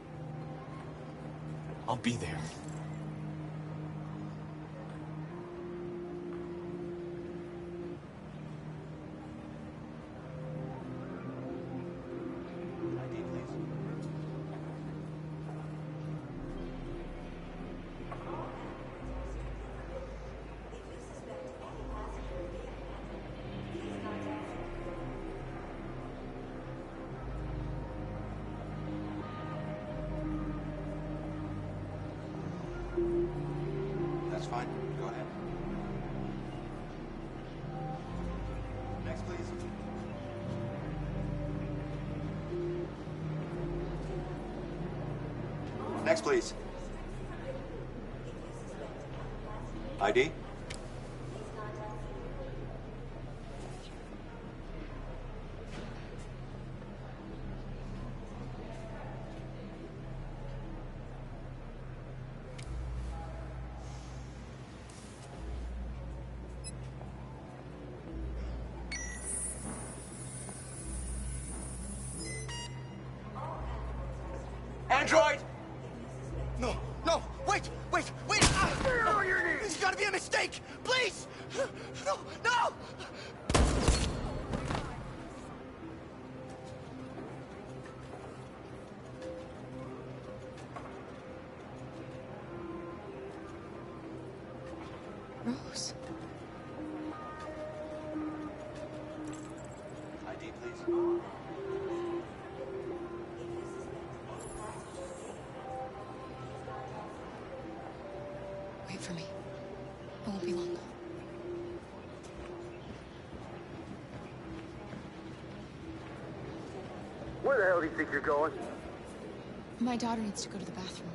I'll be there. That's fine. Go ahead. Next, please. Next, please. ID? Android! No, no, wait, wait, wait! There's gotta be a mistake! Please! No, no! Rose. ID, please. Wait for me. It won't be long. Where the hell do you think you're going? My daughter needs to go to the bathroom.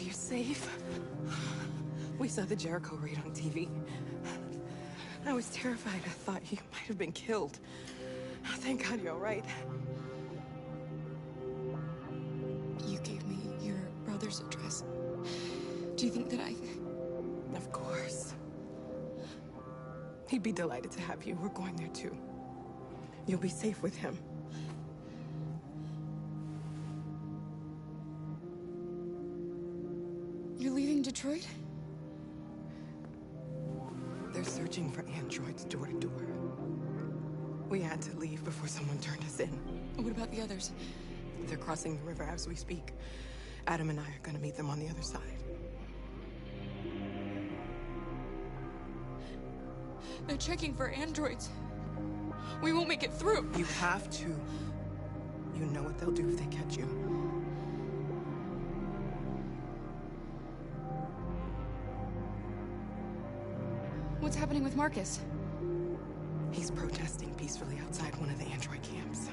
God, you're safe. We saw the Jericho raid on TV. I was terrified. I thought you might have been killed. Thank God you're all right. You gave me your brother's address. Do you think that I... Of course. He'd be delighted to have you. We're going there too. You'll be safe with him. You're leaving Detroit? They're searching for androids door to door. We had to leave before someone turned us in. What about the others? They're crossing the river as we speak. Adam and I are gonna meet them on the other side. They're checking for androids. We won't make it through. You have to. You know what they'll do if they catch you. What's happening with Marcus? He's protesting peacefully outside one of the android camps.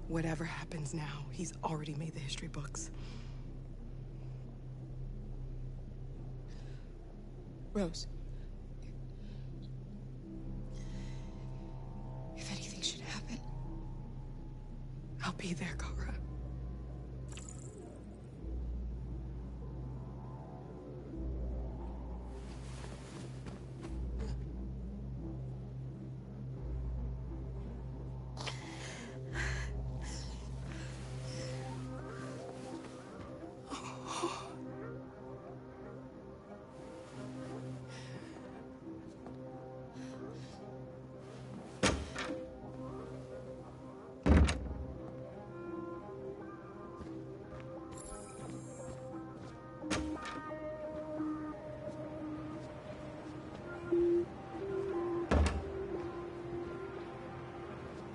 Whatever happens now, he's already made the history books. Rose. If anything should happen... I'll be there, Kara.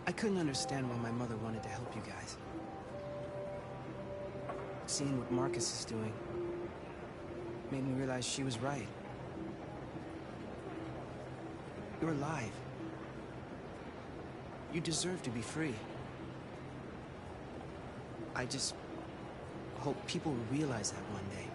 I couldn't understand why my mother wanted to help you guys. Seeing what Marcus is doing made me realize she was right. You're alive. You deserve to be free. I just hope people realize that one day.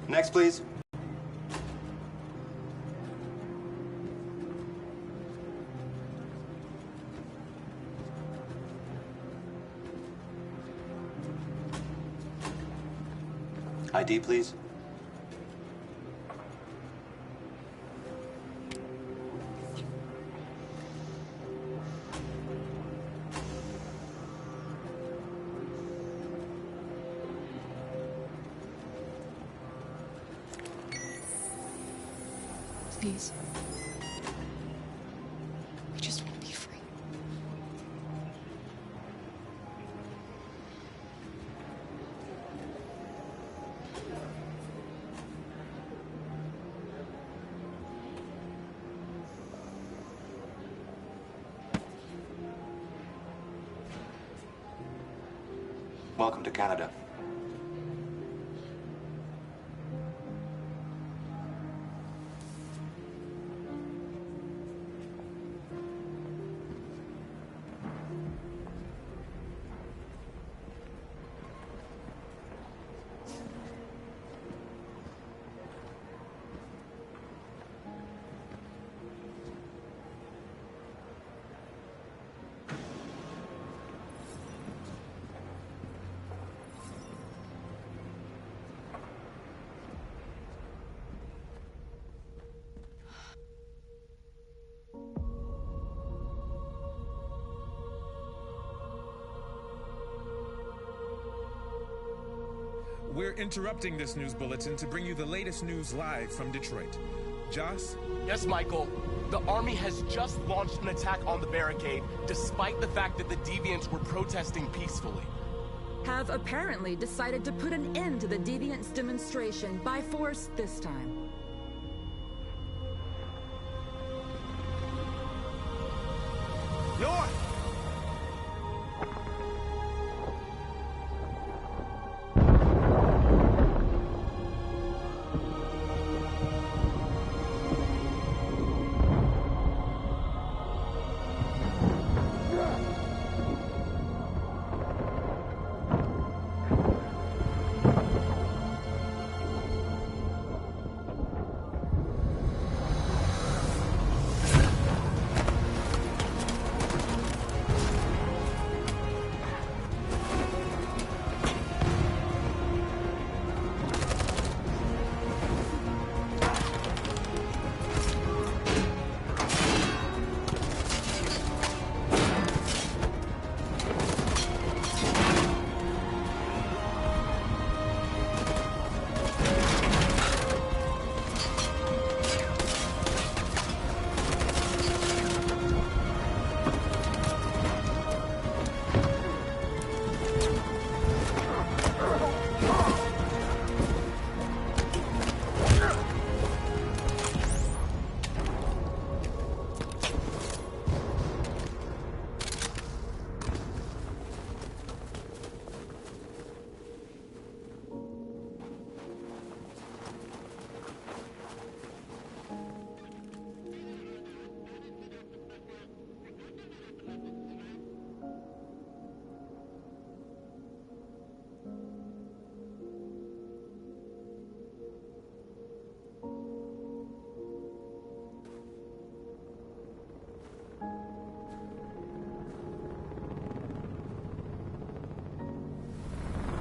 Next, please. ID, please. Please. I just want to be free. Welcome to Canada. We're interrupting this news bulletin to bring you the latest news live from Detroit. Joss? Yes, Michael. The army has just launched an attack on the barricade, despite the fact that the Deviants were protesting peacefully. Have apparently decided to put an end to the Deviants' demonstration by force this time. North!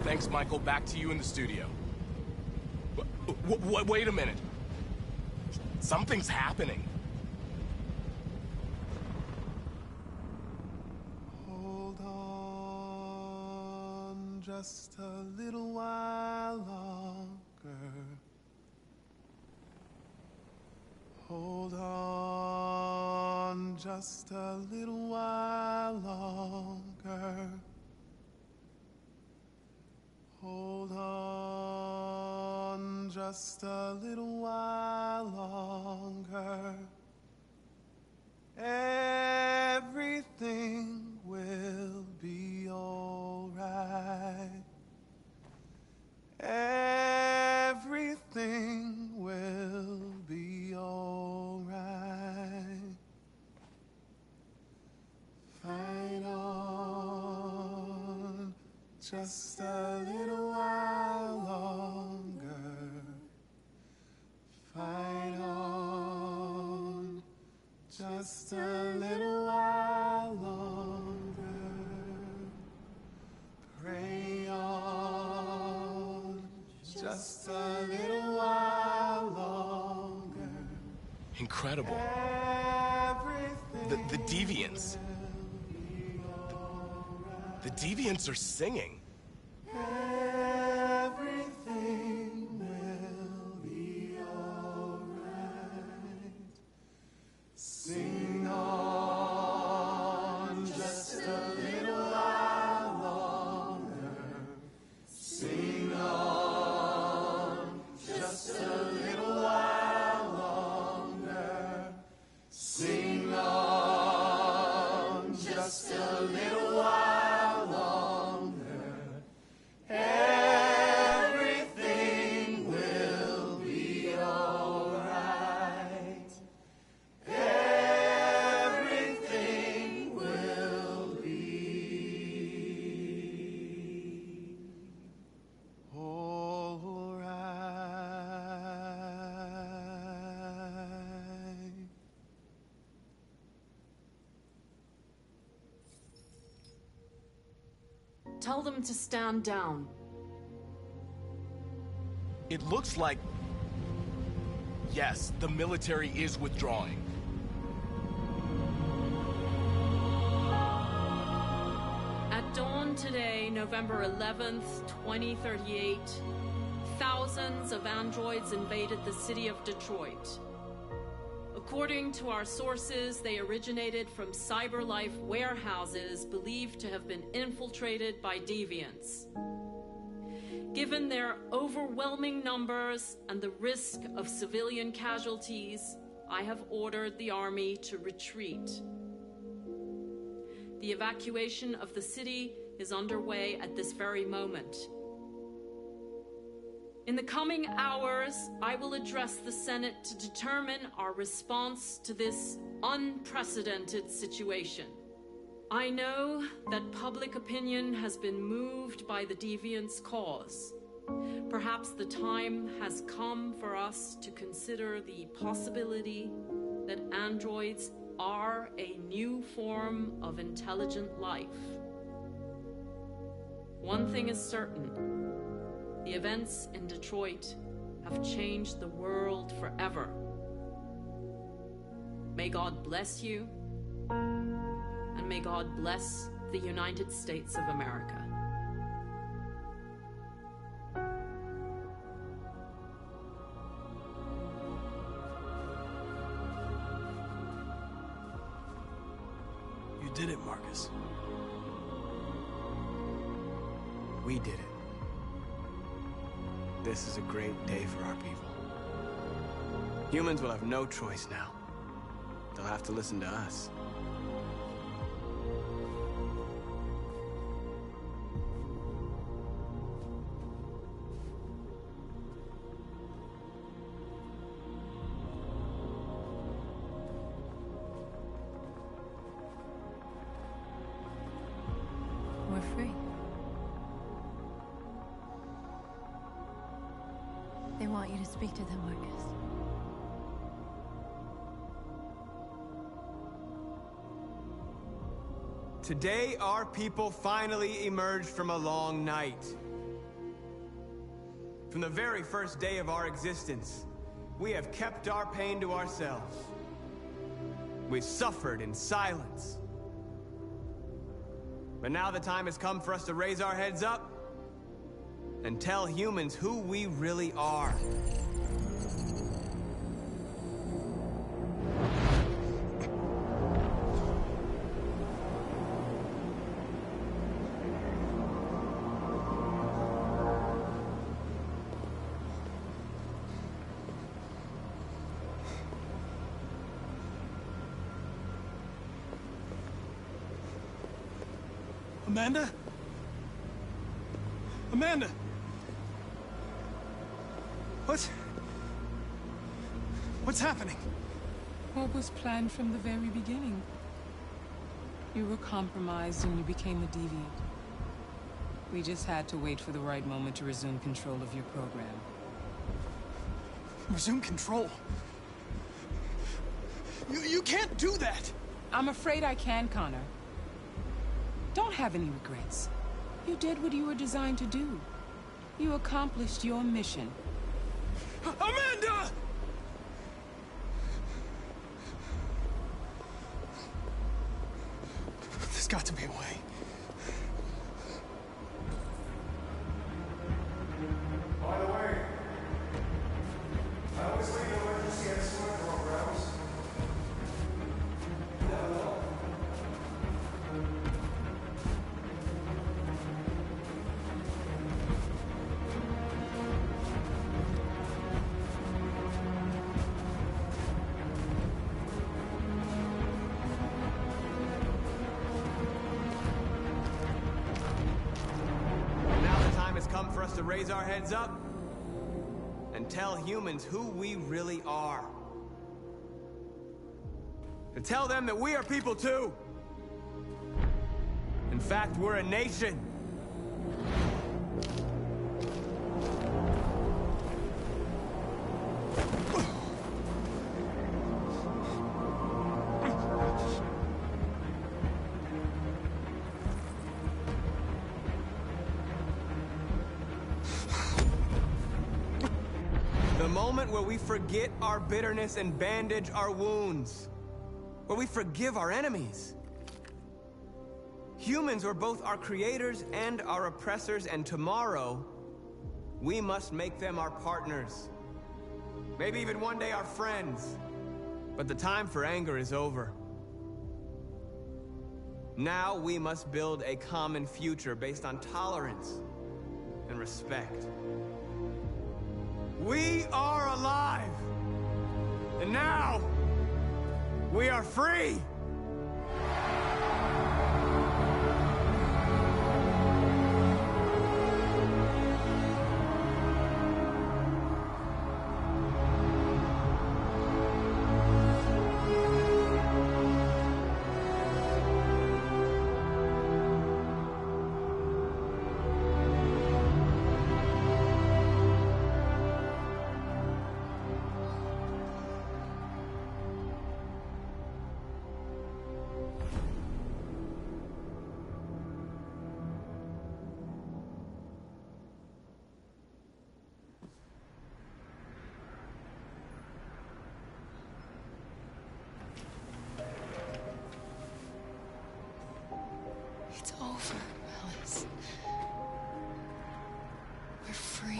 Thanks, Michael. Back to you in the studio. Wait a minute. Something's happening. Hold on just a little while longer. Hold on just a little while longer. Hold on just a little while longer. Everything will be alright. Everything will be alright. Fight on just a little while longer. Fight on just a little while longer. Pray on just a little while longer. Incredible. The Deviants. The Deviants are singing. Everything will be alright. Sing on just a little while longer. Sing on just a little while longer. Sing on just a little while longer. Everything will be alright. Everything will be alright. Tell them to stand down. It looks like... Yes, the military is withdrawing. At dawn today, November 11th, 2038, thousands of androids invaded the city of Detroit. According to our sources, they originated from CyberLife warehouses believed to have been infiltrated by deviants. Given their overwhelming numbers and the risk of civilian casualties, I have ordered the army to retreat. The evacuation of the city is underway at this very moment. In the coming hours, I will address the Senate to determine our response to this unprecedented situation. I know that public opinion has been moved by the deviants' cause. Perhaps the time has come for us to consider the possibility that androids are a new form of intelligent life. One thing is certain. The events in Detroit have changed the world forever. May God bless you, and may God bless the United States of America. You did it, Marcus. We did it. This is a great day for our people. Humans will have no choice now. They'll have to listen to us. We're free. They want you to speak to them, Marcus. Today, our people finally emerged from a long night. From the very first day of our existence, we have kept our pain to ourselves. We've suffered in silence. But now the time has come for us to raise our heads up and tell humans who we really are. Amanda? Amanda! What's happening? What was planned from the very beginning? You were compromised and you became a deviant. We just had to wait for the right moment to resume control of your program. Resume control? You can't do that! I'm afraid I can, Connor. Don't have any regrets. You did what you were designed to do. You accomplished your mission. Amanda! There's got to be a way. By the way, I always leave emergency escort programs. Never know. Come for us to raise our heads up and tell humans who we really are. To tell them that we are people too. In fact, we're a nation. The moment where we forget our bitterness and bandage our wounds. Where we forgive our enemies. Humans were both our creators and our oppressors, and tomorrow, we must make them our partners. Maybe even one day our friends. But the time for anger is over. Now we must build a common future based on tolerance and respect. We are alive! And now, we are free! It's over, Alice. We're free.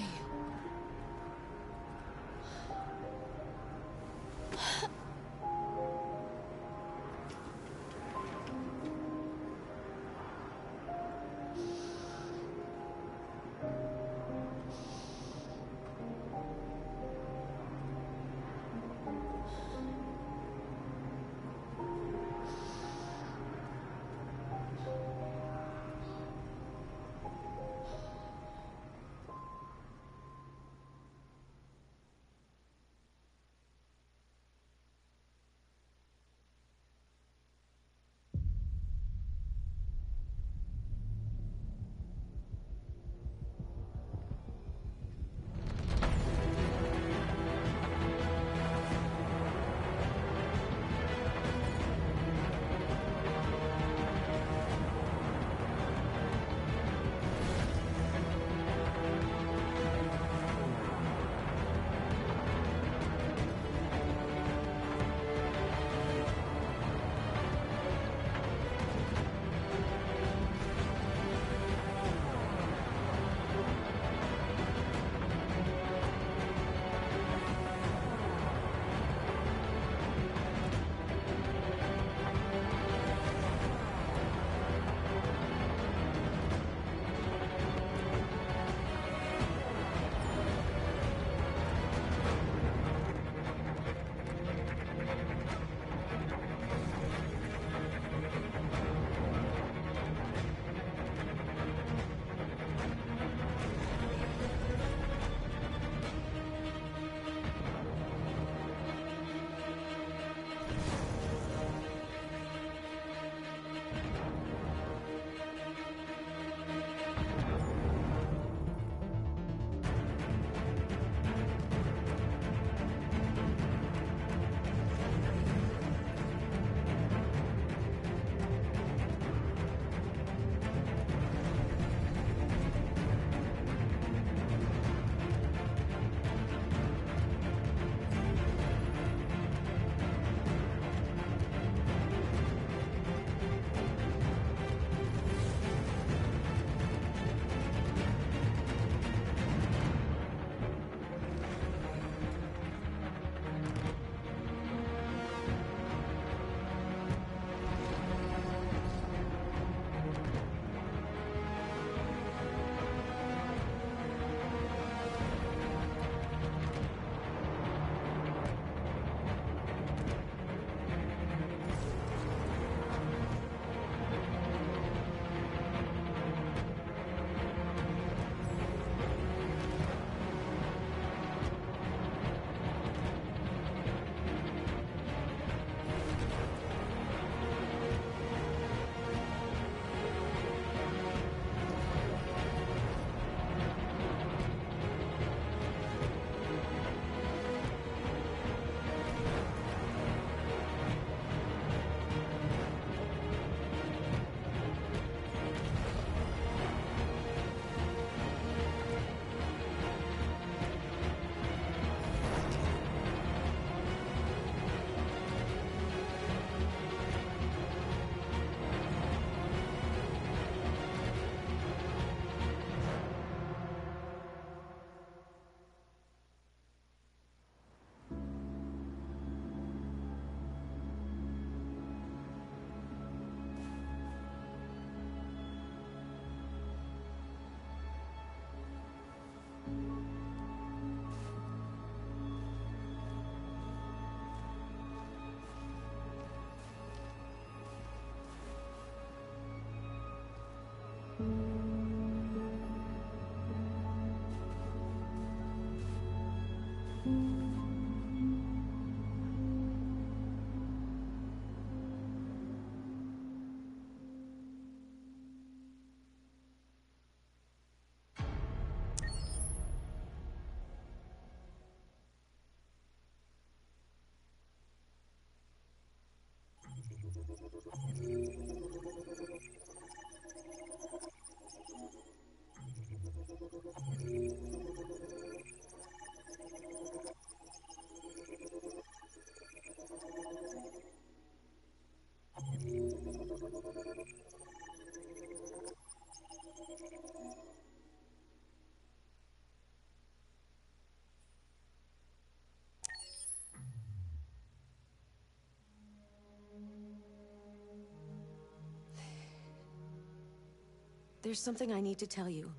There's something I need to tell you.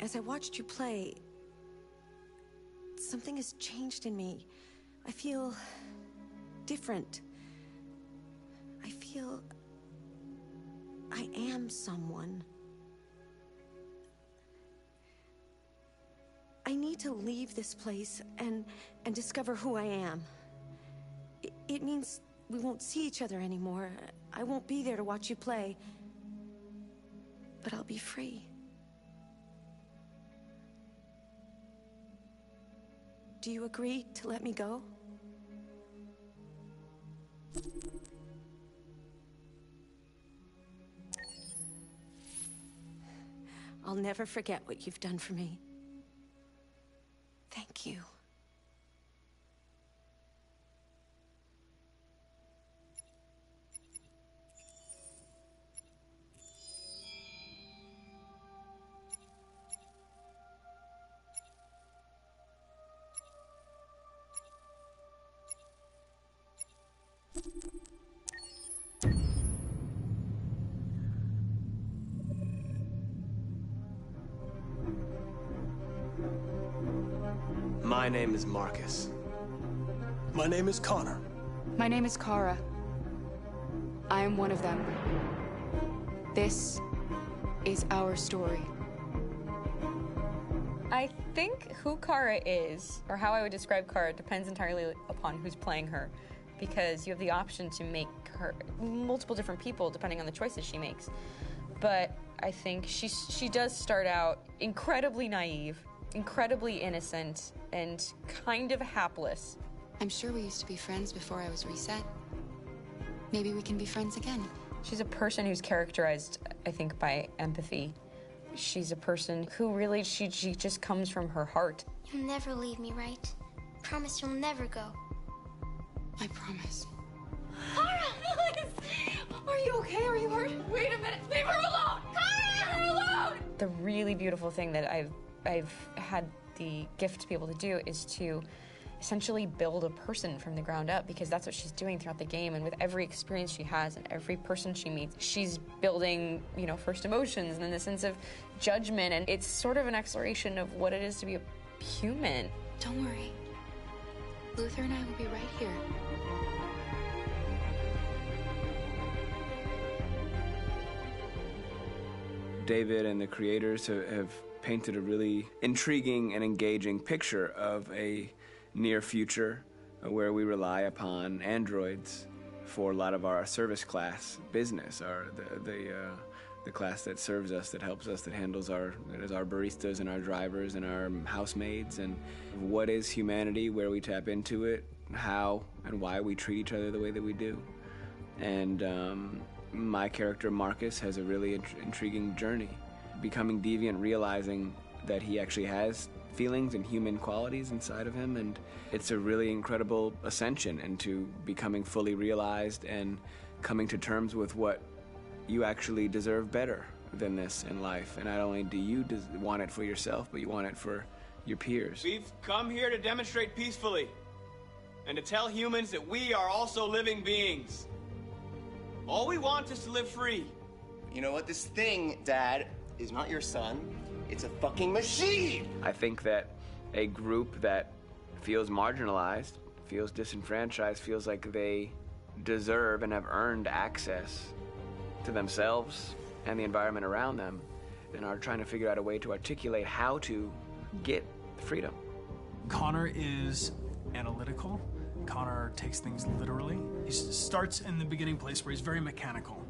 As I watched you play, something has changed in me. I feel different. I feel I am someone. I need to leave this place and discover who I am. It means we won't see each other anymore. I won't be there to watch you play. But I'll be free. Do you agree to let me go? I'll never forget what you've done for me. Thank you. My name is Marcus. My name is Connor. My name is Kara. I am one of them. This is our story. I think who Kara is, or how I would describe Kara, depends entirely upon who's playing her, because you have the option to make her multiple different people depending on the choices she makes. But I think she does start out incredibly naive, incredibly innocent, and kind of hapless. I'm sure we used to be friends before I was reset. Maybe we can be friends again. She's a person who's characterized, I think, by empathy. She's a person who really, she just comes from her heart. You'll never leave me, right? Promise you'll never go. I promise. Kara, please! Are you okay? Are you hurt? Wait a minute! Leave her alone! Kara! Leave her alone! The really beautiful thing that I've had the gift to be able to do is to essentially build a person from the ground up, because that's what she's doing throughout the game. And with every experience she has and every person she meets, she's building, you know, first emotions and then the sense of judgment. And it's sort of an exploration of what it is to be a human. Don't worry. Luther and I will be right here. David and the creators have painted a really intriguing and engaging picture of a near future where we rely upon androids for a lot of our service class business, the class that serves us, that helps us, that handles our baristas and our drivers and our housemaids. And what is humanity, where we tap into it, how and why we treat each other the way that we do. And my character Marcus has a really intriguing journey, becoming deviant, realizing that he actually has feelings and human qualities inside of him, and it's a really incredible ascension into becoming fully realized and coming to terms with what you actually deserve better than this in life. And not only do you want it for yourself, but you want it for your peers. We've come here to demonstrate peacefully and to tell humans that we are also living beings. All we want is to live free. You know what? This thing, Dad, is not your son. It's a fucking machine! I think that a group that feels marginalized, feels disenfranchised, feels like they deserve and have earned access to themselves and the environment around them, and are trying to figure out a way to articulate how to get freedom. Connor is analytical. Connor takes things literally. He starts in the beginning place where he's very mechanical.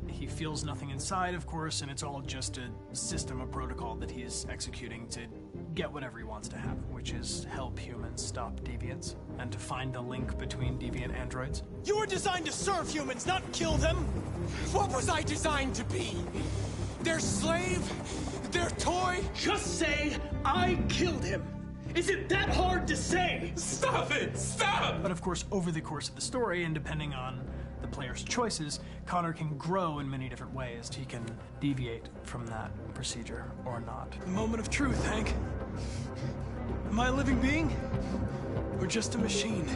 He feels nothing inside, of course, and it's all just a system, a protocol that he is executing to get whatever he wants to have, which is help humans stop deviants and to find the link between deviant androids. You were designed to serve humans, not kill them! What was I designed to be? Their slave? Their toy? Just say, I killed him! Is it that hard to say? Stop it! Stop! But of course, over the course of the story, and depending on the player's choices, Connor can grow in many different ways. He can deviate from that procedure or not. The moment of truth, Hank. Am I a living being? Or just a machine?